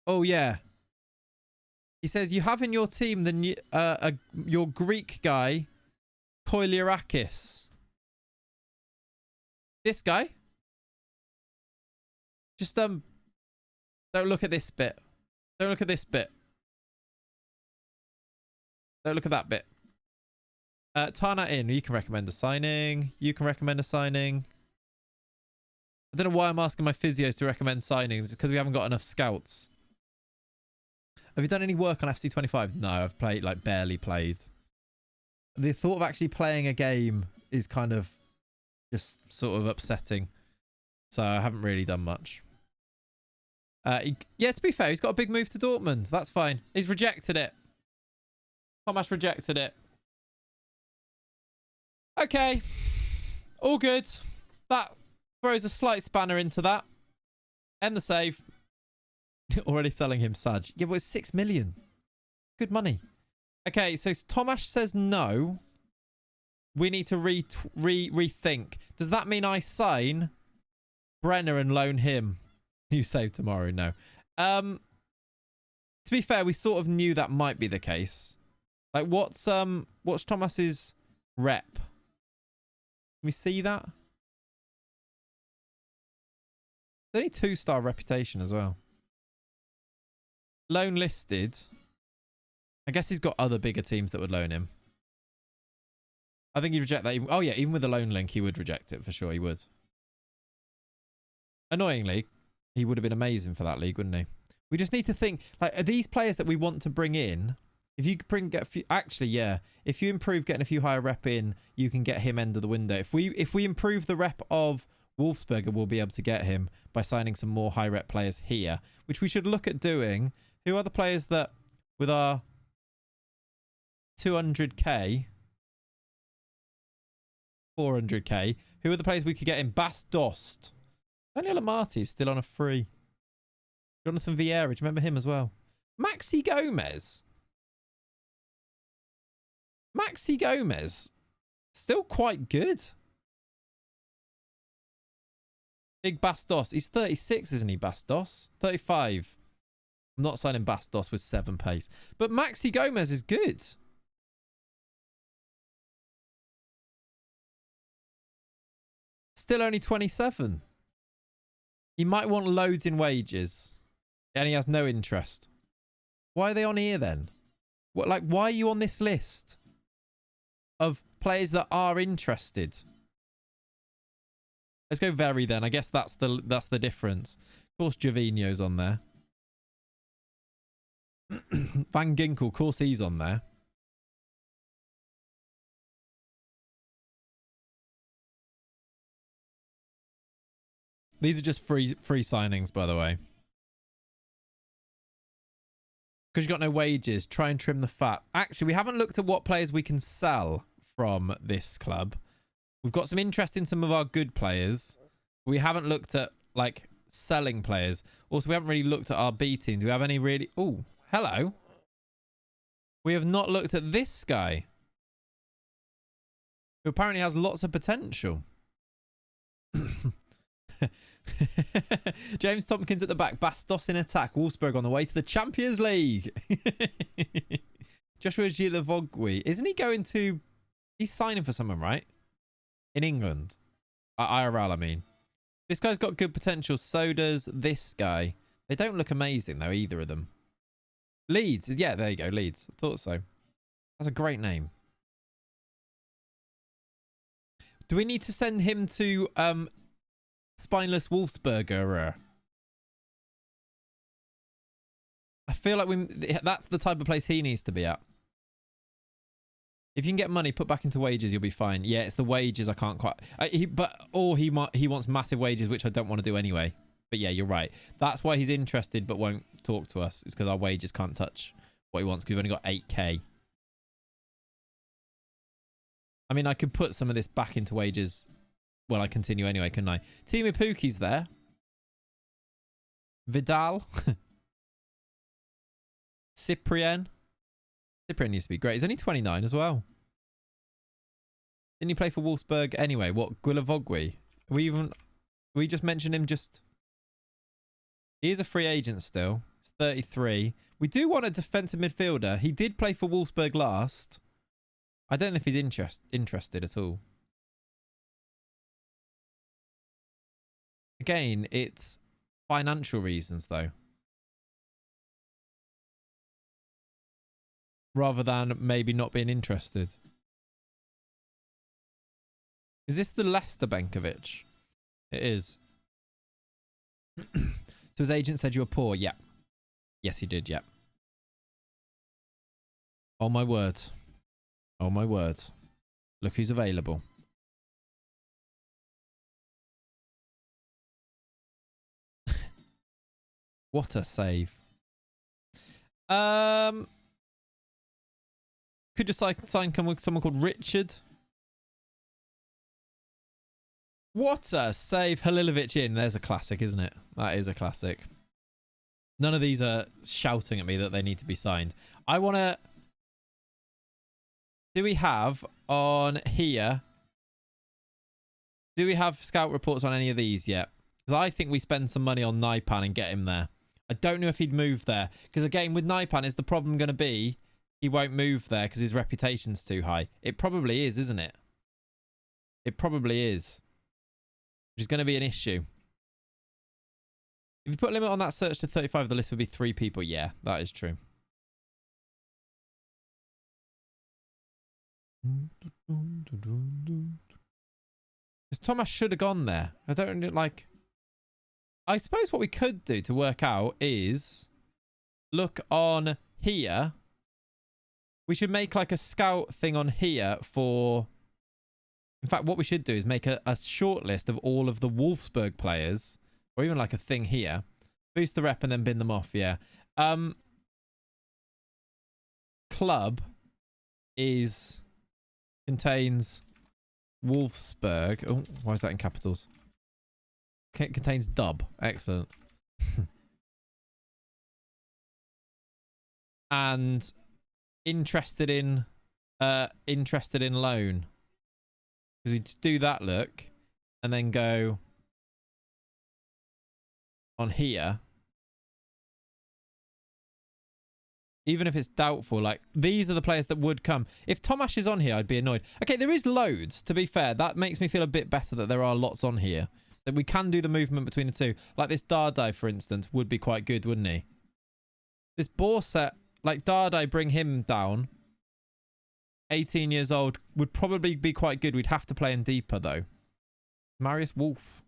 S2: Oh, yeah. He says, you have in your team the new, your Greek guy, Koilirakis. This guy? Just, don't look at this bit. Don't look at this bit. Don't look at that bit. Tana in. You can recommend a signing. You can recommend a signing. I don't know why I'm asking my physios to recommend signings. It's because we haven't got enough scouts. Have you done any work on FC25? No, I've played, like, barely played. The thought of actually playing a game is kind of just sort of upsetting. So I haven't really done much. Yeah, to be fair, he's got a big move to Dortmund. That's fine. He's rejected it. Tomasz rejected it. Okay. All good. That throws a slight spanner into that. End the save. Already selling him Saj. Yeah, but it's 6 million. Good money. Okay, so Tomasz says no. We need to rethink. Does that mean I sign Brenner and loan him? You save tomorrow. No. To be fair, we sort of knew that might be the case. Like, what's Thomas's rep? Can we see that? Only 2-star reputation as well. Loan listed. I guess he's got other bigger teams that would loan him. I think he'd reject that. Oh yeah, even with the loan link, he would reject it for sure. He would. Annoyingly, he would have been amazing for that league, wouldn't he? We just need to think, like, are these players that we want to bring in? If you get a few, actually, yeah. If you improve getting a few higher rep in, you can get him end of the window. If we improve the rep of Wolfsberger, we'll be able to get him by signing some more high rep players here, which we should look at doing. Who are the players that, with our 200k, 400k, who are the players we could get in? Bas Dost. Daniel Amati is still on a free. Jonathan Vieira, do you remember him as well? Maxi Gomez. Maxi Gomez. Still quite good. Big Bastos. He's 36, isn't he, Bastos? 35. I'm not signing Bastos with 7 pace. But Maxi Gomez is good. Still only 27. He might want loads in wages. And he has no interest. Why are they on here then? What, like, why are you on this list of players that are interested? Let's go very then. I guess that's the difference. Of course, Jovino's on there. Van Ginkel, of course he's on there. These are just free signings, by the way. Because you've got no wages, try and trim the fat. Actually, we haven't looked at what players we can sell from this club. We've got some interest in some of our good players. We haven't looked at, like, selling players. Also, we haven't really looked at our B team. Do we have any really... Oh, hello. We have not looked at this guy, who apparently has lots of potential. James Tompkins at the back. Bastos in attack. Wolfsburg on the way to the Champions League. Joshua Gilavogui. Isn't he going to... He's signing for someone, right? In England. IRL, I mean. This guy's got good potential. So does this guy. They don't look amazing, though, either of them. Leeds. Yeah, there you go. Leeds. I thought so. That's a great name. Do we need to send him to... Spineless Wolfsberger. I feel like that's the type of place he needs to be at. If you can get money put back into wages, you'll be fine. Yeah, it's the wages I can't quite... he wants massive wages, which I don't want to do anyway. But yeah, you're right. That's why he's interested but won't talk to us. It's because our wages can't touch what he wants because we've only got 8k. I mean, I could put some of this back into wages... Well, I continue anyway, couldn't I? Timu Puki's there. Vidal. Cyprien. Cyprien used to be great. He's only 29 as well. Didn't he play for Wolfsburg anyway? What? Guilavogui? We just mentioned him just... He is a free agent still. He's 33. We do want a defensive midfielder. He did play for Wolfsburg last. I don't know if he's interested at all. Again, it's financial reasons, though. Rather than maybe not being interested. Is this the Leicester Benkovic? It is. So his agent said you were poor? Yeah. Yes, he did, yeah. Oh, my word. Oh, my word. Look who's available. What a save. Could just sign someone called Richard. What a save. Halilovic in. There's a classic, isn't it? That is a classic. None of these are shouting at me that they need to be signed. I want to... Do we have on here... Do we have scout reports on any of these yet? Because I think we spend some money on Naipan and get him there. I don't know if he'd move there. Because again, with Naipan, is the problem going to be he won't move there because his reputation's too high? It probably is, isn't it? It probably is. Which is going to be an issue. If you put a limit on that search to 35, the list would be 3 people. Yeah, that is true. Because Thomas should have gone there. I don't like... I suppose what we could do to work out is look on here. We should make like a scout thing on here for... In fact, what we should do is make a short list of all of the Wolfsburg players, or even like a thing here. Boost the rep and then bin them off, yeah. Club contains Wolfsburg. Oh, why is that in capitals? Contains dub. Excellent. and interested in loan. Because we just do that look and then go on here. Even if it's doubtful, like these are the players that would come. If Tomasz is on here, I'd be annoyed. Okay, there is loads, to be fair. That makes me feel a bit better that there are lots on here. That we can do the movement between the two. Like this Dardai, for instance, would be quite good, wouldn't he? This Borset, like Dardai, bring him down. 18 years old, would probably be quite good. We'd have to play him deeper, though. Marius Wolf.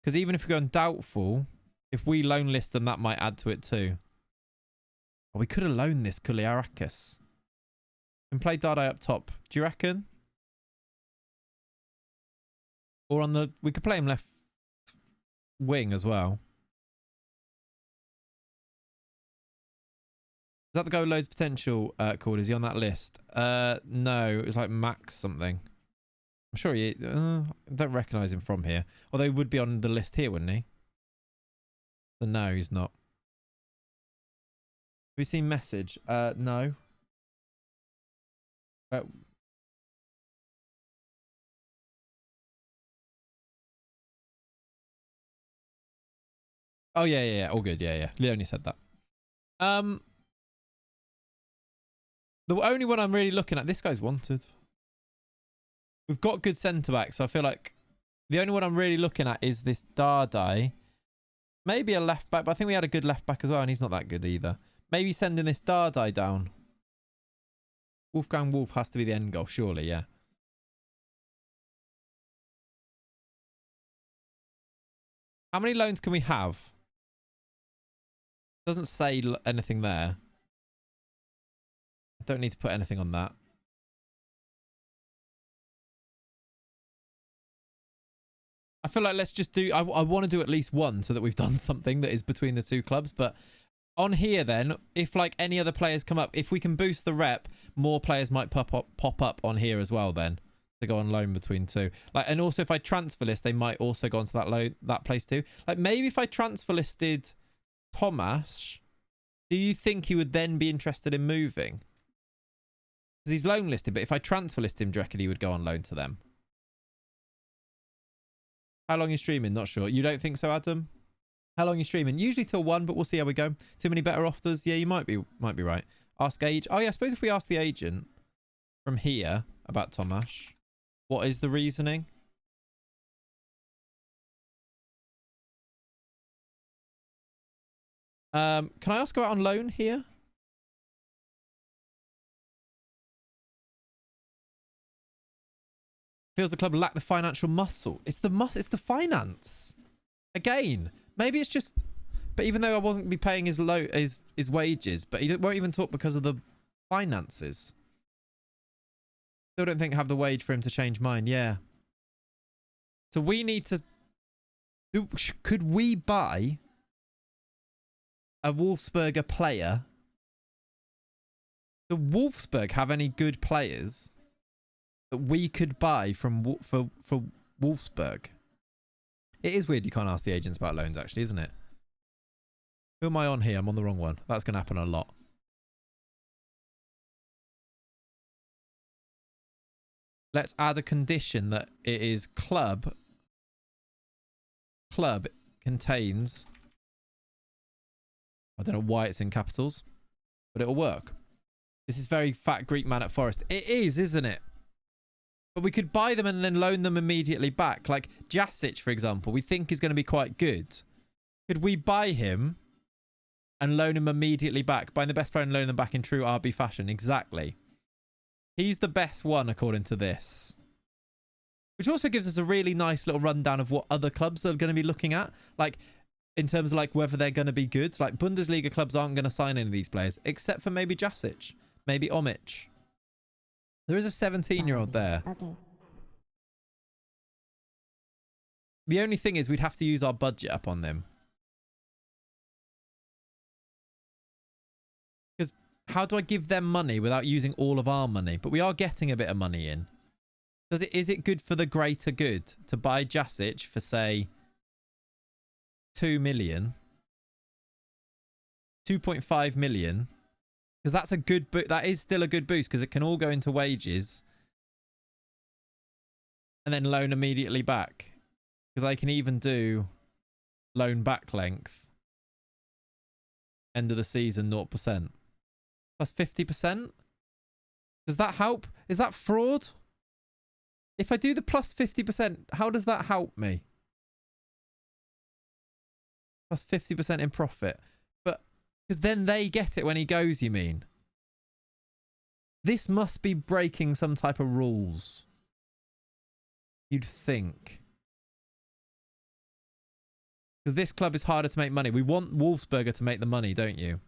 S2: Because even if we go on doubtful, if we loan list them, that might add to it too. Oh, we could have loaned this Kuliarakis. And play Dardai up top. Do you reckon? Or on the... We could play him left wing as well. Is that the goal loads potential called? Is he on that list? No, it was like Max something. I'm sure he... I don't recognise him from here. Although he would be on the list here, wouldn't he? So no, he's not. Have you seen message? No. Oh yeah. All good. Yeah. Leonie said that. The only one I'm really looking at, this guy's wanted. We've got good centre backs, so I feel like the only one I'm really looking at is this Dardai. Maybe a left back, but I think we had a good left back as well, and he's not that good either. Maybe sending this Dardai down. Wolfgang Wolf has to be the end goal, surely, yeah. How many loans can we have? Doesn't say anything there. I don't need to put anything on that. I feel like let's just do... I want to do at least one so that we've done something that is between the two clubs. But on here then, if like any other players come up, if we can boost the rep, more players might pop up on here as well then to go on loan between two. Like, and also if I transfer list, they might also go onto that place too. Like maybe if I transfer listed Tomasz, do you think he would then be interested in moving? Because he's loan listed, but if I transfer list him, do you reckon he would go on loan to them? How long are you streaming? Not sure. You don't think so, Adam? How long are you streaming? Usually till 1, but we'll see how we go. Too many better offers? Yeah, you might be right. Ask age. Oh yeah, I suppose if we ask the agent from here about Tomasz, what is the reasoning? Can I ask about on loan here? Feels the club lack the financial muscle. It's the finance. Again, maybe it's just... But even though I won't be paying his wages, but he won't even talk because of the finances. Still don't think I have the wage for him to change mine. Yeah. So we need to... Could we buy a Wolfsberger player? Does Wolfsburg have any good players that we could buy from for Wolfsburg? It is weird you can't ask the agents about loans, actually, isn't it? Who am I on here? I'm on the wrong one. That's going to happen a lot. Let's add a condition that it is club contains... I don't know why it's in capitals, but it'll work. This is very fat Greek man at Forest. It is, isn't it? But we could buy them and then loan them immediately back. Like Jasic, for example, we think is going to be quite good. Could we buy him and loan him immediately back? Buying the best player and loan them back in true RB fashion. Exactly. He's the best one according to this. Which also gives us a really nice little rundown of what other clubs are going to be looking at. Like, in terms of like whether they're going to be good. Like Bundesliga clubs aren't going to sign any of these players. Except for maybe Jasic. Maybe Omic. There is a 17-year-old there.
S1: Okay.
S2: The only thing is we'd have to use our budget up on them. Because how do I give them money without using all of our money? But we are getting a bit of money in. Is it good for the greater good to buy Jasic for, say, 2 million 2.5 million. Because that's a good that is still a good boost because it can all go into wages. And then loan immediately back. Because I can even do loan back length. End of the season, 0%. Plus 50%? Does that help? Is that fraud? If I do the plus 50%, how does that help me? Plus 50% in profit. But, because then they get it when he goes, you mean? This must be breaking some type of rules. You'd think. Because this club is harder to make money. We want Wolfsberger to make the money, don't you?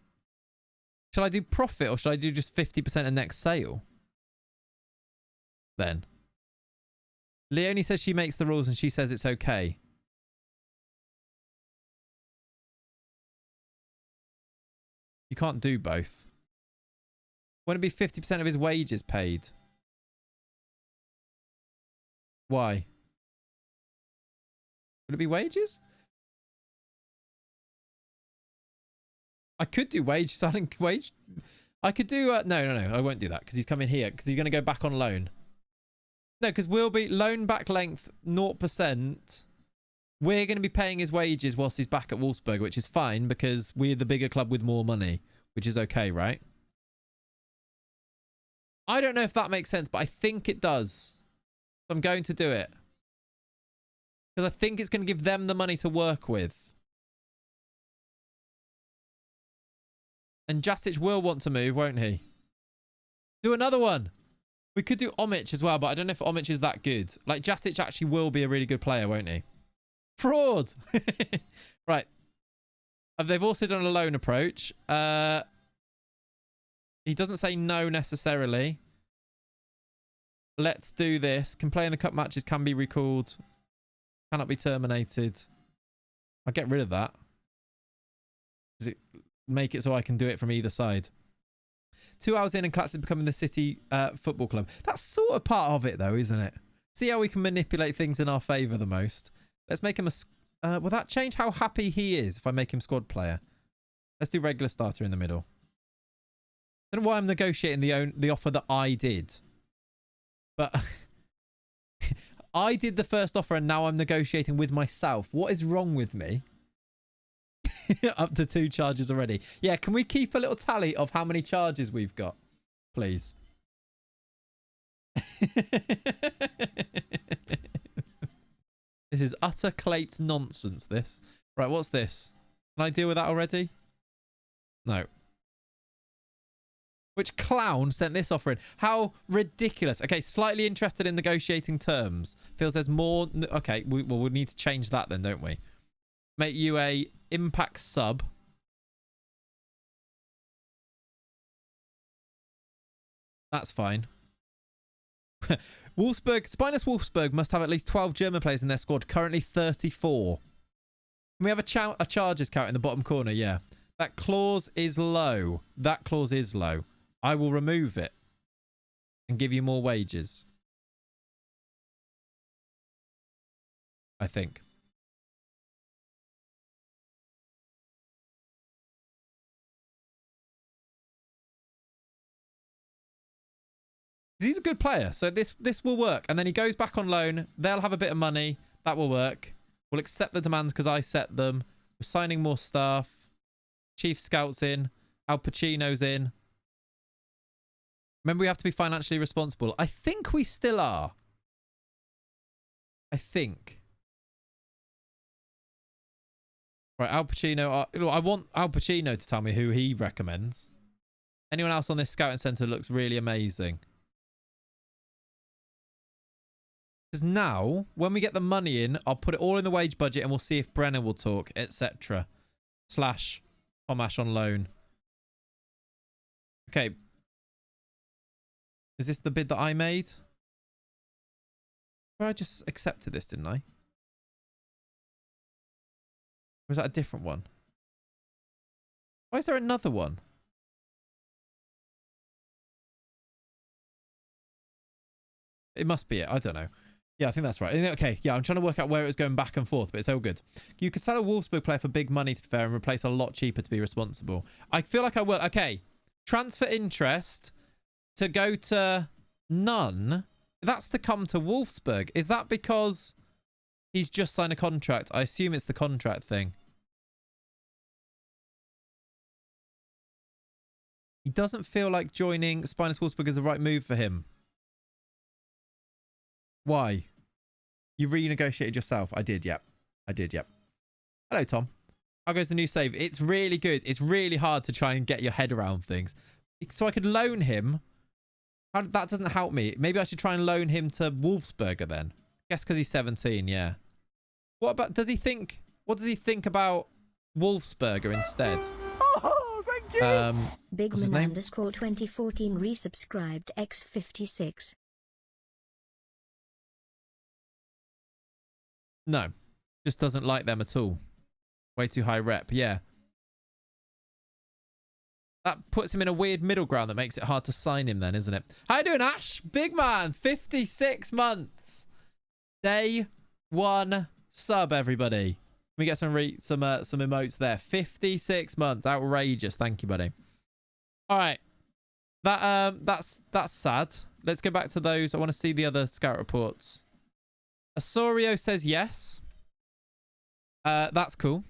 S2: Shall I do profit or should I do just 50% of next sale? Then. Leonie says she makes the rules and she says it's okay. You can't do both. Wouldn't it be 50% of his wages paid? Why? Would it be wages? I could do wage selling wage. I could do no, I won't do that because he's coming here because he's going to go back on loan. No, because we'll be loan back length 0%. We're going to be paying his wages whilst he's back at Wolfsburg, which is fine because we're the bigger club with more money, which is okay, right? I don't know if that makes sense, but I think it does. So I'm going to do it. Because I think it's going to give them the money to work with. And Jasic will want to move, won't he? Do another one. We could do Omic as well, but I don't know if Omic is that good. Like, Jasic actually will be a really good player, won't he? Fraud! Right. They've also done a loan approach. He doesn't say no necessarily. Let's do this. Can play in the cup matches, can be recalled. Cannot be terminated. I'll get rid of that. Does it make it so I can do it from either side? 2 hours in and Clatz is becoming the City football club. That's sort of part of it though, isn't it? See how we can manipulate things in our favour the most. Let's make him a... will that change how happy he is if I make him squad player? Let's do regular starter in the middle. I don't know why I'm negotiating the offer that I did. But I did the first offer and now I'm negotiating with myself. What is wrong with me? Up to 2 charges already. Yeah, can we keep a little tally of how many charges we've got? Please. This is utter Clates nonsense, this. Right, what's this? Can I deal with that already? No. Which clown sent this offer in? How ridiculous. Okay, slightly interested in negotiating terms. Feels there's more... Okay, we'll need to change that then, don't we? Make you a impact sub. That's fine. Wolfsburg, Spineless Wolfsburg must have at least 12 German players in their squad. Currently 34. Can we have a charges count in the bottom corner? Yeah. That clause is low. That clause is low. I will remove it and give you more wages. I think. He's a good player, so this will work. And then he goes back on loan. They'll have a bit of money. That will work. We'll accept the demands because I set them. We're signing more staff. Chief Scout's in. Al Pacino's in. Remember, we have to be financially responsible. I think we still are. I think. Right, Al Pacino. I want Al Pacino to tell me who he recommends. Anyone else on this scouting centre looks really amazing. Because now, when we get the money in, I'll put it all in the wage budget and we'll see if Brennan will talk, etc. / Tomash on loan. Okay. Is this the bid that I made? Or I just accepted this, didn't I? Or is that a different one? Why is there another one? It must be it. I don't know. Yeah, I think that's right. Okay, yeah, I'm trying to work out where it was going back and forth, but it's all good. You could sell a Wolfsburg player for big money, to be fair, and replace a lot cheaper to be responsible. I feel like I will. Okay, transfer interest to go to none. That's to come to Wolfsburg. Is that because he's just signed a contract? I assume it's the contract thing. He doesn't feel like joining Spineless Wolfsburg is the right move for him. Why? You renegotiated yourself. I did, yep. I did, yep. Hello, Tom. How goes the new save? It's really good. It's really hard to try and get your head around things. So I could loan him. That doesn't help me. Maybe I should try and loan him to Wolfsberger then. I guess because he's 17, yeah. What about, what does he think about Wolfsberger instead?
S4: Oh, thank you.
S1: Bigman _ 2014 resubscribed X56.
S2: No, just doesn't like them at all. Way too high rep, yeah. That puts him in a weird middle ground that makes it hard to sign him then, isn't it? How you doing, Ash? Big man, 56 months. Day 1 sub, everybody. Let me get some emotes there. 56 months. Outrageous. Thank you, buddy. All right. That's sad. Let's go back to those. I want to see the other scout reports. Osorio says yes. That's cool.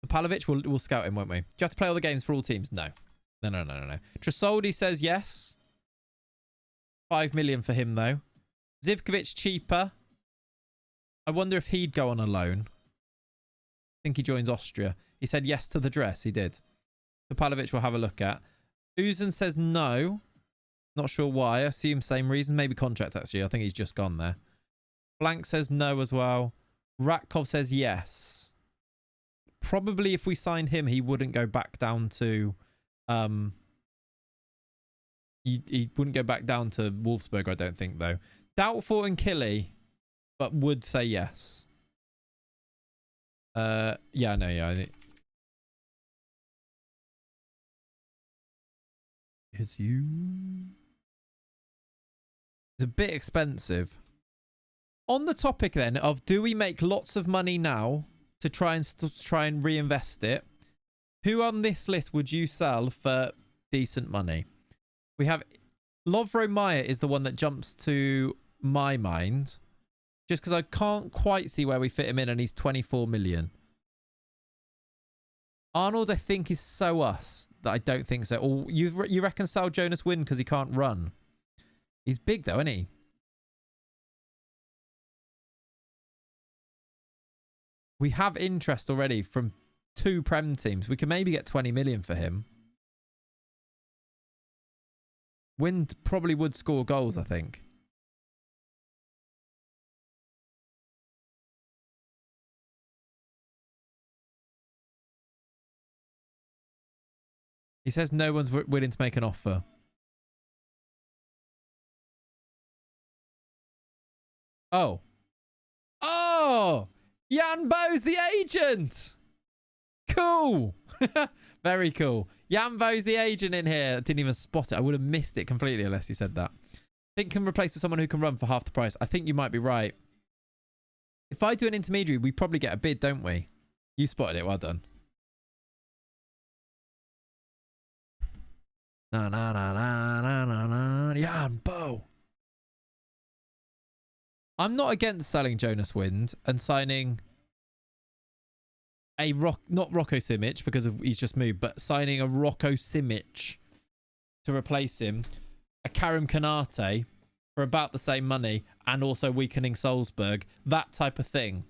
S2: Palovic, we'll scout him, won't we? Do you have to play all the games for all teams? No. No. Trasoldi says yes. 5 million for him, though. Zivkovic, cheaper. I wonder if he'd go on a loan. I think he joins Austria. He said yes to the dress. He did. Palovic we'll have a look at. Uzan says no. Not sure why. I assume same reason. Maybe contract, actually. I think he's just gone there. Blank says no as well. Ratkov says yes. Probably if we signed him, he wouldn't go back down to... He wouldn't go back down to Wolfsberg, I don't think, though. Doubtful and Killy, but would say yes. Yeah, no, yeah. I think... It's you. It's a bit expensive. On the topic then of do we make lots of money now to try and reinvest it? Who on this list would you sell for decent money? We have Lovro Meyer is the one that jumps to my mind, just because I can't quite see where we fit him in, and he's 24 million. Arnold, I think, is so us that I don't think so. Or you reckon sell Jonas Wind because he can't run? He's big though, isn't he? We have interest already from 2 Prem teams. We can maybe get 20 million for him. Wind probably would score goals, I think. He says no one's willing to make an offer. Oh. Oh! Jan Bo's the agent! Cool! Very cool. Jan Bo's the agent in here. I didn't even spot it. I would have missed it completely unless he said that. I think can replace with someone who can run for half the price. I think you might be right. If I do an intermediary, we probably get a bid, don't we? You spotted it. Well done. Jan Bo. I'm not against selling Jonas Wind and signing a not Rocco Simic because he's just moved, but signing a Rocco Simic to replace him, a Karim Kanate for about the same money, and also weakening Salzburg, that type of thing.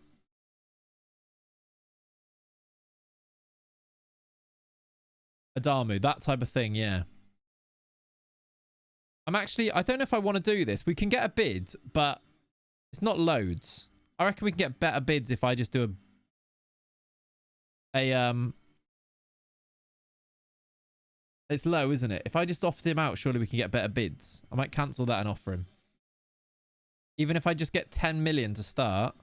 S2: Adamu, that type of thing, yeah. I don't know if I want to do this. We can get a bid, but it's not loads. I reckon we can get better bids if I just do it's low, isn't it? If I just offered him out, surely we can get better bids. I might cancel that and offer him. Even if I just get 10 million to start.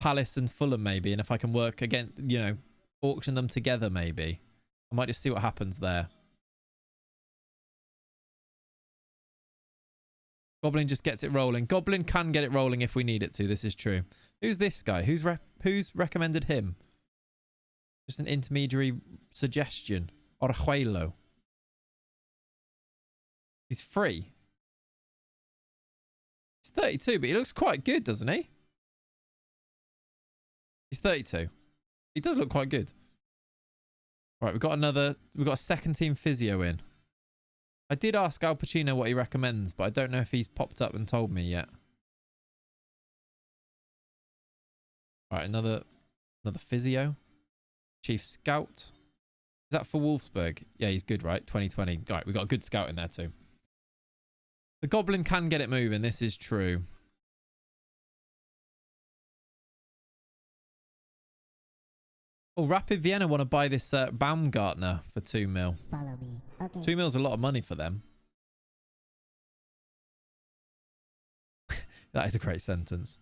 S2: Palace and Fulham maybe. And if I can work again, you know, auction them together maybe. I might just see what happens there. Goblin just gets it rolling. Goblin can get it rolling if we need it to. This is true. Who's this guy? Who's recommended him? Just an intermediary suggestion. Orejuelo. He's free. He's 32, but he looks quite good, doesn't he? He's 32. He does look quite good. Right, we've got a second team physio in. I did ask Al Pacino what he recommends, but I don't know if he's popped up and told me yet. Right, another physio. Chief scout. Is that for Wolfsburg? Yeah, he's good, right? 2020. All right, we've got a good scout in there too. The Goblin can get it moving. This is true. Oh, Rapid Vienna want to buy this Baumgartner for 2 mil.
S1: Follow me. Okay.
S2: 2 mil's a lot of money for them. That is a great sentence.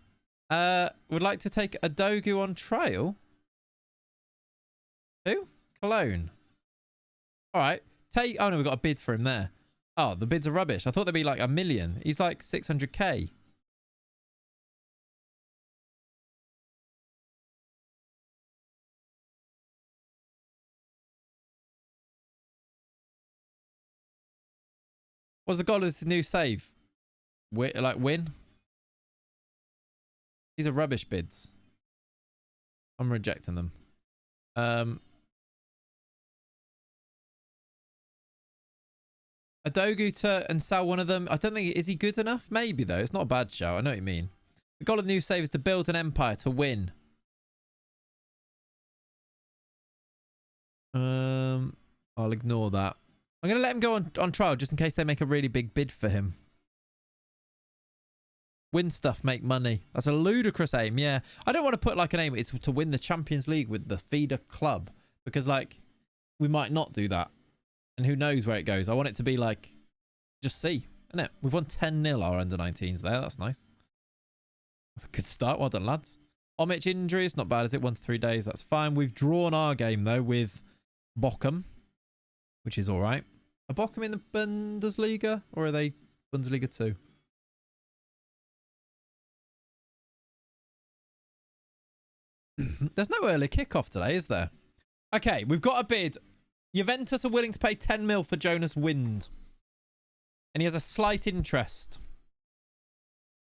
S2: Would like to take a Dogu on trial. Who? Cologne. All right. Oh no, we've got a bid for him there. Oh, the bids are rubbish. I thought they'd be like 1 million. He's like 600k. What's the goal of this new save? Win? These are rubbish bids. I'm rejecting them. Adogu to and sell one of them. I don't think, is he good enough? Maybe though. It's not a bad show. I know what you mean. The goal of the new save is to build an empire to win. I'll ignore that. I'm going to let him go on trial just in case they make a really big bid for him. Win stuff, make money. That's a ludicrous aim, yeah. I don't want to put like an aim. It's to win the Champions League with the feeder club. Because like, we might not do that. And who knows where it goes. I want it to be like, just see. Isn't it? We've won 10-0 our under-19s there. That's nice. That's a good start. Well done, lads. Omic injury. It's not bad, is it? 1 to 3 days. That's fine. We've drawn our game, though, with Bochum, which is all right. Are Bochum in the Bundesliga? Or are they Bundesliga 2? There's no early kickoff today, is there? Okay, we've got a bid. Juventus are willing to pay 10 mil for Jonas Wind. And he has a slight interest.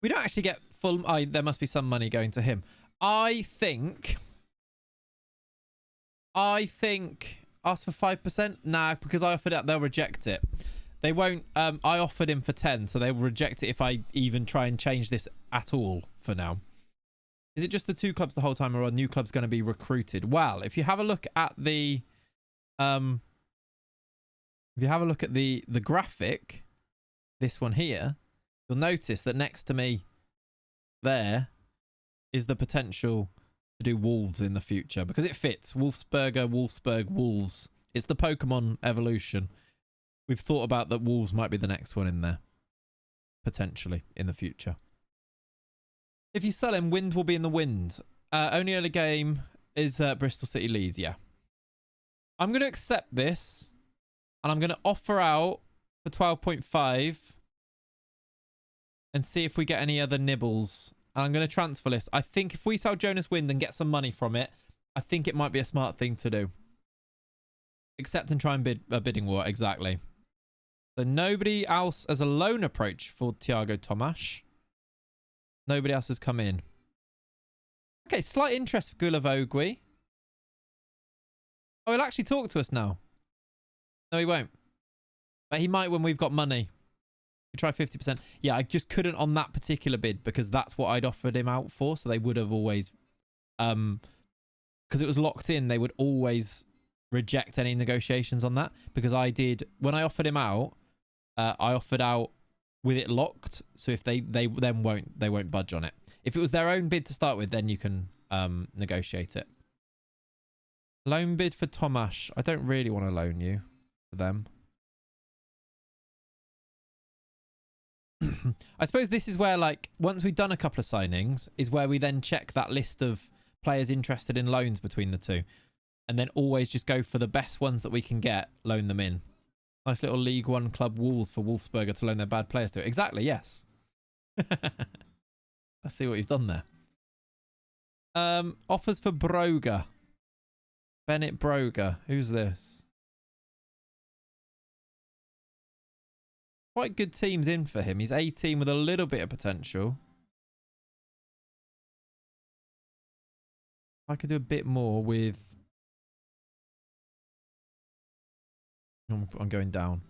S2: We don't actually get full... there must be some money going to him. I think... Ask for 5%? Nah, because I offered it, they'll reject it. They won't... I offered him for 10, so they'll reject it if I even try and change this at all for now. Is it just the 2 clubs the whole time, or are new clubs going to be recruited? Well, if you have a look at the... if you have a look at the graphic, this one here, you'll notice that next to me there is the potential to do Wolves in the future, because it fits. Wolfsberger, Wolfsburg, Wolves. It's the Pokemon evolution. We've thought about that Wolves might be the next one in there, potentially, in the future. If you sell him, Wind will be in the wind. Only early game is Bristol City Leeds, yeah. I'm going to accept this, and I'm going to offer out for 12.5 and see if we get any other nibbles. And I'm going to transfer list. I think if we sell Jonas Wind and get some money from it, I think it might be a smart thing to do. Accept and try and bid a bidding war, exactly. So nobody else as a loan approach for Thiago Tomas. Nobody else has come in. Okay, slight interest for Gulavogui. Oh, he'll actually talk to us now. No, he won't. But he might when we've got money. We try 50%. Yeah, I just couldn't on that particular bid because that's what I'd offered him out for. So they would have always... because it was locked in, they would always reject any negotiations on that. Because I did... When I offered him out, I offered out with it locked. So if they won't budge on it. If it was their own bid to start with, then you can negotiate it. Loan bid for Tomas. I don't really want to loan you for them. I suppose this is where, like, once we've done a couple of signings, is where we then check that list of players interested in loans between the two. And then always just go for the best ones that we can get, loan them in. Nice little League One club Wolves for Wolfsberger to loan their bad players to. Exactly, yes. Let's see what you've done there. Offers for Broger. Bennett Broger. Who's this? Quite good teams in for him. He's 18 with a little bit of potential. I could do a bit more with... I'm going down.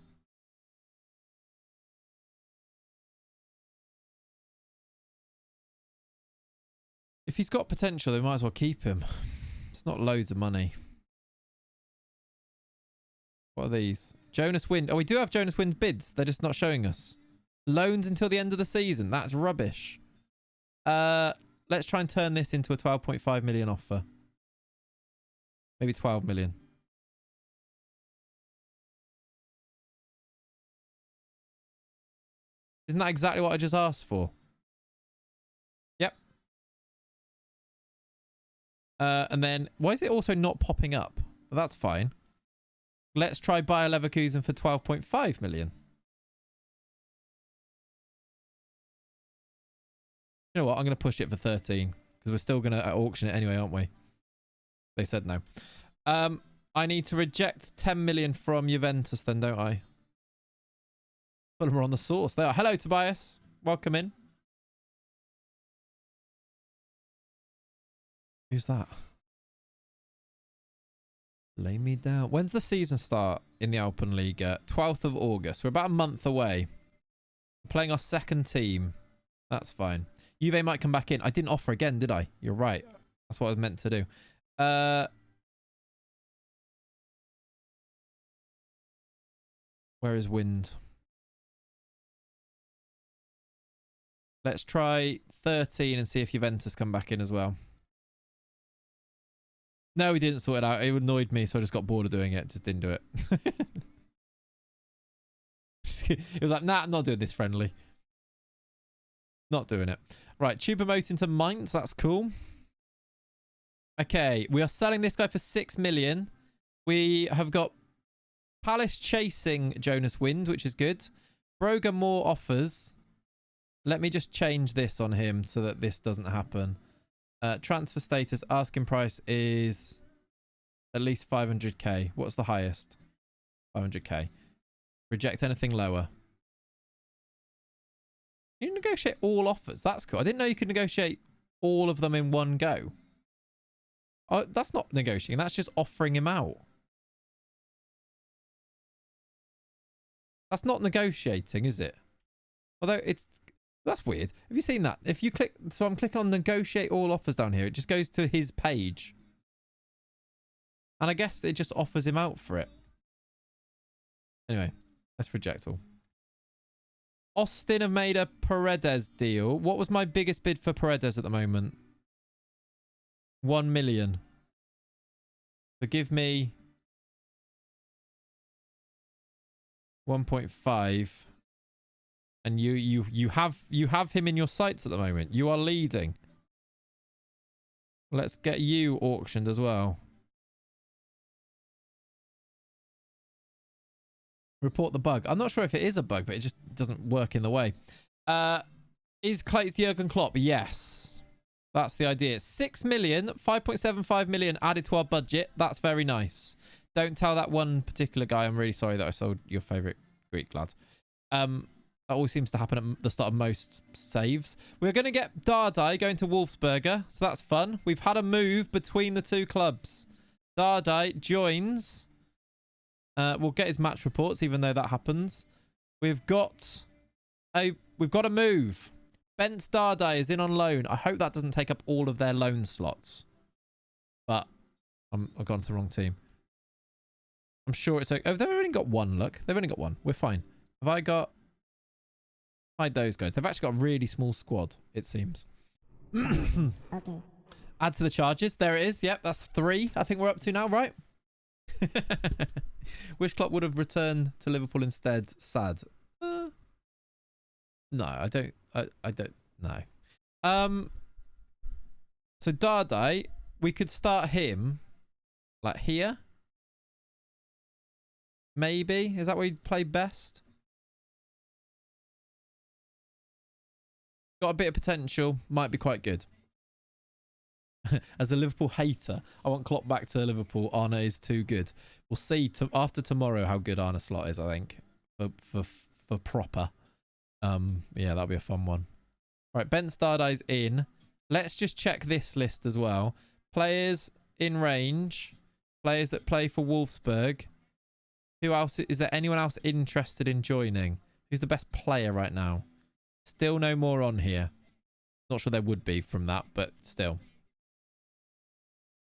S2: If he's got potential, they might as well keep him. It's not loads of money. What are these? Jonas Wind. Oh, we do have Jonas Wind bids. They're just not showing us. Loans until the end of the season. That's rubbish. Let's try and turn this into a 12.5 million offer. Maybe 12 million. Isn't that exactly what I just asked for? Yep. And then, why is it also not popping up? Well, that's fine. Let's try Bayer Leverkusen for 12.5 million. You know what? I'm going to push it for 13 because we're still going to auction it anyway, aren't we? They said no. I need to reject 10 million from Juventus then, don't I? Fulham are on the source. They are. Hello, Tobias. Welcome in. Who's that? Lay me down. When's the season start in the Alpenliga? 12th of August. We're about a month away. We're playing our second team. That's fine. Juve might come back in. I didn't offer again, did I? You're right. That's what I was meant to do. Where is Wind? Let's try 13 and see if Juventus come back in as well. No, we didn't sort it out. It annoyed me, so I just got bored of doing it. Just didn't do it. It was like, nah, I'm not doing this friendly. Not doing it. Right, Choupo-Moting to Mainz. That's cool. Okay, we are selling this guy for 6 million. We have got Palace chasing Jonas Wind, which is good. Broger more offers. Let me just change this on him so that this doesn't happen. Transfer status, asking price is at least 500k. What's the highest? 500k. Reject anything lower. You negotiate all offers. That's cool. I didn't know you could negotiate all of them in one go. Oh, that's not negotiating. That's just offering him out. That's not negotiating, is it? Although it's... That's weird. Have you seen that? If you click... So I'm clicking on negotiate all offers down here. It just goes to his page. And I guess it just offers him out for it. Anyway, let's reject all. Austin have made a Paredes deal. What was my biggest bid for Paredes at the moment? 1 million. So give me 1.5. And you have him in your sights at the moment. You are leading. Let's get you auctioned as well. Report the bug. I'm not sure if it is a bug, but it just doesn't work in the way. Is Klate Jurgen Klopp? Yes. That's the idea. 6 million, 5.75 million added to our budget. That's very nice. Don't tell that one particular guy. I'm really sorry that I sold your favourite Greek lad. That always seems to happen at the start of most saves. We're going to get Dardai going to Wolfsberger, so that's fun. We've had a move between the two clubs. Dardai joins. We'll get his match reports, even though that happens. We've got a move. Bence Dardai is in on loan. I hope that doesn't take up all of their loan slots. But I've gone to the wrong team. I'm sure it's okay. Oh, they've only got one. Look, they've only got one. We're fine. Have I got... Hide those guys. They've actually got a really small squad, it seems.
S1: Okay.
S2: Add to the charges. There it is. Yep, that's 3. I think we're up to now, right? Wish Klopp would have returned to Liverpool instead. Sad. No, I don't. I don't. No. So Dardai, we could start him like here. Maybe. Is that where he'd play best? Got a bit of potential. Might be quite good. As a Liverpool hater, I want Klopp back to Liverpool. Arne is too good. We'll see after tomorrow how good Arne Slot is, I think. For proper. Yeah, that'll be a fun one. Right, Ben Stardie's in. Let's just check this list as well. Players in range. Players that play for Wolfsburg. Who else? Is there anyone else interested in joining? Who's the best player right now? Still no more on here. Not sure there would be from that, but still.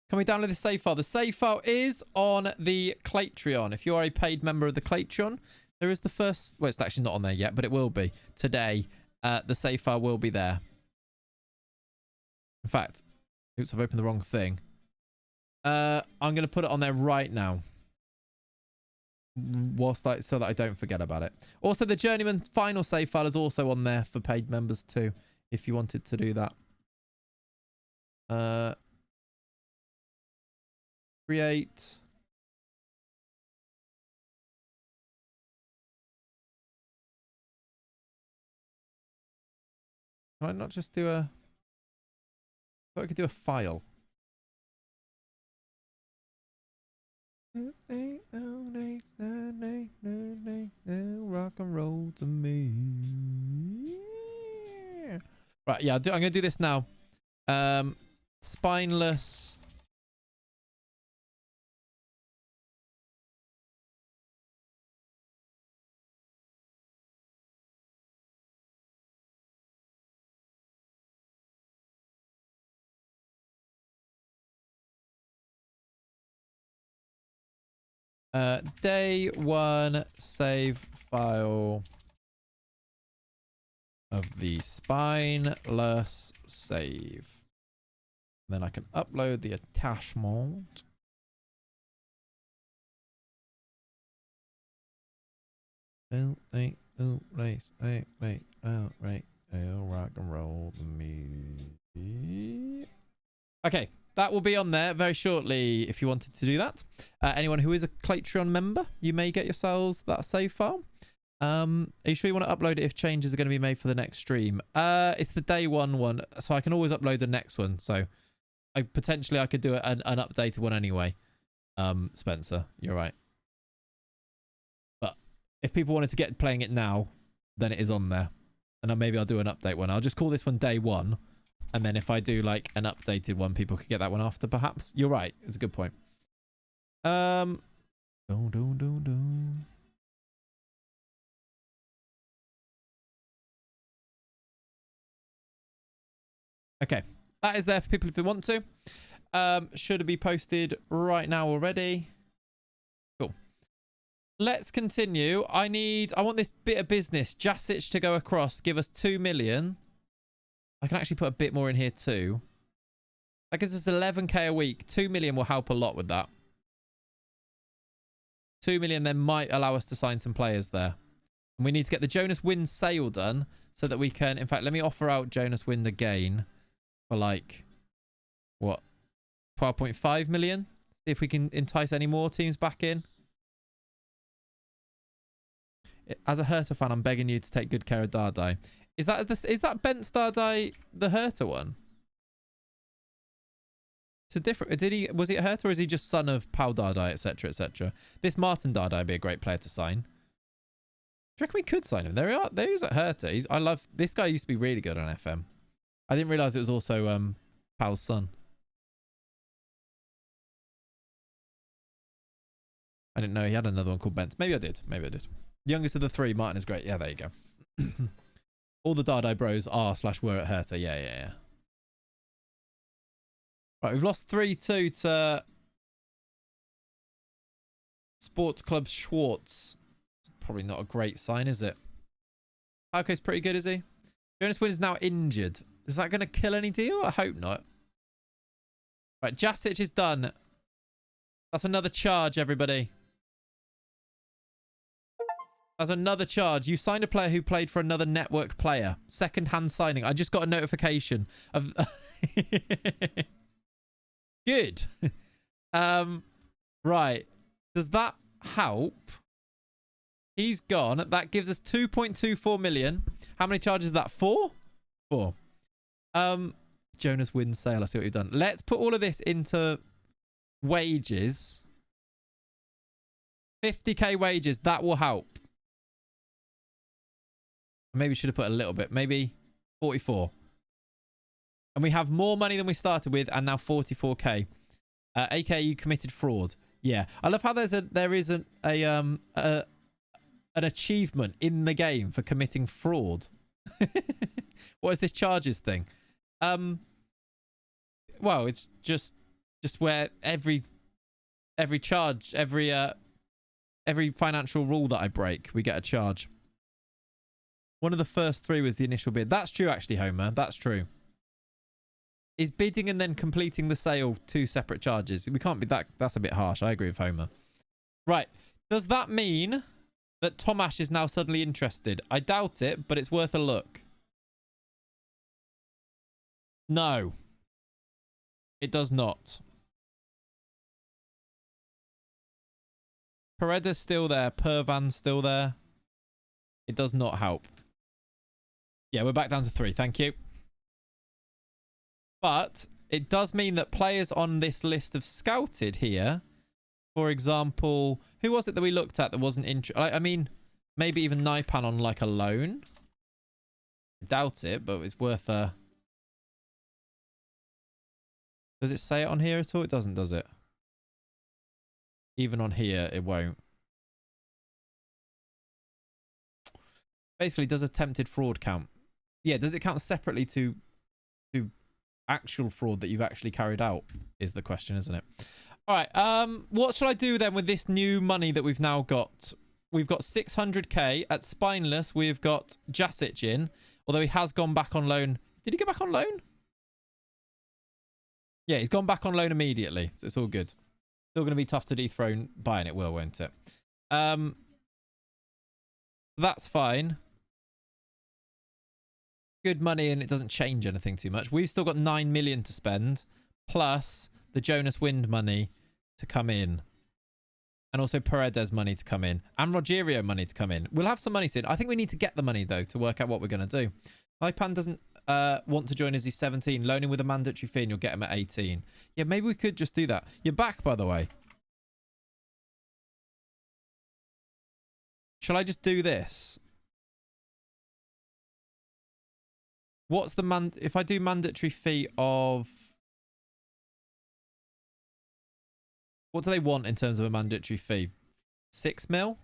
S2: Can we download the save file? The save file is on the Clatreon. If you are a paid member of the Clatreon, there is the first... Well, it's actually not on there yet, but it will be. Today, the save file will be there. In fact, oops, I've opened the wrong thing. I'm going to put it on there right now. So that I don't forget about it. Also, the Journeyman final save file is also on there for paid members too, if you wanted to do that. Create. Can I not just do a... I thought I could do a file. Rock and roll to me. Right, yeah, I'm going to do this now. Spineless. Day 1 save file of the Spineless save. Then I can upload the attachment. Rock and roll the music. Okay. That will be on there very shortly if you wanted to do that. Anyone who is a Clatreon member, you may get yourselves that save file. Are you sure you want to upload it if changes are going to be made for the next stream? It's the day one, so I can always upload the next one. So potentially I could do an updated one anyway. Spencer, you're right. But if people wanted to get playing it now, then it is on there. And then maybe I'll do an update one. I'll just call this one day 1. And then if I do like an updated one, people could get that one after, perhaps. You're right. It's a good point. Okay. That is there for people if they want to. Should it be posted right now already? Cool. Let's continue. I want this bit of business. Jasic to go across, give us 2 million. I can actually put a bit more in here too. That gives us 11k a week. 2 million will help a lot with that. 2 million then might allow us to sign some players there. And we need to get the Jonas Wind sale done so that we can... In fact, let me offer out Jonas Wind again for like, what, 12.5 million? See if we can entice any more teams back in. As a Hertha fan, I'm begging you to take good care of Dardai. Is that Bent Stardai the Hertha one? It's a different... Was he at Hertha or is he just son of Pau Dardai, etc., etc.? This Martin Dardai would be a great player to sign. Do you reckon we could sign him? There he is at Hertha. I love... This guy used to be really good on FM. I didn't realise it was also Pau's son. I didn't know he had another one called Bent. Maybe I did. Maybe I did. Youngest of the 3, Martin is great. Yeah, there you go. All the Dardai bros are/were at Hertha. Yeah. Right, we've lost 3-2 to Sport Club Schwartz. It's probably not a great sign, is it? Hauke's pretty good, is he? Jonas Wind is now injured. Is that going to kill any deal? I hope not. Right, Jasic is done. That's another charge, everybody. That's another charge. You signed a player who played for another network player. Second-hand signing. I just got a notification of... Good. Right. Does that help? He's gone. That gives us 2.24 million. How many charges is that? 4? 4. Jonas wins sale. I see what you've done. Let's put all of this into wages. 50k wages. That will help. Maybe we should have put a little bit. Maybe 44. And we have more money than we started with, and now 44k. AKA you committed fraud. Yeah, I love how there is an achievement in the game for committing fraud. What is this charges thing? Well, it's just where every charge, every financial rule that I break, we get a charge. One of the first 3 was the initial bid. That's true, actually, Homer. That's true. Is bidding and then completing the sale 2 separate charges? We can't be that. That's a bit harsh. I agree with Homer. Right. Does that mean that Tomasz is now suddenly interested? I doubt it, but it's worth a look. No. It does not. Pereda's still there. Pervan's still there. It does not help. Yeah, we're back down to 3. Thank you. But it does mean that players on this list of scouted here, for example, who was it that we looked at that wasn't interested? I mean, maybe even Naipan on like a loan. I doubt it, but it's worth a... Does it say it on here at all? It doesn't, does it? Even on here, it won't. Basically, does attempted fraud count? Yeah, does it count separately to actual fraud that you've actually carried out is the question, isn't it? All right, what shall I do then with this new money that we've now got? We've got 600k at Spineless. We've got Jasic in, although he has gone back on loan. Did he go back on loan? Yeah, he's gone back on loan immediately, so it's all good. Still going to be tough to dethrone Bayern, it will, won't it? That's fine. Good money, and it doesn't change anything too much. We've still got 9 million to spend, plus the Jonas Wind money to come in, and also Paredes money to come in, and Rogerio money to come in. We'll have some money soon. I think we need to get the money though to work out what we're going to do. Ipan doesn't want to join as he's 17. Loan him with a mandatory fee and you'll get him at 18. Yeah, maybe we could just do that. You're back, by the way. Shall I just do this? What's the if I do mandatory fee of... What do they want in terms of a mandatory fee? 6 mil?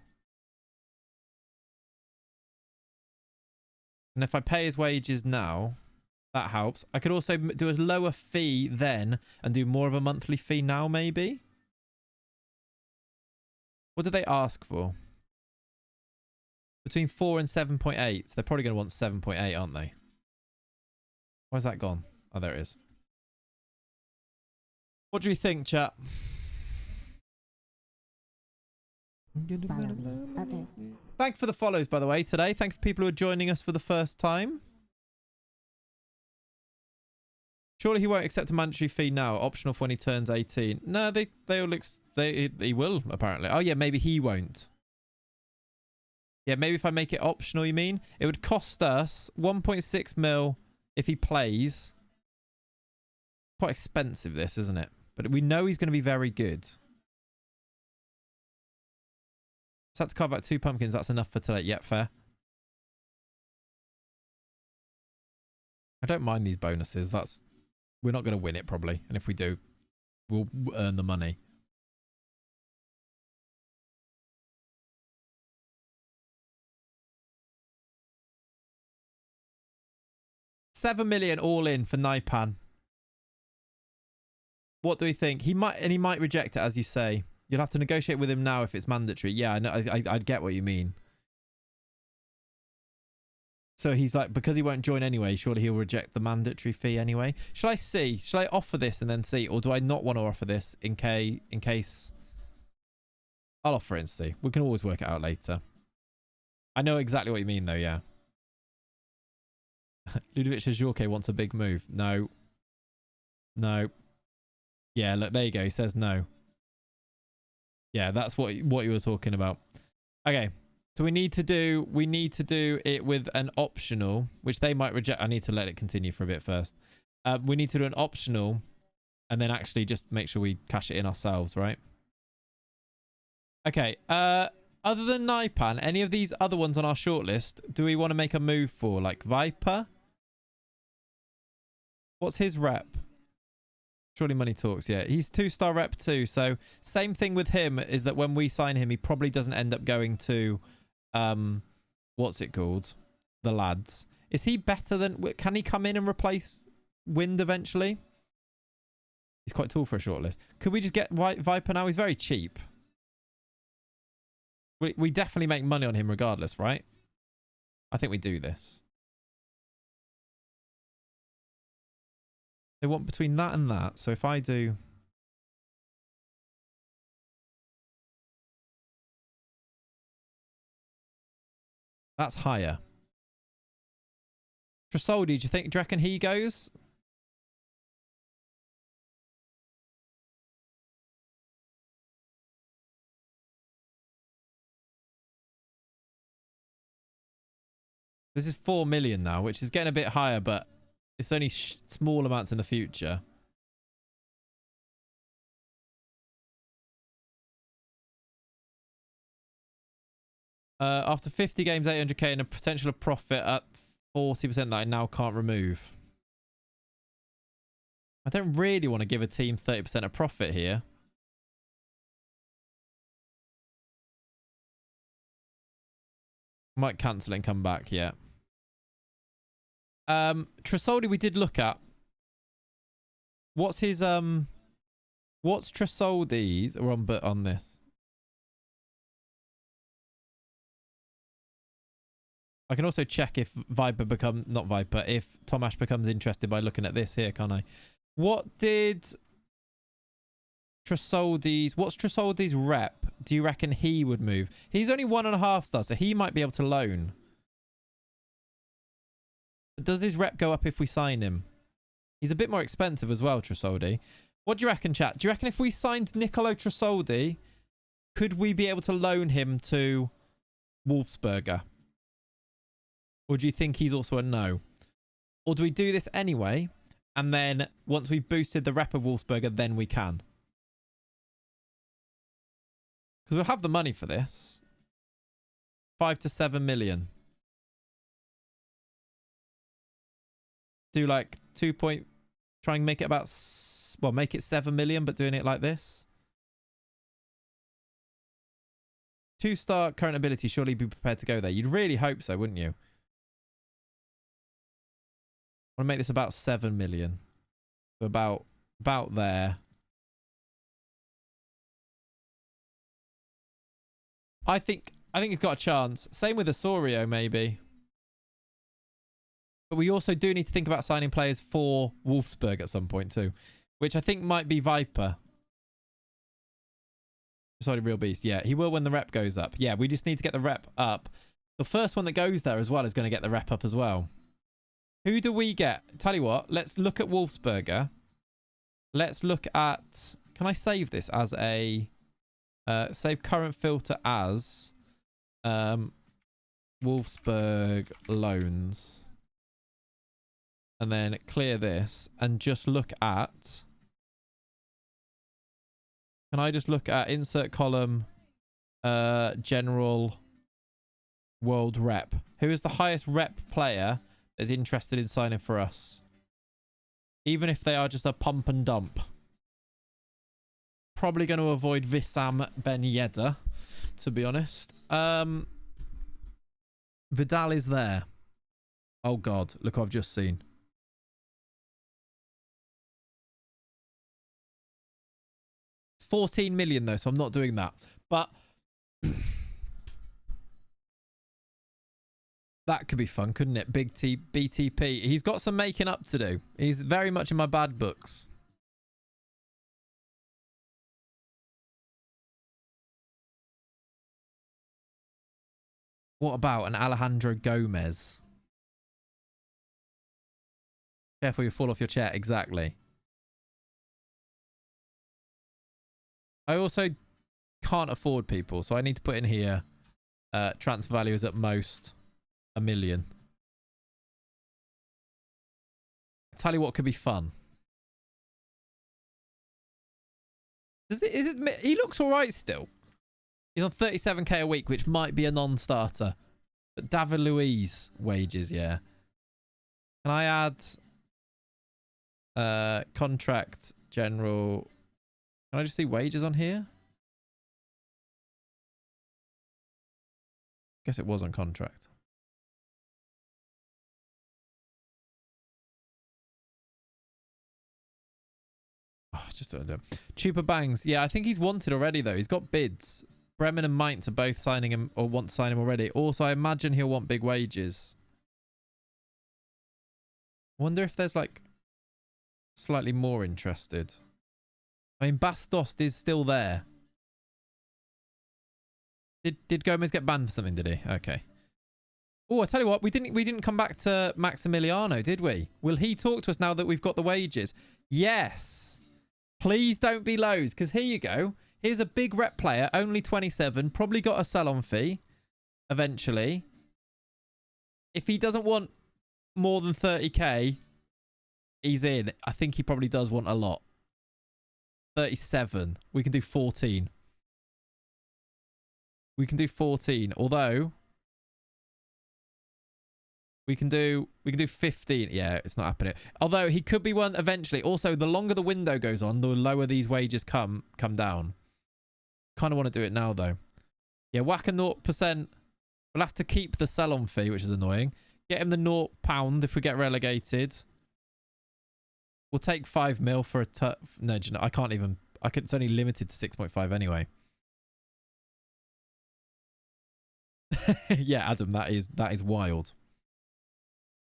S2: And if I pay his wages now, that helps. I could also do a lower fee then and do more of a monthly fee now, maybe? What did they ask for? Between 4 and 7.8. They're probably going to want 7.8, aren't they? Where's that gone? Oh, there it is. What do you think, chat? Thank you for the follows, by the way, today. Thank you for people who are joining us for the first time. Surely he won't accept a mandatory fee now. Optional for when he turns 18. No, he will, apparently. Oh, yeah, maybe he won't. Yeah, maybe if I make it optional, you mean? It would cost us 1.6 mil if he plays. Quite expensive, this, isn't it? But we know he's going to be very good. So had to carve out 2 pumpkins. That's enough for today. Yep, fair. I don't mind these bonuses. We're not going to win it, probably. And if we do, we'll earn the money. $7 million all in for Naipan. What do we think? He might reject it, as you say. You'll have to negotiate with him now if it's mandatory. Yeah, I know. I get what you mean. So he's like, because he won't join anyway, surely he'll reject the mandatory fee anyway. Shall I see? Shall I offer this and then see? Or do I not want to offer this in case... I'll offer it and see. We can always work it out later. I know exactly what you mean, though, yeah. Ludovic says Jorge wants a big move. No. No. Yeah, look, there you go. He says no. Yeah, that's what you were talking about. Okay. So we need to do it with an optional, which they might reject. I need to let it continue for a bit first. We need to do an optional and then actually just make sure we cash it in ourselves, right? Okay. Other than Naipan, any of these other ones on our shortlist, do we want to make a move for? Like Viper? What's his rep? Surely money talks, yeah. He's 2-star rep too. So same thing with him is that when we sign him, he probably doesn't end up going to, what's it called? The lads. Is he better than, can he come in and replace Wind eventually? He's quite tall for a shortlist. Could we just get Viper now? He's very cheap. We definitely make money on him regardless, right? I think we do this. They want between that and that. So if I do... That's higher. Trasoldi, do you reckon he goes? This is 4 million now, which is getting a bit higher, but it's only small amounts in the future. After 50 games, 800k and a potential of profit at 40% that I now can't remove. I don't really want to give a team 30% of profit here. Might cancel and come back, yeah. Trasoldi we did look at. What's his what's Trasoldi's? We're on this. I can also check if if Tomash becomes interested by looking at this here, can't I? What did what's Trasoldi's rep? Do you reckon he would move? He's only 1.5 stars, so he might be able to loan. Does his rep go up if we sign him? He's a bit more expensive as well, Trasoldi. What do you reckon, chat? Do you reckon if we signed Nicolo Trasoldi, could we be able to loan him to Wolfsberger? Or do you think he's also a no? Or do we do this anyway, and then once we've boosted the rep of Wolfsberger, then we can? Because we'll have the money for this. 5 to 7 million. Do like 2 point... Try and make it about... Well, make it 7 million, but doing it like this. 2-star current ability, surely be prepared to go there. You'd really hope so, wouldn't you? I want to make this about 7 million. So about there. I think he's got a chance. Same with Osorio, maybe. But we also do need to think about signing players for Wolfsburg at some point too, which I think might be Viper. Sorry, real beast. Yeah, he will when the rep goes up. Yeah, we just need to get the rep up. The first one that goes there as well is going to get the rep up as well. Who do we get? Tell you what, let's look at Wolfsberger. Let's look at... Can I save this as a... save current filter as... Wolfsburg loans. And then clear this and just look at... Can I just look at insert column, general world rep? Who is the highest rep player that's interested in signing for us? Even if they are just a pump and dump. Probably going to avoid Wissam Ben Yedder, to be honest. Vidal is there. Oh God, look what I've just seen. It's 14 million though, so I'm not doing that. But that could be fun, couldn't it? Big T BTP. He's got some making up to do. He's very much in my bad books. What about an Alejandro Gomez? Careful, you fall off your chair. Exactly. I also can't afford people, so I need to put in here Transfer value is at most 1 million. Tell you what could be fun. He looks all right still. He's on 37k a week, which might be a non-starter. But David Luiz wages, yeah. Can I add contract general? Can I just see wages on here? Guess it was on contract. Oh, just don't do it. Chupa Bangs. Yeah, I think he's wanted already, though. He's got bids. Bremen and Mainz are both signing him or want to sign him already. Also, I imagine he'll want big wages. Wonder if there's, like, slightly more interested. I mean, Bastos is still there. Did Gomez get banned for something, did he? Okay. Oh, I tell you what, we didn't come back to Maximiliano, did we? Will he talk to us now that we've got the wages? Yes. Please don't be loads, because here you go. Here's a big rep player, only 27, probably got a sell-on fee eventually. If he doesn't want more than 30k, he's in. I think he probably does want a lot. 37. We can do 14. We can do 14, although we can do 15. Yeah, it's not happening. Although he could be one eventually. Also, the longer the window goes on, the lower these wages come down. Kind of want to do it now though. Yeah, whack a 0%. We'll have to keep the sell-on fee, which is annoying. Get him the £0 if we get relegated. We'll take 5 mil for a no, you know, I can't even. It's only limited to 6.5 anyway. Yeah, Adam, that is wild.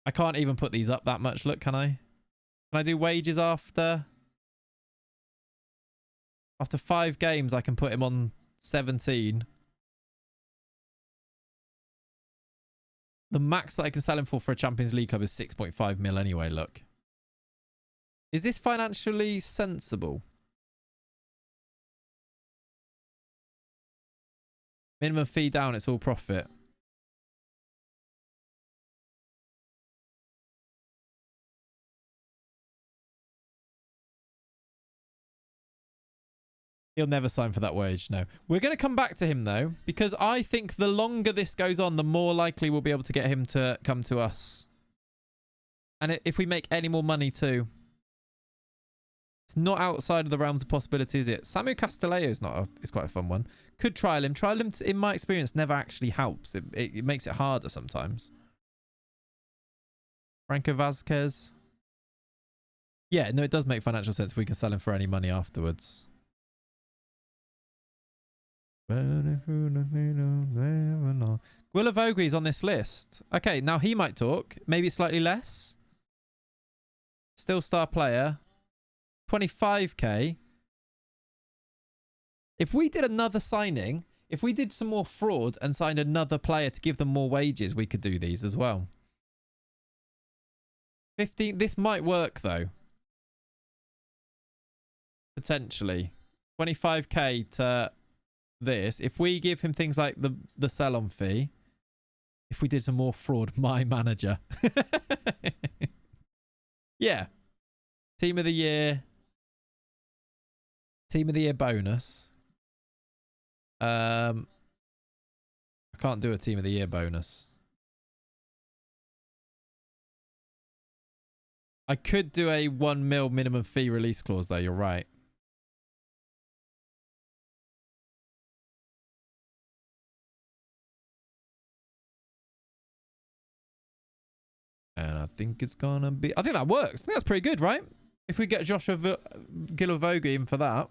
S2: I can't even put these up that much. Look, can I? Can I do wages after 5 games? I can put him on 17. The max that I can sell him for a Champions League club is 6.5 mil anyway. Look, is this financially sensible? Minimum fee down, it's all profit. He'll never sign for that wage, no. We're going to come back to him, though, because I think the longer this goes on, the more likely we'll be able to get him to come to us. And if we make any more money, too. It's not outside of the realms of possibility, is it? Samu Castillejo is it's quite a fun one. Could trial him. Trial him, in my experience, never actually helps. It makes it harder sometimes. Franco Vazquez. Yeah, no, it does make financial sense. We can sell him for any money afterwards. Guilavogui is on this list. Okay, now he might talk. Maybe slightly less. Still star player. 25k. If we did another signing, if we did some more fraud and signed another player to give them more wages, we could do these as well. 15. This might work though. Potentially. 25k to this. If we give him things like the sell-on fee. If we did some more fraud, my manager. Yeah. Team of the year. Team of the year bonus. I can't do a team of the year bonus. I could do a 1 mil minimum fee release clause though, you're right. And I think it's gonna be, I think that works. I think that's pretty good, right? If we get Joshua Guilavogui in for that.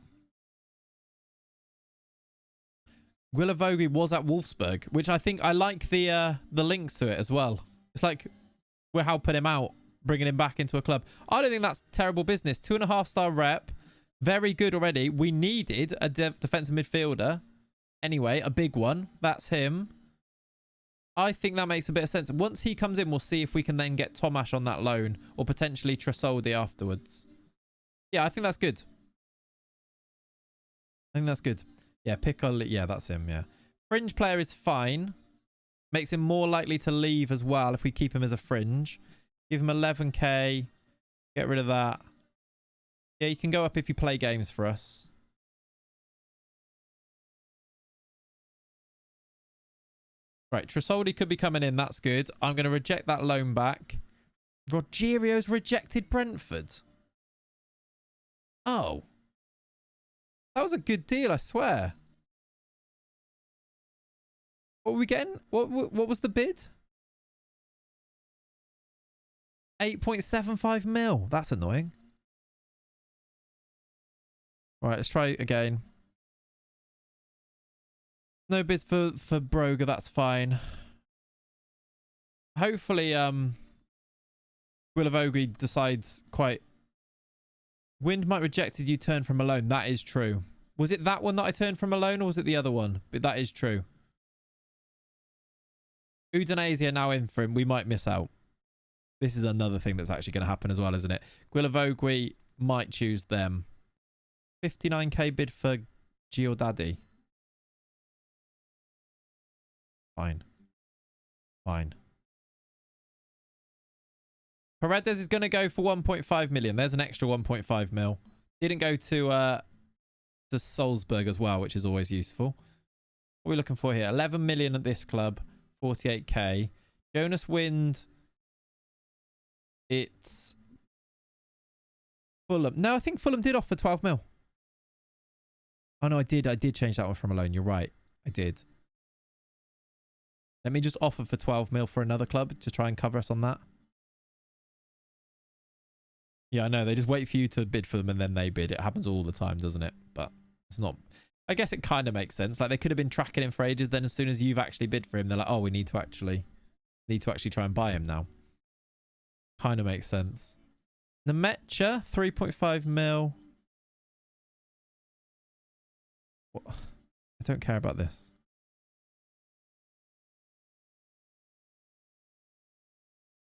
S2: Guilavogui was at Wolfsburg, which I think I like the links to it as well. It's like we're helping him out, bringing him back into a club. I don't think that's terrible business. 2.5-star rep. Very good already. We needed a defensive midfielder. Anyway, a big one. That's him. I think that makes a bit of sense. Once he comes in, we'll see if we can then get Tomash on that loan or potentially Tresoldi afterwards. Yeah, I think that's good. I think that's good. Yeah, Piccoli. Yeah, that's him. Yeah. Fringe player is fine. Makes him more likely to leave as well if we keep him as a fringe. Give him 11k. Get rid of that. Yeah, you can go up if you play games for us. Right, Tresoldi could be coming in. That's good. I'm going to reject that loan back. Rogerio's rejected Brentford. Oh. That was a good deal, I swear. What were we getting? What was the bid? 8.75 mil. That's annoying. Right, let's try again. No bids for Broga, that's fine. Hopefully, Willavogui decides quite... Wind might reject as you turn from a loan. That is true. Was it that one that I turned from a loan, or was it the other one? But that is true. Udinese are now in for him. We might miss out. This is another thing that's actually going to happen as well, isn't it? Willavogui might choose them. 59k bid for Giordadi. Fine. Fine. Paredes is going to go for 1.5 million. There's an extra 1.5 mil. Didn't go to Wolfsberg as well, which is always useful. What are we looking for here? 11 million at this club. 48k. Jonas Wind. It's Fulham. No, I think Fulham did offer 12 mil. Oh, no, I did. I did change that one from a loan. You're right. I did. Let me just offer for 12 mil for another club to try and cover us on that. Yeah, I know. They just wait for you to bid for them and then they bid. It happens all the time, doesn't it? But it's not... I guess it kind of makes sense. Like, they could have been tracking him for ages. Then as soon as you've actually bid for him, they're like, oh, we need to actually try and buy him now. Kind of makes sense. Nemecha, 3.5 mil. What? I don't care about this.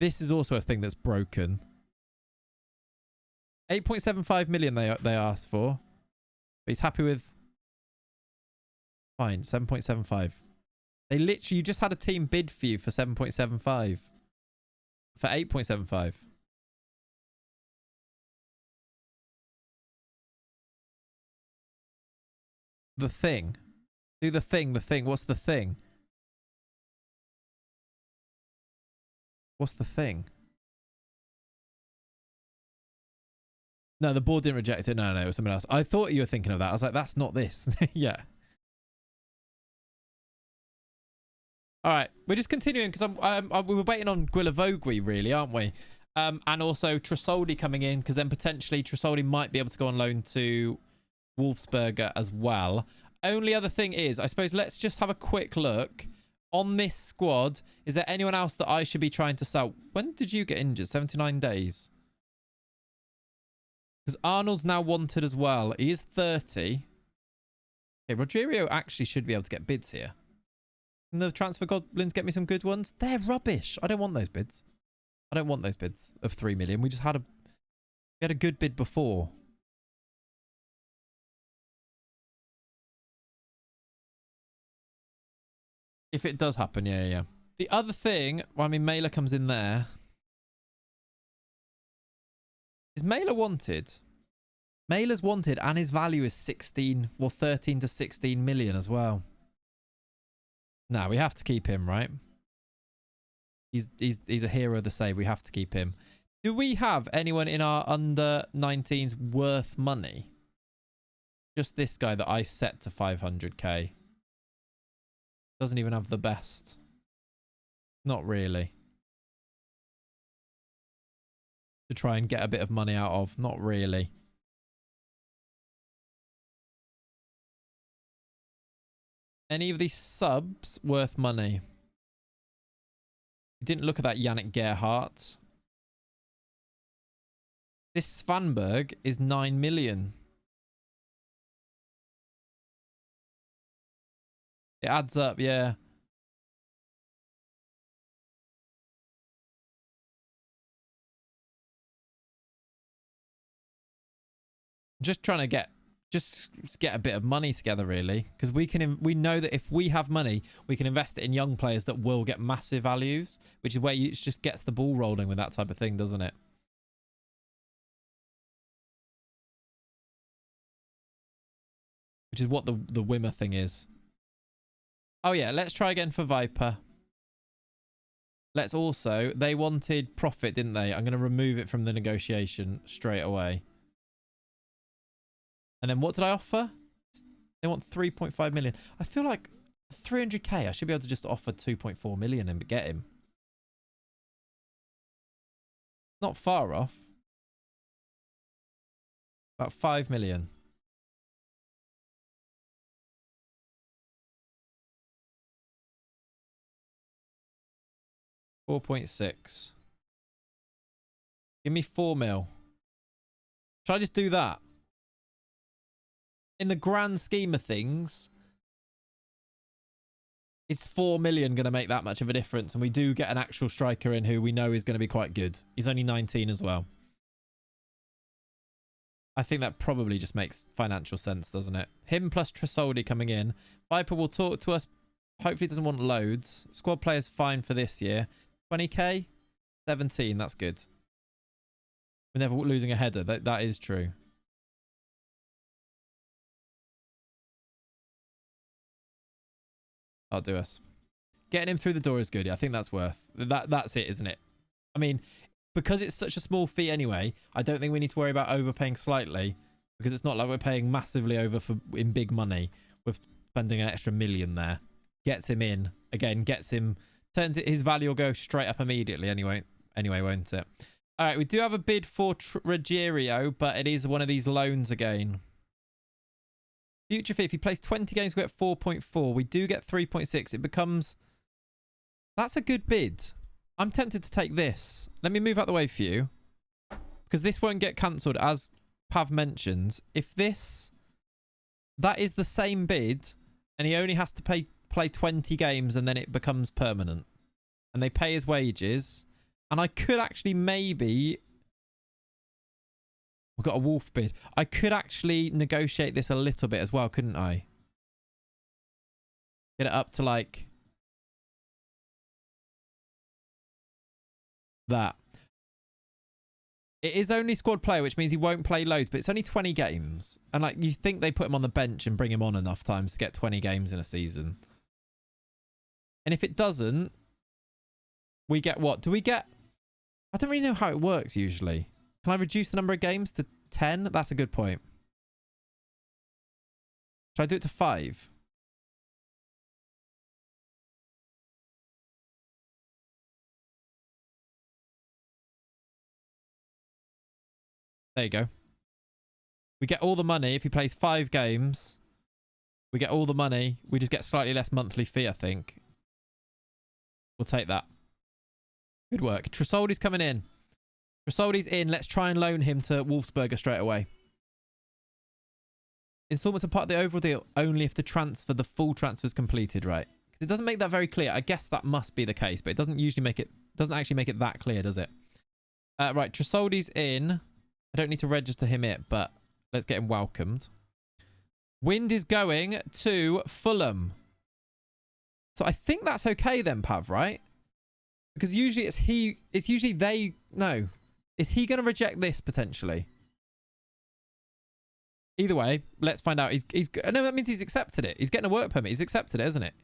S2: This is also a thing that's broken. 8.75 million they asked for. But he's happy with... Fine, 7.75. They literally... You just had a team bid for you for 7.75. For 8.75. The thing. Do the thing. What's the thing? What's the thing? No, the board didn't reject it. No, it was something else. I thought you were thinking of that. I was like, that's not this. Yeah. All right. We're just continuing because we were waiting on Guilavogui, really, aren't we? And also Tresoldi coming in, because then potentially Tresoldi might be able to go on loan to Wolfsberger as well. Only other thing is, I suppose, let's just have a quick look. On this squad, is there anyone else that I should be trying to sell? When did you get injured? 79 days. Because Arnold's now wanted as well. He is 30. Okay, Rogerio actually should be able to get bids here. Can the transfer goblins get me some good ones? They're rubbish. I don't want those bids. I don't want those bids of 3 million. We just had a good bid before. If it does happen, yeah. The other thing, well, I mean, Mailer comes in there. Is Mailer wanted? Mailer's wanted, and his value is 13 to 16 million as well. No, we have to keep him, right? He's a hero of the save. We have to keep him. Do we have anyone in our under 19s worth money? Just this guy that I set to 500k. Doesn't even have the best. Not really. To try and get a bit of money out of. Not really. Any of these subs worth money? Didn't look at that Yannick Gerhardt. This Svanberg is 9 million. It adds up, yeah. Just trying to get just get a bit of money together, really, because we know that if we have money, we can invest it in young players that will get massive values, which is where it just gets the ball rolling with that type of thing, doesn't it? Which is what the Wimmer thing is. Oh yeah, let's try again for Viper. Let's also, they wanted profit, didn't they? I'm going to remove it from the negotiation straight away. And then what did I offer? They want 3.5 million. I feel like 300k, I should be able to just offer 2.4 million and get him. Not far off. About 5 million. $4.6. Give me 4 mil. Should I just do that? In the grand scheme of things, is 4 million going to make that much of a difference? And we do get an actual striker in who we know is going to be quite good. He's only 19 as well. I think that probably just makes financial sense, doesn't it? Him plus Tresoldi coming in. Viper will talk to us. Hopefully doesn't want loads. Squad players fine for this year. 20k? 17, that's good. We're never losing a header. That is true. I'll do us. Getting him through the door is good. Yeah, I think that's worth. That's it, isn't it? I mean, because it's such a small fee anyway, I don't think we need to worry about overpaying slightly, because it's not like we're paying massively over in big money. We're spending an extra million there. Gets him in. Again, gets him... Turns it, his value will go straight up immediately anyway, won't it? All right, we do have a bid for Ruggiero, but it is one of these loans again. Future fee, if he plays 20 games, we get 4.4. We do get 3.6. It becomes... That's a good bid. I'm tempted to take this. Let me move out the way for you, because this won't get cancelled, as Pav mentions. If this... That is the same bid, and he only has to play 20 games and then it becomes permanent, and they pay his wages. And I could actually maybe, we've got a Wolf bid, I could actually negotiate this a little bit as well, couldn't I? Get it up to like that. It is only squad player, which means he won't play loads, but it's only 20 games, and like, you think they put him on the bench and bring him on enough times to get 20 games in a season. And if it doesn't, we get what? Do we get... I don't really know how it works usually. Can I reduce the number of games to 10? That's a good point. Should I do it to 5? There you go. We get all the money. If he plays 5 games, we get all the money. We just get slightly less monthly fee, I think. We'll take that. Good work. Tresoldi's coming in. Tresoldi's in. Let's try and loan him to Wolfsberger straight away. Installments are part of the overall deal only if the full transfer is completed, right? Because it doesn't make that very clear. I guess that must be the case, but it doesn't usually make it, doesn't actually make it that clear, does it? Right, Tresoldi's in. I don't need to register him yet, but let's get him welcomed. Wind is going to Fulham. So I think that's okay then, Pav, right? Because usually it's usually they... No. Is he going to reject this potentially? Either way, let's find out. No, that means he's accepted it. He's getting a work permit. He's accepted it, isn't it?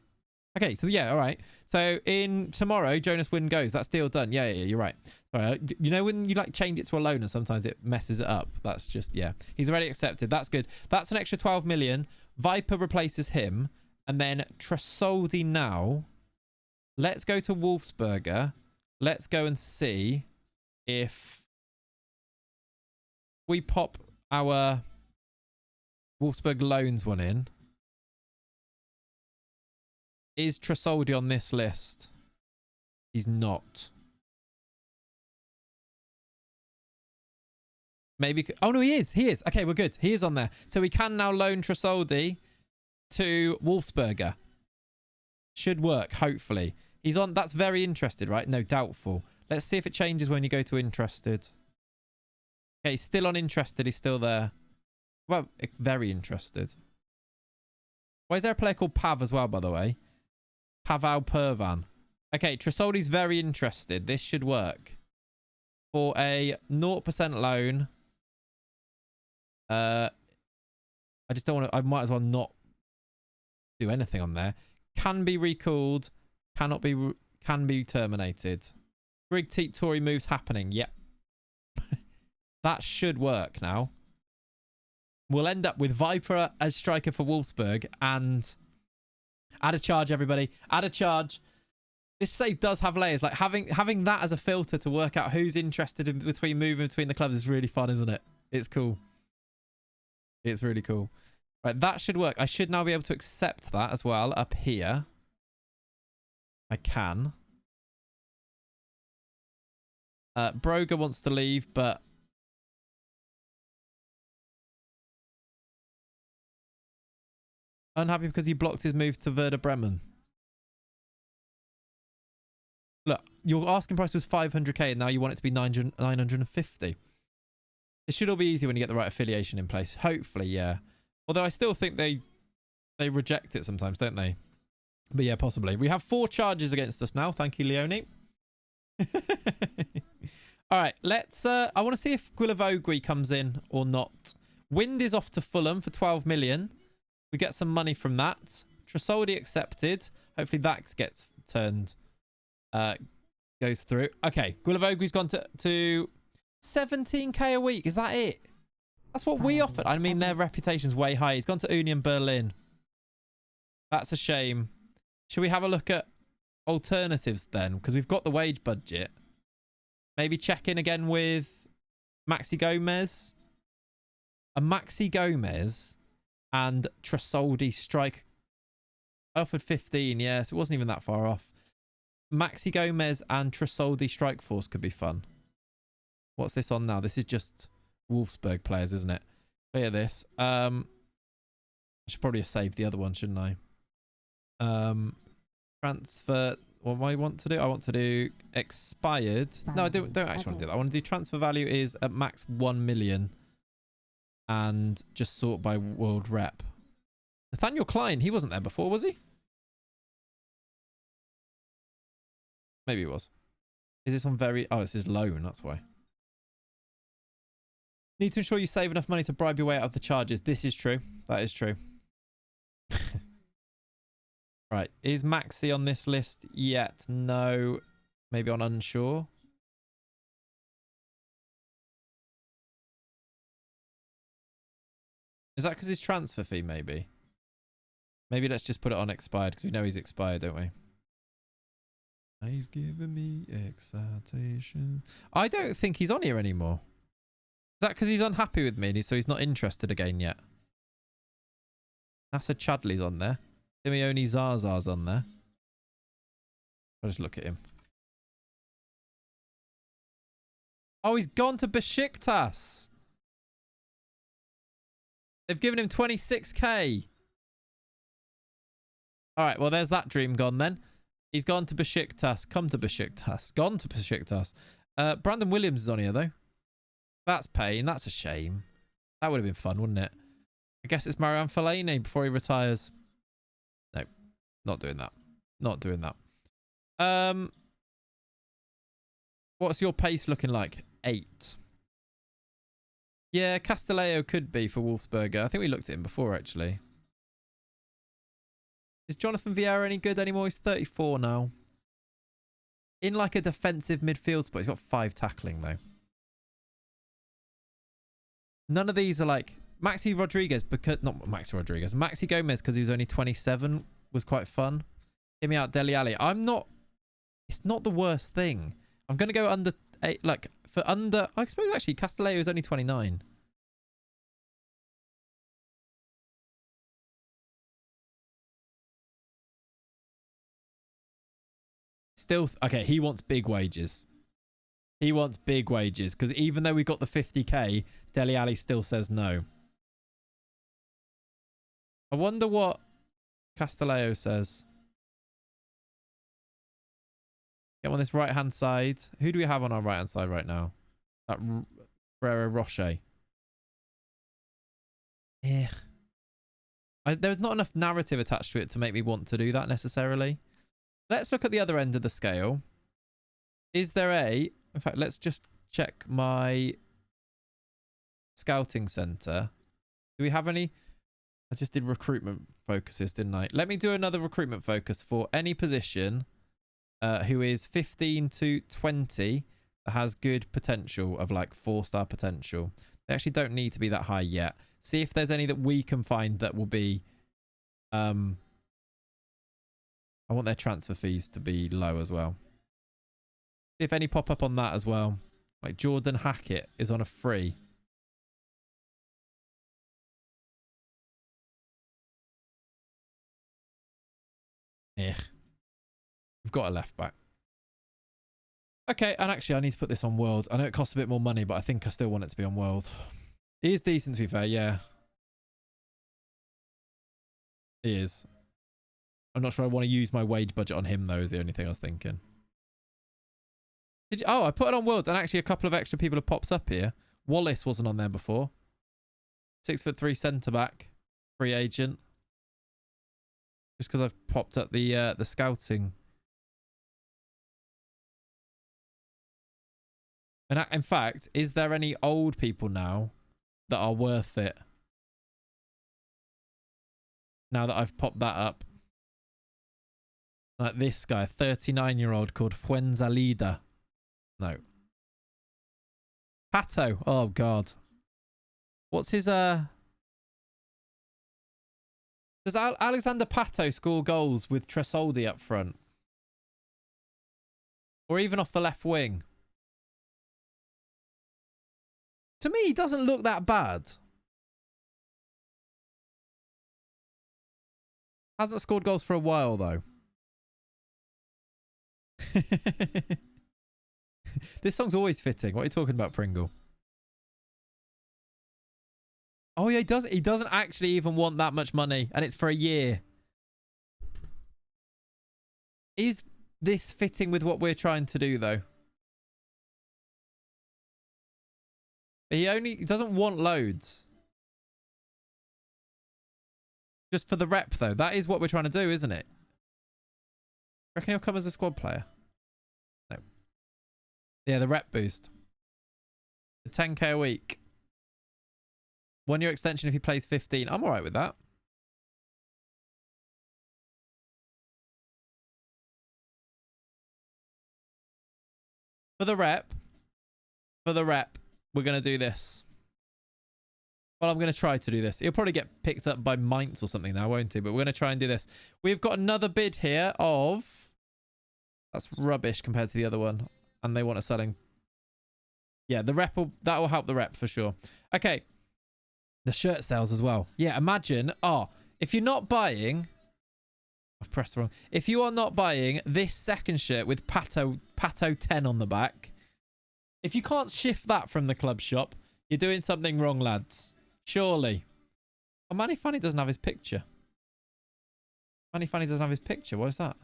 S2: Okay, so yeah, all right. So in tomorrow, Jonas Wind goes. That's deal done. Yeah, you're right. Sorry, you know when you like change it to a loaner, sometimes it messes it up. That's just, yeah. He's already accepted. That's good. That's an extra 12 million. Viper replaces him. And then Tresoldi now. Let's go to Wolfsberger. Let's go and see if we pop our Wolfsburg loans one in. Is Tresoldi on this list? He's not. Maybe... Oh, no, he is. He is. Okay, we're good. He is on there. So we can now loan Tresoldi to Wolfsberger. Should work, hopefully. He's on... That's very interested, right? No, doubtful. Let's see if it changes when you go to interested. Okay, he's still on interested. He's still there. Well, very interested. Why is there a player called Pav as well, by the way? Pavel Pervan. Okay, Tresoldi's very interested. This should work. For a 0% loan. I just don't want to... I might as well not do anything on there. Can be recalled. Cannot be... Can be terminated. Grig Teat Tory moves happening. Yep. That should work now. We'll end up with Viper as striker for Wolfsburg and add a charge, everybody. Add a charge. This save does have layers. Like having that as a filter to work out who's interested in moving between the clubs is really fun, isn't it? It's cool. It's really cool. Right, that should work. I should now be able to accept that as well up here. I can. Broger wants to leave, but unhappy because he blocked his move to Werder Bremen. Look, your asking price was 500k and now you want it to be 950. It should all be easy when you get the right affiliation in place. Hopefully, yeah. Although I still think they reject it sometimes, don't they? But yeah, possibly. We have 4 charges against us now. Thank you, Leone. All right, let's... I want to see if Guilavogui comes in or not. Wind is off to Fulham for 12 million. We get some money from that. Tresoldi accepted. Hopefully that gets turned... goes through. Okay, Guilavogui's gone to 17k a week. Is that it? That's what we offered. I mean, their reputation's way high. He's gone to Union Berlin. That's a shame. Should we have a look at alternatives then? Because we've got the wage budget. Maybe check in again with Maxi Gomez. A Maxi Gomez and Tresoldi strike. Offered 15, yes. It wasn't even that far off. Maxi Gomez and Tresoldi strike force could be fun. What's this on now? This is just Wolfsberg players, isn't it? Clear this. I should probably have saved the other one, shouldn't I? Transfer. What do I want to do? I want to do expired. No, I don't actually want to do that. I want to do transfer value is at max 1 million. And just sort by world rep. Nathaniel Klein, he wasn't there before, was he? Maybe it was. Is this on very... Oh, this is loan. That's why. Need to ensure you save enough money to bribe your way out of the charges. This is true. That is true. Right. Is Maxi on this list yet? No. Maybe on unsure. Is that because his transfer fee, maybe? Maybe let's just put it on expired because we know he's expired, don't we? He's giving me excitation. I don't think he's on here anymore. Is that because he's unhappy with me, so he's not interested again yet? Nasser Chadley's on there. Simeone Zaza's on there. I'll just look at him. Oh, he's gone to Besiktas. They've given him 26k. All right, well, there's that dream gone then. He's gone to Besiktas. Come to Besiktas. Gone to Besiktas. Brandon Williams is on here, though. That's pain. That's a shame. That would have been fun, wouldn't it? I guess it's Marianne Fellaini before he retires. No, not doing that. Not doing that. What's your pace looking like? 8. Yeah, Castillejo could be for Wolfsberger. I think we looked at him before, actually. Is Jonathan Vieira any good anymore? He's 34 now. In like a defensive midfield spot. He's got 5 tackling, though. None of these are like... Maxi Rodriguez, because... Not Maxi Rodriguez. Maxi Gomez, because he was only 27, was quite fun. Get me out Dele Alli. I'm not... It's not the worst thing. I'm going to go under... 8, like, for under... I suppose, actually, Castillejo is only 29. Still... Okay, he wants big wages. He wants big wages, because even though we got the 50k, Dele Alli still says no. I wonder what Castillejo says. Get on this right-hand side. Who do we have on our right-hand side right now? That Ferrero Rocher. Yeah. There's not enough narrative attached to it to make me want to do that necessarily. Let's look at the other end of the scale. Is there a... In fact, let's just check my scouting center. Do we have any... I just did recruitment focuses, didn't I? Let me do another recruitment focus for any position who is 15 to 20 that has good potential of like 4-star potential. They actually don't need to be that high yet. See if there's any that we can find that will be... I want their transfer fees to be low as well. See if any pop up on that as well. Like Jordan Hackett is on a free. Yeah. We've got a left back. Okay, and actually I need to put this on World. I know it costs a bit more money, but I think I still want it to be on World. He is decent, to be fair, yeah. He is. I'm not sure I want to use my wage budget on him, though, is the only thing I was thinking. Did you, oh, I put it on World, and actually a couple of extra people have popped up here. Wallace wasn't on there before. 6'3" centre-back. Free agent. Just because I've popped up the scouting. And in fact, is there any old people now that are worth it? Now that I've popped that up. Like this guy, 39-year-old called Fuenzalida. No. Pato. Oh, God. What's his... Does Alexander Pato score goals with Tresoldi up front? Or even off the left wing? To me, he doesn't look that bad. Hasn't scored goals for a while, though. This song's always fitting. What are you talking about, Pringle? Oh, yeah, he doesn't actually even want that much money, and it's for a year. Is this fitting with what we're trying to do, though? He doesn't want loads. Just for the rep, though. That is what we're trying to do, isn't it? Reckon he'll come as a squad player? No. Yeah, the rep boost. The 10k a week. 1 year extension if he plays 15. I'm alright with that. For the rep, we're going to do this. Well, I'm going to try to do this. He'll probably get picked up by Mainz or something now, won't he? But we're going to try and do this. We've got another bid here of... That's rubbish compared to the other one. And they want a selling... Yeah, the rep will... That will help the rep for sure. Okay. The shirt sales as well. Yeah, imagine... Oh, if you're not buying... I've pressed the wrong... If you are not buying this second shirt with Pato 10 on the back... If you can't shift that from the club shop, you're doing something wrong, lads. Surely. Oh, Manny Fanny doesn't have his picture. Manny Fanny doesn't have his picture. What is that?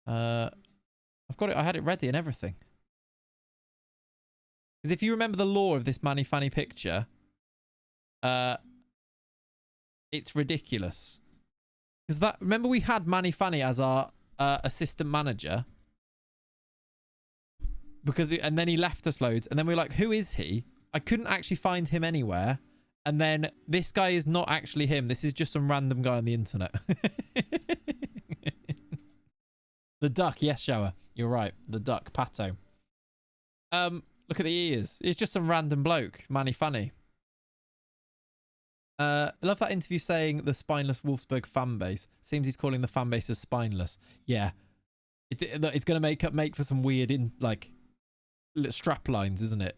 S2: I've got it. I had it ready and everything. Because if you remember the lore of this Manny Fanny picture, it's ridiculous. Because that, remember we had Manny Fanny as our assistant manager. And then he left us loads. And then we were like, who is he? I couldn't actually find him anywhere. And then this guy is not actually him. This is just some random guy on the internet. The duck. Yes, Shower. You're right. The duck. Pato. Look at the ears. It's just some random bloke. Manny Funny. I love that interview saying the spineless Wolfsburg fan base. Seems he's calling the fan base as spineless. Yeah. It's going to make for some weird strap lines, isn't it?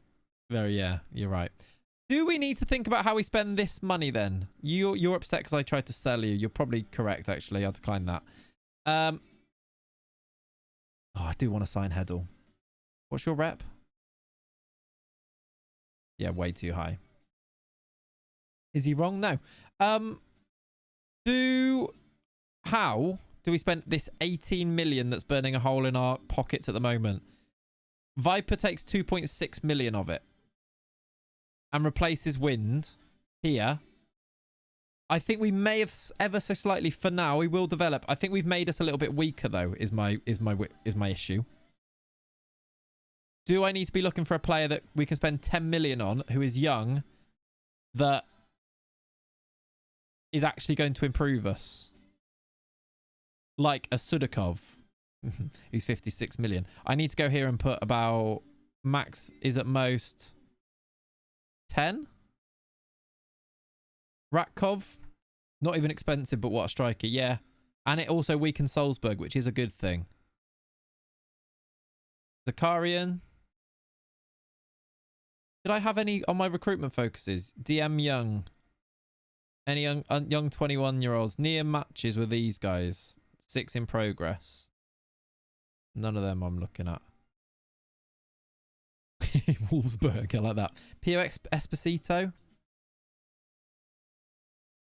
S2: Yeah, you're right. Do we need to think about how we spend this money then? You're upset because I tried to sell you. You're probably correct, actually. I'll decline that. Oh, I do want to sign Heddle. What's your rep? Yeah, way too high. Is he wrong? No. How do we spend this 18 million that's burning a hole in our pockets at the moment? Viper takes 2.6 million of it and replaces Wind here. I think we may have ever so slightly, for now, we will develop. I think we've made us a little bit weaker though, is my issue. Do I need to be looking for a player that we can spend 10 million on, who is young, that is actually going to improve us? Like a Sudakov, who's 56 million. I need to go here and put about, max is at most 10. Ratkov, not even expensive, but what a striker, yeah. And it also weakens Wolfsberg, which is a good thing. Zakarian. Did I have any on my recruitment focuses? DM Young. Any young 21-year-olds? Near matches with these guys. 6 in progress. None of them I'm looking at. Wolfsberg, I like that. POX Esposito.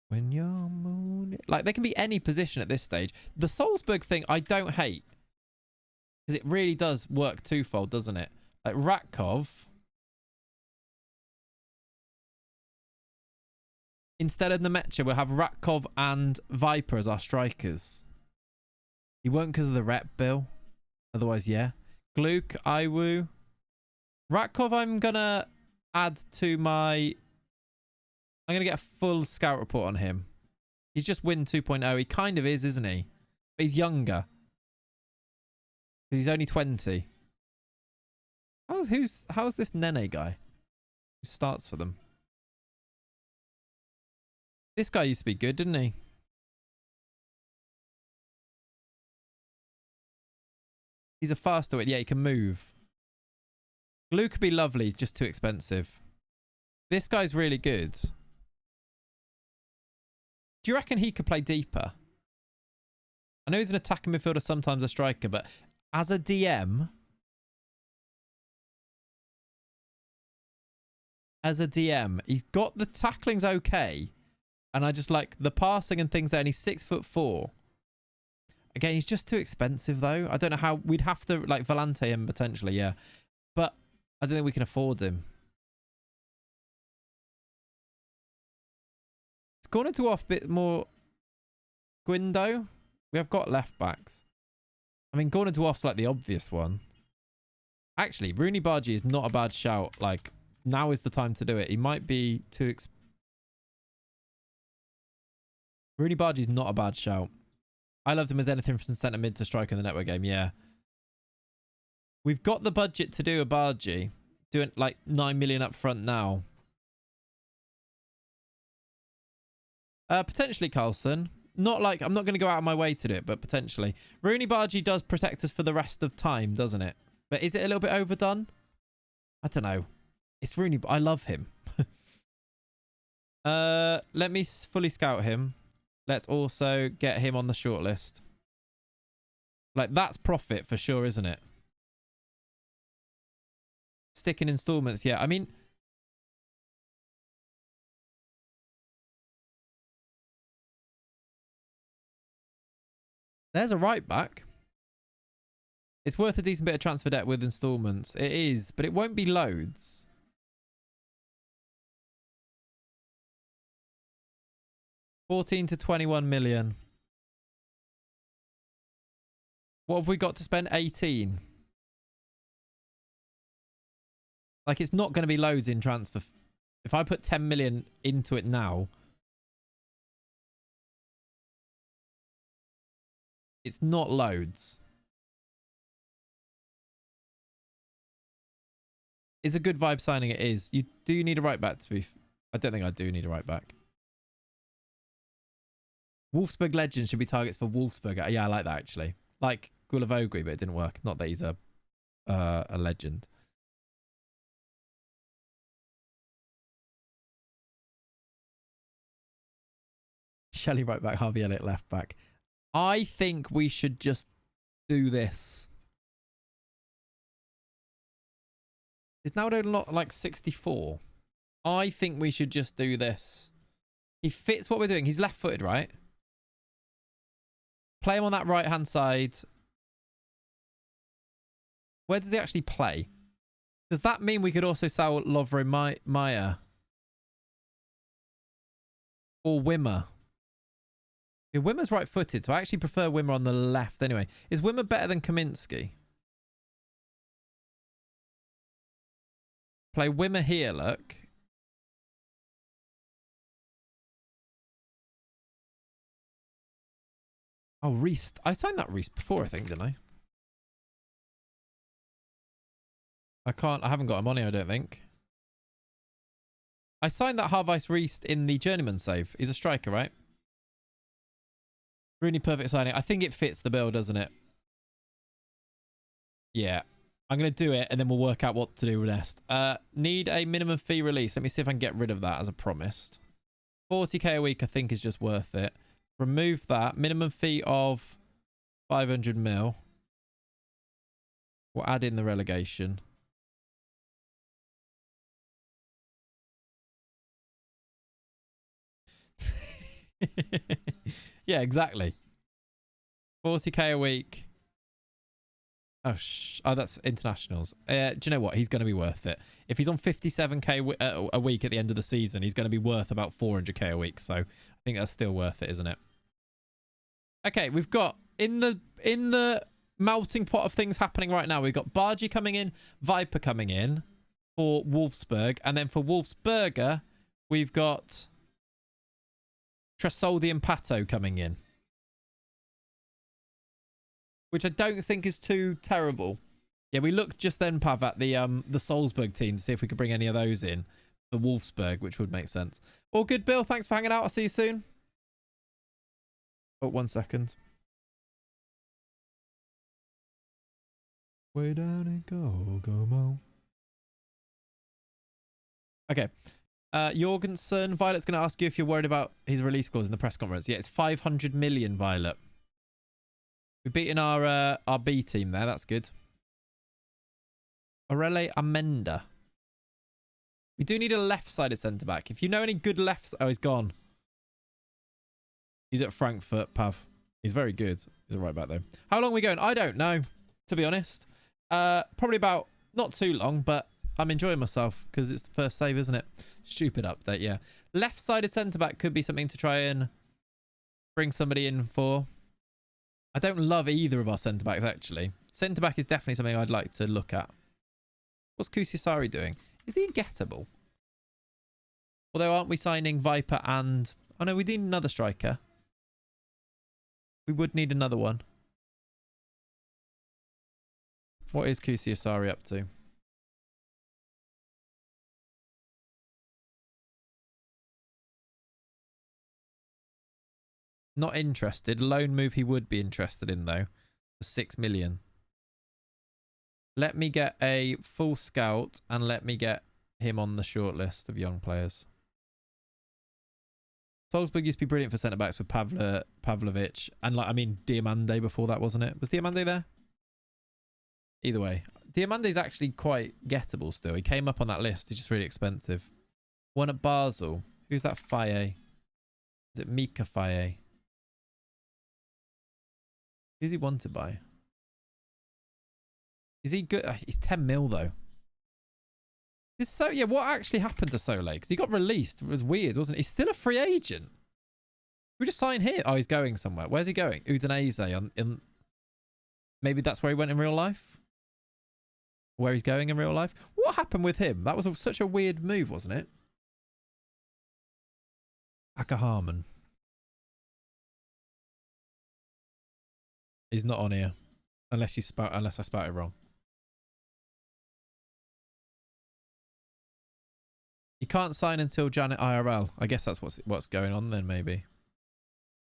S2: When you're moon, like, there can be any position at this stage. The Wolfsberg thing I don't hate, because it really does work twofold, doesn't it? Like Ratkov, instead of Nemecha, we'll have Ratkov and Viper as our strikers. He won't because of the rep bill. Otherwise, yeah. Gluck, Iwu. Ratkov, I'm gonna add to my... I'm going to get a full scout report on him. He's just win 2.0. He kind of is, isn't he? But he's younger. Because he's only 20. How's this Nene guy? Who starts for them? This guy used to be good, didn't he? He's a faster one. Yeah, he can move. Blue could be lovely, just too expensive. This guy's really good. Do you reckon he could play deeper? I know he's an attacking midfielder, sometimes a striker, but as a DM... he's got the tackling's okay. And I just like the passing and things there, and he's 6'4". Again, he's just too expensive, though. I don't know how... We'd have to, like, Volante him, potentially, yeah. But I don't think we can afford him. Gone into off a bit more Guindo. We have got left backs. I mean, Gordon Dwarf's like the obvious one. Actually, Rooney Bargy is not a bad shout. Like, now is the time to do it. He might be too... Rooney Bargy is not a bad shout. I loved him as anything from centre mid to striker in the network game, yeah. We've got the budget to do a Bargy. Doing like 9 million up front now. Potentially Carlson. Not like, I'm not going to go out of my way to do it, but potentially. Rooney Bargy does protect us for the rest of time, doesn't it? But is it a little bit overdone? I don't know. It's Rooney, I love him. Let me fully scout him. Let's also get him on the shortlist. Like, that's profit for sure, isn't it? Stick in installments, yeah. I mean... There's a right back. It's worth a decent bit of transfer debt with installments. It is, but it won't be loads. $14 to 21 million. What have we got to spend? 18. Like, it's not going to be loads in transfer. If I put 10 million into it now, it's not loads. It's a good vibe signing, it is. You do need a right back to be... I don't think I do need a right back. Wolfsberg legend should be targets for Wolfsberger. Yeah, I like that, actually. Like Gulavogui, but it didn't work. Not that he's a legend. Shelley right back, Harvey Elliott left back. I think we should just do this. Is now not like 64? I think we should just do this. He fits what we're doing. He's left-footed, right? Play him on that right-hand side. Where does he actually play? Does that mean we could also sell Lovre Meyer? or Wimmer? Yeah, Wimmer's right-footed, so I actually prefer Wimmer on the left anyway. Is Wimmer better than Kaminsky? Play Wimmer here, look. Oh, Reese. I signed that Reese before, I think, didn't I? I haven't got him on here, I don't think. I signed that Harvey's Reese in the journeyman save. He's a striker, right? Really perfect signing. I think it fits the bill, doesn't it? Yeah. I'm going to do it and then we'll work out what to do with next. Need a minimum fee release. Let me see if I can get rid of that as I promised. 40k a week I think is just worth it. Remove that. Minimum fee of 500 mil. We'll add in the relegation. Yeah, exactly. 40k a week. Oh, that's internationals. Do you know what? He's going to be worth it. If he's on 57k a week at the end of the season, he's going to be worth about 400k a week. So I think that's still worth it, isn't it? Okay, we've got in the melting pot of things happening right now. We've got Bargy coming in, Viper coming in for Wolfsburg, and then for Wolfsberger, we've got Tresoldi and Pato coming in, which I don't think is too terrible. Yeah, we looked just then, Pav, at the Salzburg team to see if we could bring any of those in for Wolfsburg, which would make sense. All good, Bill. Thanks for hanging out. I'll see you soon. Oh, 1 second. Way down in Kokomo. Okay. Jorgensen, Violet's going to ask you if you're worried about his release clause in the press conference. Yeah, it's 500 million, Violet. We've beaten our B team there. That's good. Aurele Amenda. We do need a left-sided centre-back. If you know any good lefts... Oh, he's gone. He's at Frankfurt, Pav. He's very good. He's a right back, though. How long are we going? I don't know, to be honest. Probably about... Not too long, but I'm enjoying myself because it's the first save, isn't it? Stupid update, yeah. Left-sided centre-back could be something to try and bring somebody in for. I don't love either of our centre-backs, actually. Centre-back is definitely something I'd like to look at. What's Kusisari doing? Is he gettable? Although, aren't we signing Viper and... Oh, no, we need another striker. We would need another one. What is Kusisari up to? Not interested. Loan move he would be interested in, though. For 6 million. Let me get a full scout and let me get him on the short list of young players. Salzburg used to be brilliant for centre-backs with Pavlovic. And, like, I mean, Diamande before that, wasn't it? Was Diamande there? Either way. Diamande's actually quite gettable still. He came up on that list. He's just really expensive. One at Basel. Who's that Faye? Is it Mika Faye? Who's he wanted by? Is he good? He's 10 mil though. Yeah, what actually happened to Sole? Because he got released. It was weird, wasn't it? He's still a free agent. We just signed here. Oh, he's going somewhere. Where's he going? Udinese. Maybe that's where he went in real life? Where he's going in real life? What happened with him? That was such a weird move, wasn't it? Akaharman. He's not on here. Unless I spout it wrong. You can't sign until Janet IRL. I guess that's what's going on then, maybe.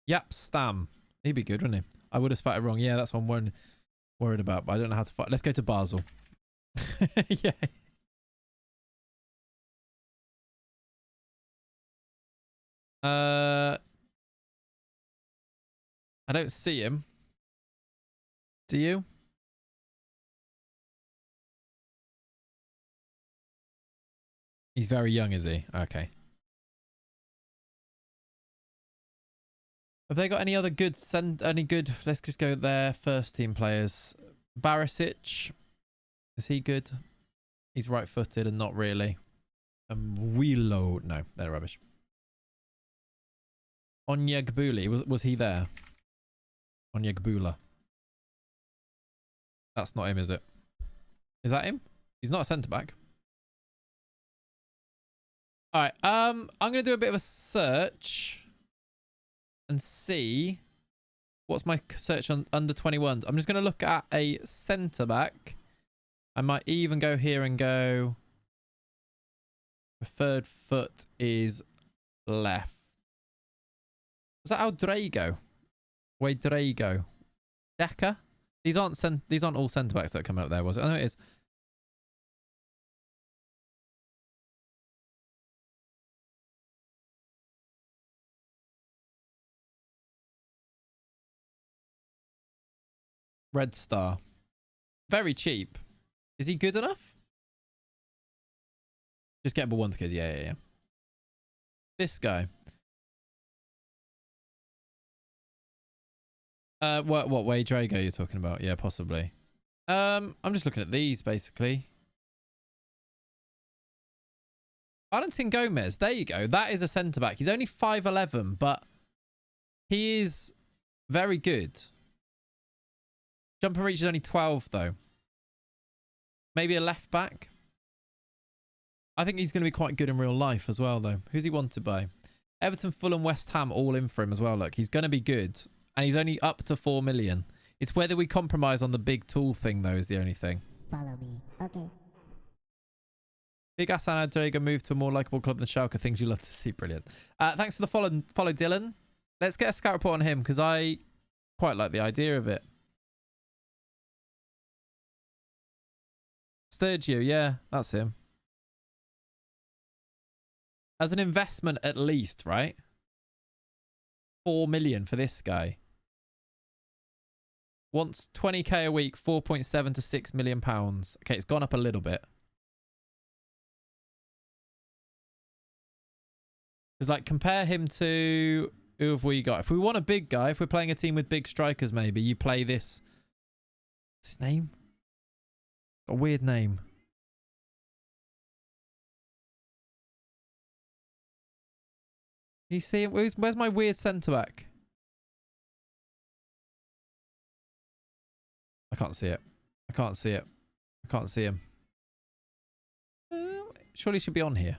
S2: Yep, Stam. He'd be good, wouldn't he? I would have spouted it wrong. Yeah, that's what I'm worried about, but I don't know how to fight. Let's go to Basel. Yeah. I don't see him. Do you? He's very young, is he? Okay. Have they got any other good let's just go there. First team players. Barisic. Is he good? He's right footed and not really. Wheelo. No, they're rubbish. Onyegbuli. Was he there? Onyegbula. That's not him, is it? Is that him? He's not a centre-back. Alright, I'm going to do a bit of a search and see what's my search on under 21s. I'm just going to look at a centre-back. I might even go here and go preferred foot is left. Was that Aldrago? Wadrago? Decker? These aren't all centre-backs that are coming up there, was it? I know it is. Red Star. Very cheap. Is he good enough? Just gettable one kids. Yeah. This guy. What way Drago you're talking about? Yeah, possibly. I'm just looking at these basically. Valentin Gomez. There you go. That is a centre back. He's only 5'11", but he is very good. Jump and reach is only 12 though. Maybe a left back. I think he's going to be quite good in real life as well though. Who's he wanted by? Everton, Fulham, West Ham all in for him as well. Look, he's going to be good. And he's only up to 4 million. It's whether we compromise on the big tool thing though is the only thing.
S1: Follow me. Okay.
S2: Big Hassan Adrega moved to a more likeable club than Schalke. Things you love to see. Brilliant. Thanks for the follow Dylan. Let's get a scout report on him because I quite like the idea of it. Sturgio, yeah, that's him. As an investment at least, right? 4 million for this guy. Wants 20k a week, 4.7 to 6 million pounds. Okay, it's gone up a little bit. Because like compare him to who have we got? If we want a big guy, if we're playing a team with big strikers, maybe you play this. What's his name? Got a weird name. Can you see him? Where's my weird centre back? I can't see it. I can't see it. I can't see him. Surely he should be on here.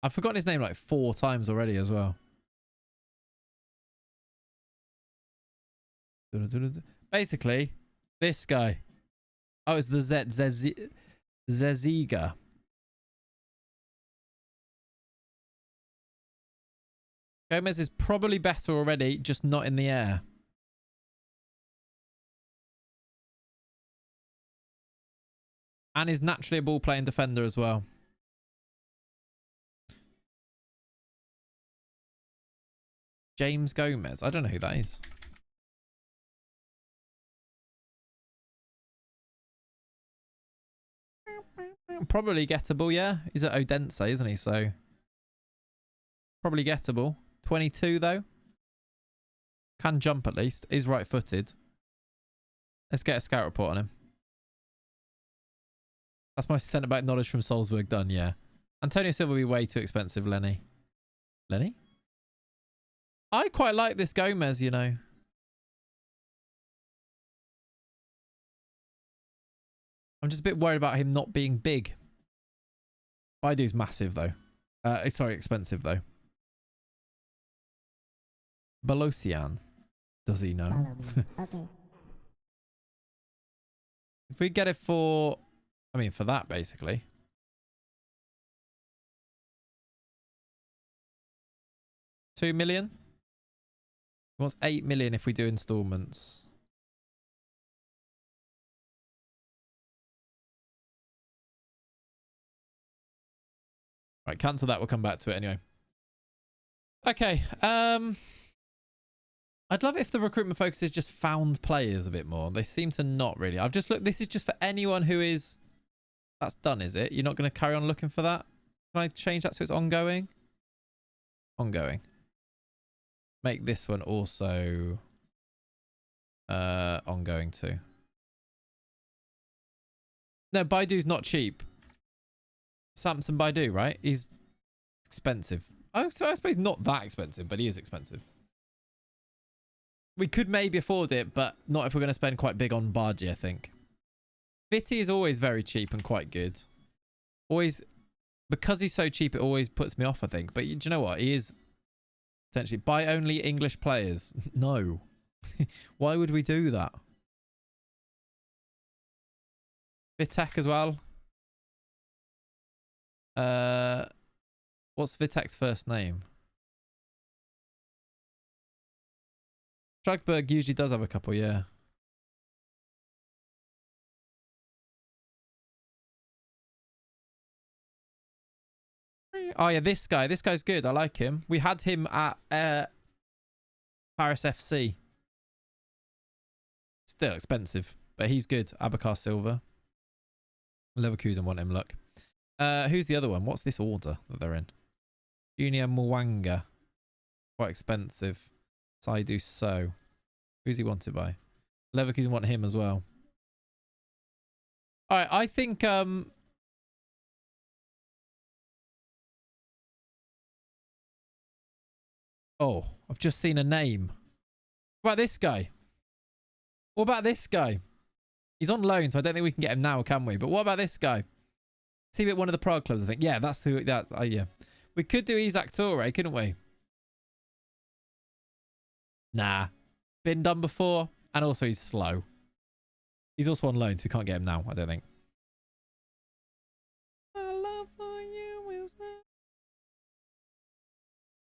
S2: I've forgotten his name like 4 times already as well. Basically, this guy. Oh, it's the Zeziga. Gomez is probably better already, just not in the air. And is naturally a ball-playing defender as well. James Gomez. I don't know who that is. Probably gettable, yeah. He's at Odense, isn't he? So probably gettable. 22 though. Can jump at least. Is right-footed. Let's get a scout report on him. That's my centre-back knowledge from Salzburg done, yeah. Antonio Silva will be way too expensive, Lenny. Lenny? I quite like this Gomez, you know. I'm just a bit worried about him not being big. Baidu's massive, though. Sorry, expensive, though. Balosian. Does he know?
S1: Okay.
S2: If we get it for... I mean, for that, basically. $2 million? He wants 8 million if we do installments. Right, cancel that. We'll come back to it anyway. Okay. I'd love it if the recruitment focus is just found players a bit more. They seem to not really. I've just looked. This is just for anyone who is... That's done, is it? You're not going to carry on looking for that? Can I change that so it's ongoing? Ongoing. Make this one also ongoing too. No, Baidu's not cheap. Samson Baidu, right? He's expensive. Oh, so I suppose not that expensive, but he is expensive. We could maybe afford it, but not if we're going to spend quite big on Bargy, I think. Vitty is always very cheap and quite good. Always, because he's so cheap, it always puts me off, I think. But do you know what? He is essentially buy only English players. No. Why would we do that? Vitek as well. What's Vitek's first name? Strasbourg usually does have a couple, yeah. Oh yeah, this guy. This guy's good. I like him. We had him at Paris FC. Still expensive, but he's good. Abakar Silva. Leverkusen want him, look. Who's the other one? What's this order that they're in? Junior Mwanga. Quite expensive. Saidu So. Who's he wanted by? Leverkusen want him as well. Alright, I think oh, I've just seen a name. What about this guy? What about this guy? He's on loan, so I don't think we can get him now, can we? But what about this guy? See him at one of the Prague clubs, I think. Yeah, that's who that yeah. We could do Isaac Toure, couldn't we? Nah. Been done before, and also he's slow. He's also on loan, so we can't get him now, I don't think. My love for you is there.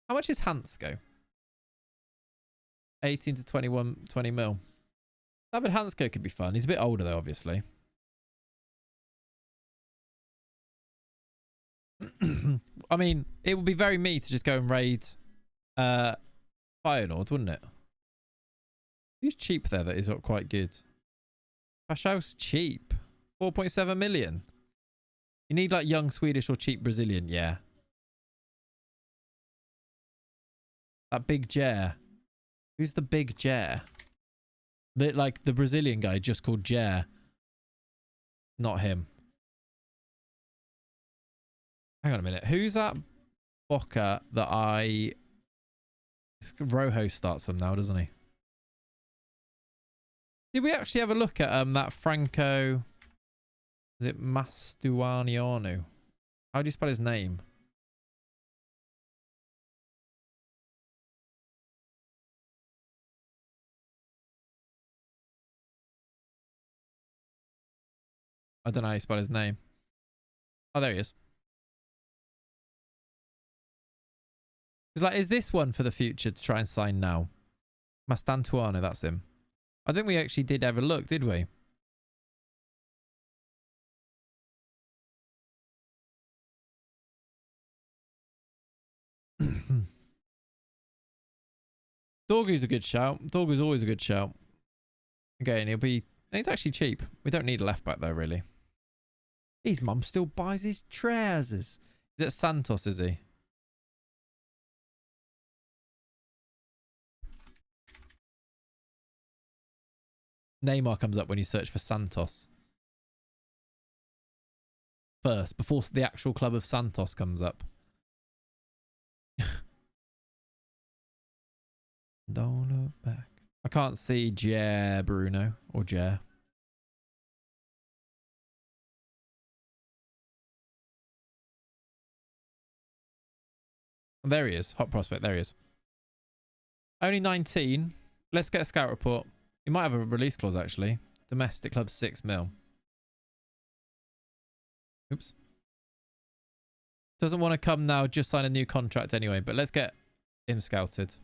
S2: How much is Hansko? 18 to 21, 20 mil. David Hansko could be fun. He's a bit older though, obviously. I mean, it would be very me to just go and raid Feyenoord, wouldn't it? Who's cheap there that is quite good? Pashau's cheap. 4.7 million. You need like young Swedish or cheap Brazilian, yeah. That big Jer. Who's the big Jer? Like the Brazilian guy just called Jer. Not him. Hang on a minute. Who's that Boca that I... Rojo starts from now, doesn't he? Did we actually have a look at that Franco... Is it Mastuaniano? How do you spell his name? I don't know how you spell his name. Oh, there he is. He's like, is this one for the future to try and sign now? Mastantuano, that's him. I think we actually did have a look, did we? Dorgu's a good shout. Dorgu's always a good shout. Okay, and he's actually cheap. We don't need a left back though, really. His mum still buys his trousers. Is it Santos, is he? Neymar comes up when you search for Santos. First, before the actual club of Santos comes up. Don't look back. I can't see Jer Bruno or Jer. There he is. Hot prospect. There he is. Only 19. Let's get a scout report. You might have a release clause, actually. Domestic club 6 mil. Oops. Doesn't want to come now. Just sign a new contract anyway. But let's get him scouted.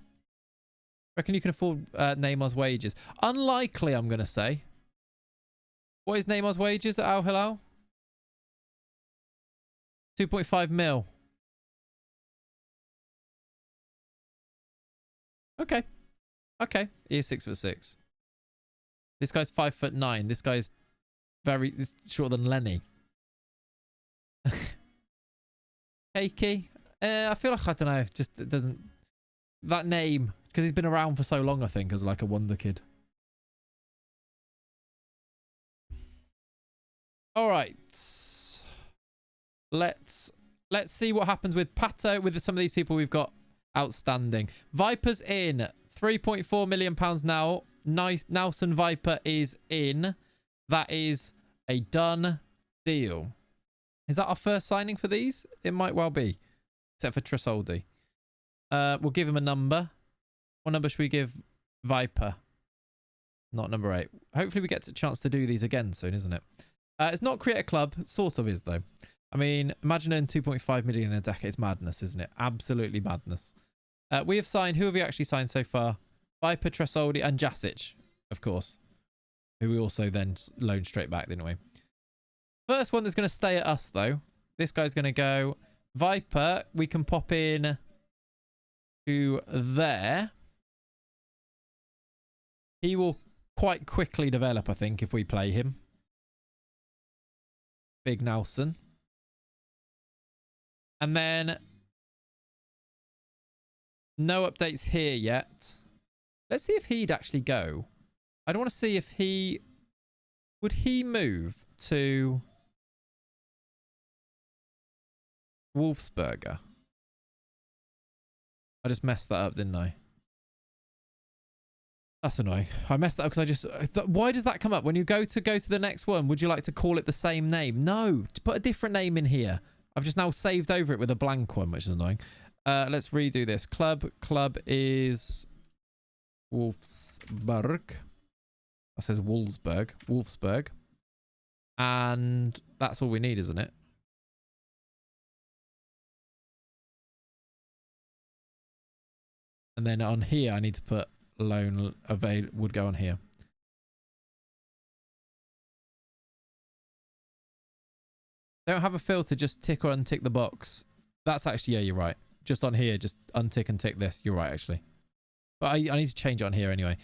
S2: Reckon you can afford Neymar's wages? Unlikely, I'm going to say. What is Neymar's wages at Al Hilal? 2.5 mil. Okay. Okay. He is 6'6". This guy's 5'9". This guy's very shorter than Lenny. Cakey. I feel like, I don't know. Just it doesn't... That name... Because he's been around for so long, I think, as like a wonder kid. All right. Let's let's see what happens with Pato, with some of these people we've got outstanding. Viper's in. £3.4 million now. Nelson Viper is in. That is a done deal. Is that our first signing for these? It might well be. Except for Tresoldi. We'll give him a number. What number should we give Viper? Not number 8. Hopefully we get a chance to do these again soon, isn't it? It's not create a club. It sort of is, though. I mean, imagine earning 2.5 million in a decade. It's madness, isn't it? Absolutely madness. We have signed... Who have we actually signed so far? Viper, Tresoldi, and Jasic, of course. Who we also then loaned straight back, didn't we? First one that's going to stay at us, though. This guy's going to go... Viper, we can pop in to there. He will quite quickly develop, I think, if we play him. Big Nelson. And then no updates here yet. Let's see if he'd actually go. I don't want to see if he... Would he move to Wolfsberger? I just messed that up, didn't I? That's annoying. I messed that up because I just... why does that come up? When you go to the next one, would you like to call it the same name? No. Put a different name in here. I've just now saved over it with a blank one, which is annoying. Let's redo this. Club is Wolfsberg. That says Wolfsberg. Wolfsberg. And that's all we need, isn't it? And then on here, I need to put loan avail would go on here. Don't have a filter, just tick or untick the box. That's actually, yeah, you're right. Just on here, just untick and tick this. You're right, actually. But I need to change it on here anyway.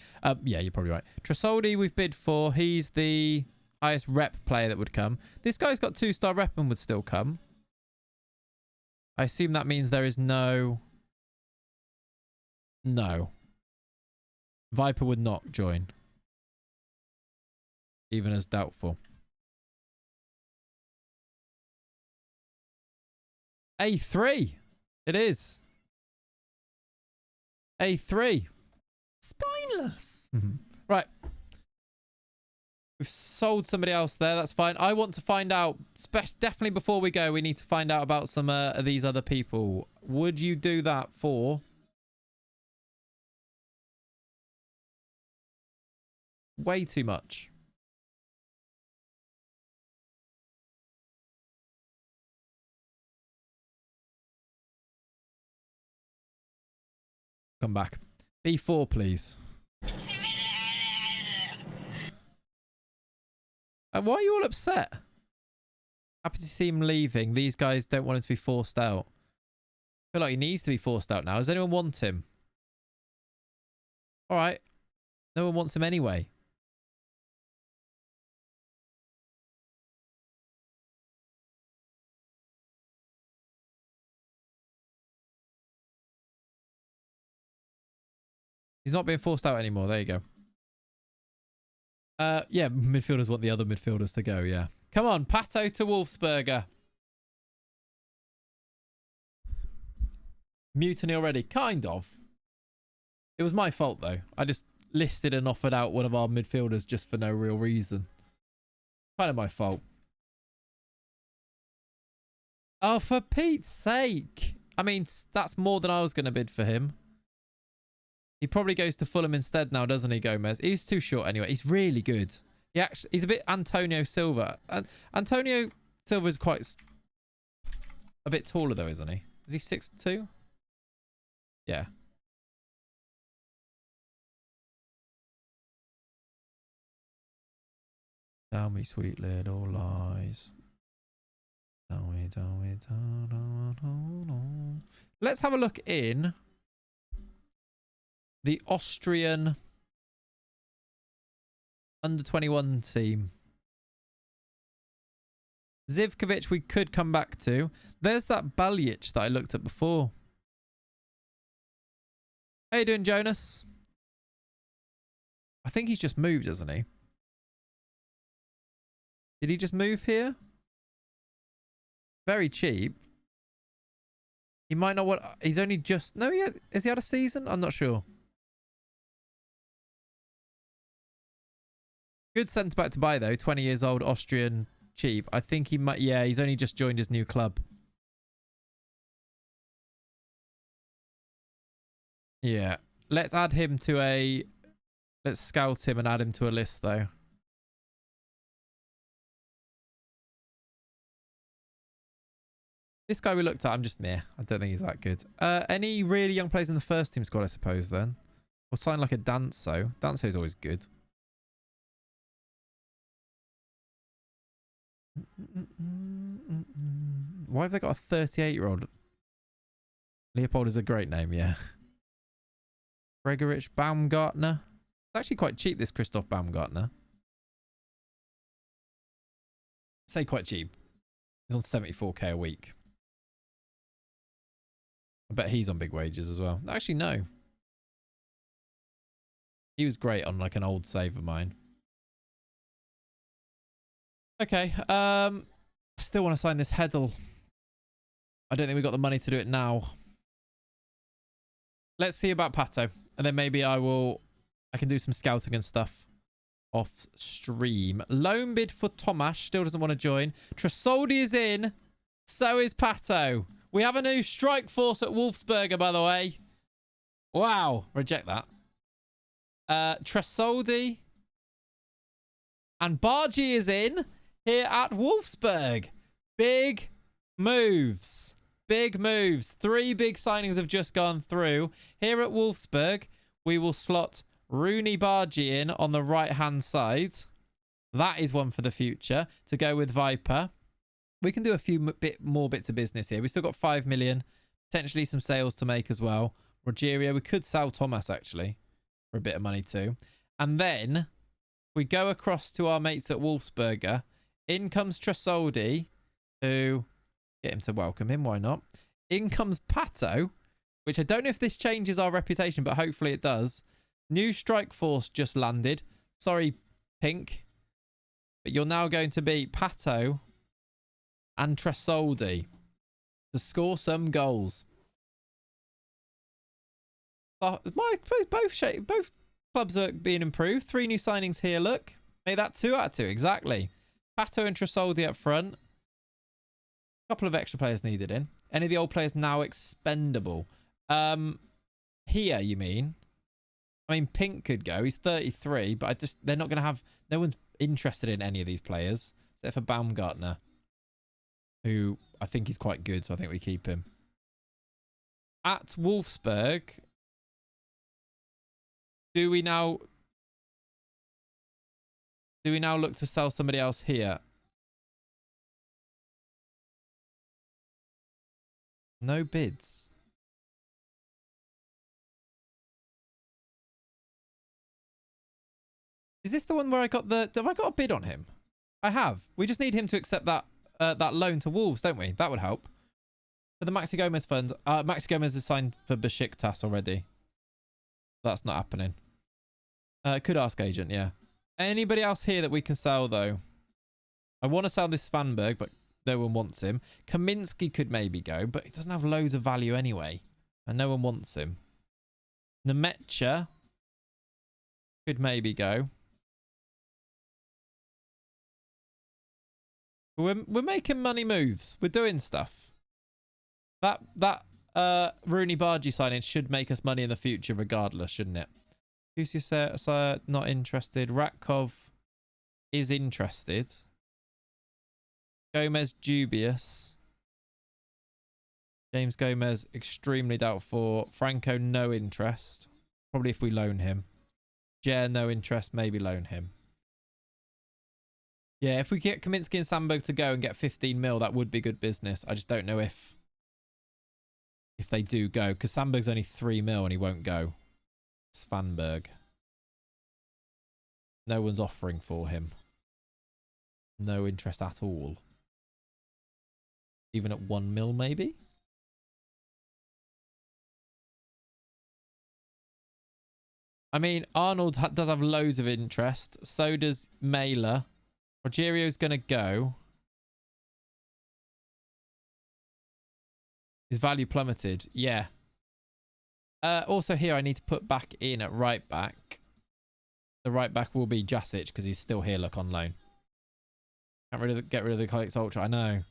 S2: Yeah, you're probably right. Tresoldi we've bid for. He's the highest rep player that would come. This guy's got 2-star rep and would still come. I assume that means there is no... No. Viper would not join. Even as doubtful. A3. It is. A3.
S3: Spineless.
S2: Right. We've sold somebody else there. That's fine. I want to find out, definitely before we go, we need to find out about some of these other people. Would you do that for... Way too much. Come back. B4, please. Why are you all upset? Happy to see him leaving. These guys don't want him to be forced out. I feel like he needs to be forced out now. Does anyone want him? All right. No one wants him anyway. He's not being forced out anymore. There you go. Yeah, midfielders want the other midfielders to go, yeah. Come on, Pato to Wolfsberger. Mutiny already. Kind of. It was my fault, though. I just listed and offered out one of our midfielders just for no real reason. Kind of my fault. Oh, for Pete's sake. I mean, that's more than I was going to bid for him. He probably goes to Fulham instead now, doesn't he, Gomez? He's too short anyway. He's really good. He's a bit Antonio Silva. Antonio Silva is quite a bit taller though, isn't he? Is he 6'2"? Yeah. Tell me sweet little lies. Tell me. Let's have a look in the Austrian under-21 team. Zivkovic we could come back to. There's that Baljic that I looked at before. How you doing, Jonas? I think he's just moved, hasn't he? Did he just move here? Very cheap. He might not want... He's only just... No, has he had a season? I'm not sure. Good centre-back to buy, though. 20 years old, Austrian, cheap. I think he might... Yeah, he's only just joined his new club. Yeah. Let's add him to a... Let's scout him and add him to a list, though. This guy we looked at, I'm just meh. I don't think he's that good. Any really young players in the first team squad, I suppose, then? We'll sign like a Danso. Danso's always good. Why have they got a 38-year-old? Leopold is a great name, yeah. Gregoritsch Baumgartner. It's actually quite cheap, this Christoph Baumgartner. Say quite cheap. He's on 74k a week. I bet he's on big wages as well. Actually, no. He was great on like an old save of mine. Okay. I still want to sign this Hedl. I don't think we got the money to do it now. Let's see about Pato. And then maybe I can do some scouting and stuff off stream. Loan bid for Tomasz. Still doesn't want to join. Tresoldi is in. So is Pato. We have a new strike force at Wolfsberger, by the way. Wow. Reject that. Tresoldi. And Bargi is in here at Wolfsburg. Big moves. Big moves. 3 big signings have just gone through. Here at Wolfsburg, we will slot Rooney Bargi in on the right-hand side. That is one for the future to go with Viper. We can do a few more bits of business here. We've still got 5 million. Potentially some sales to make as well. Rogerio, we could sell Thomas, actually, for a bit of money too. And then we go across to our mates at Wolfsberger. In comes Tresoldi, who... Get him to welcome him, why not? In comes Pato, which I don't know if this changes our reputation, but hopefully it does. New strike force just landed. Sorry, Pink. But you're now going to be Pato and Tresoldi to score some goals. Both clubs are being improved. 3 new signings here, look. Make that 2 out of 2, exactly. Pato and Tresoldi up front. Couple of extra players needed in. Any of the old players now expendable? Here, you mean? I mean, Pink could go. He's 33, but they're not going to have... No one's interested in any of these players, except for Baumgartner, who I think is quite good, so I think we keep him. At Wolfsburg, do we now look to sell somebody else here? No bids. Is this the one where I got the... Have I got a bid on him? I have. We just need him to accept that that loan to Wolves, don't we? That would help. For the Maxi Gomez fund. Maxi Gomez is signed for Besiktas already. That's not happening. Could ask agent, yeah. Anybody else here that we can sell, though? I want to sell this Svanberg, but... No one wants him. Kaminsky could maybe go, but he doesn't have loads of value anyway. And no one wants him. Nemecha could maybe go. We're making money moves. We're doing stuff. That Rooney Bargi signing should make us money in the future regardless, shouldn't it? Kusia not interested. Ratkov is interested. Gomez dubious. James Gomez extremely doubtful. Franco no interest. Probably if we loan him. Jer no interest. Maybe loan him. Yeah, if we get Kaminsky and Sandberg to go and get 15 mil, that would be good business. I just don't know if they do go, because Sandberg's only 3 mil and he won't go. Svanberg. No one's offering for him. No interest at all. Even at 1 mil, maybe? I mean, Arnold does have loads of interest. So does Mailer. Rogerio's going to go. His value plummeted. Yeah. Also here, I need to put back in at right back. The right back will be Jasic because he's still here. Look, on loan. Get rid of the Codex Ultra. I know.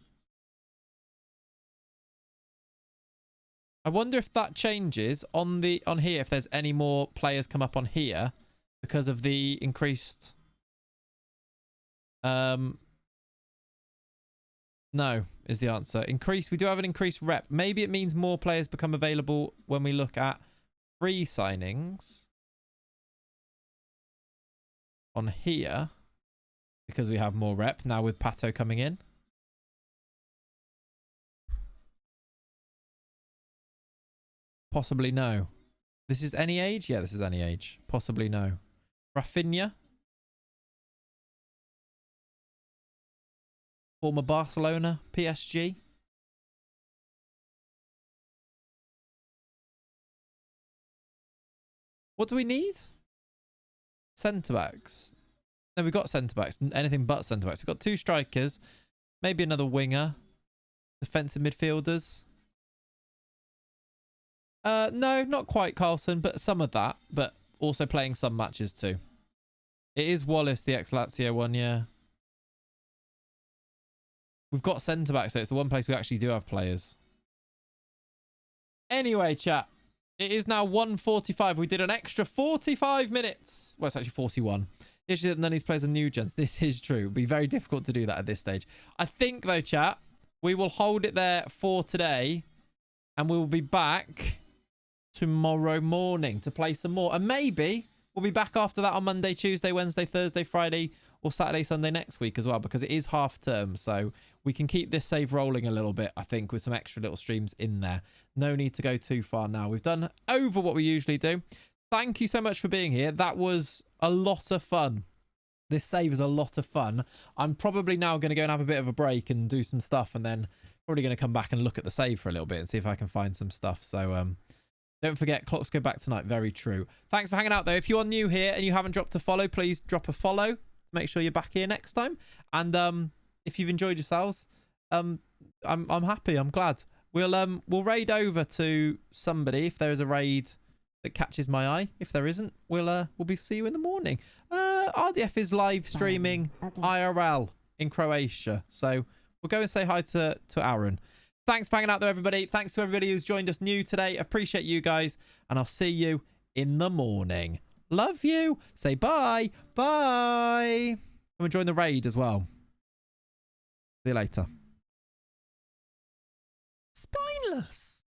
S2: I wonder if that changes on here. If there's any more players come up on here because of the increased. No is the answer. Increase. We do have an increased rep. Maybe it means more players become available when we look at free signings on here because we have more rep now with Pato coming in. Possibly no. This is any age? Yeah, this is any age. Possibly no. Rafinha. Former Barcelona, PSG. What do we need? Centre-backs. No, we've got centre-backs. Anything but centre-backs. We've got 2 strikers. Maybe another winger. Defensive midfielders. No, not quite Carlson, but some of that. But also playing some matches too. It is Wallace, the ex-Lazio one, yeah. We've got centre-backs, so it's the one place we actually do have players. Anyway, chat. It is now 1:45. We did an extra 45 minutes. Well, it's actually 41. The issue is that none of these players are new gens. This is true. It'd be very difficult to do that at this stage. I think, though, chat, we will hold it there for today. And we will be back tomorrow morning to play some more. And maybe we'll be back after that on Monday, Tuesday, Wednesday, Thursday, Friday, or Saturday, Sunday next week as well, because it is half term. So we can keep this save rolling a little bit, I think, with some extra little streams in there. No need to go too far now. We've done over what we usually do. Thank you so much for being here. That was a lot of fun. This save is a lot of fun. I'm probably now going to go and have a bit of a break and do some stuff, and then probably going to come back and look at the save for a little bit and see if I can find some stuff. So don't forget, clocks go back tonight. Very true. Thanks for hanging out, though. If you are new here and you haven't dropped a follow, please drop a follow. Make sure you're back here next time. And if you've enjoyed yourselves, I'm happy. I'm glad. We'll raid over to somebody if there is a raid that catches my eye. If there isn't, we'll see you in the morning. RDF is live streaming IRL in Croatia, so we'll go and say hi to Aaron. Thanks for hanging out, though, everybody. Thanks to everybody who's joined us new today. Appreciate you guys, and I'll see you in the morning. Love you. Say bye. Bye. And join the raid as well. See you later.
S3: Spineless.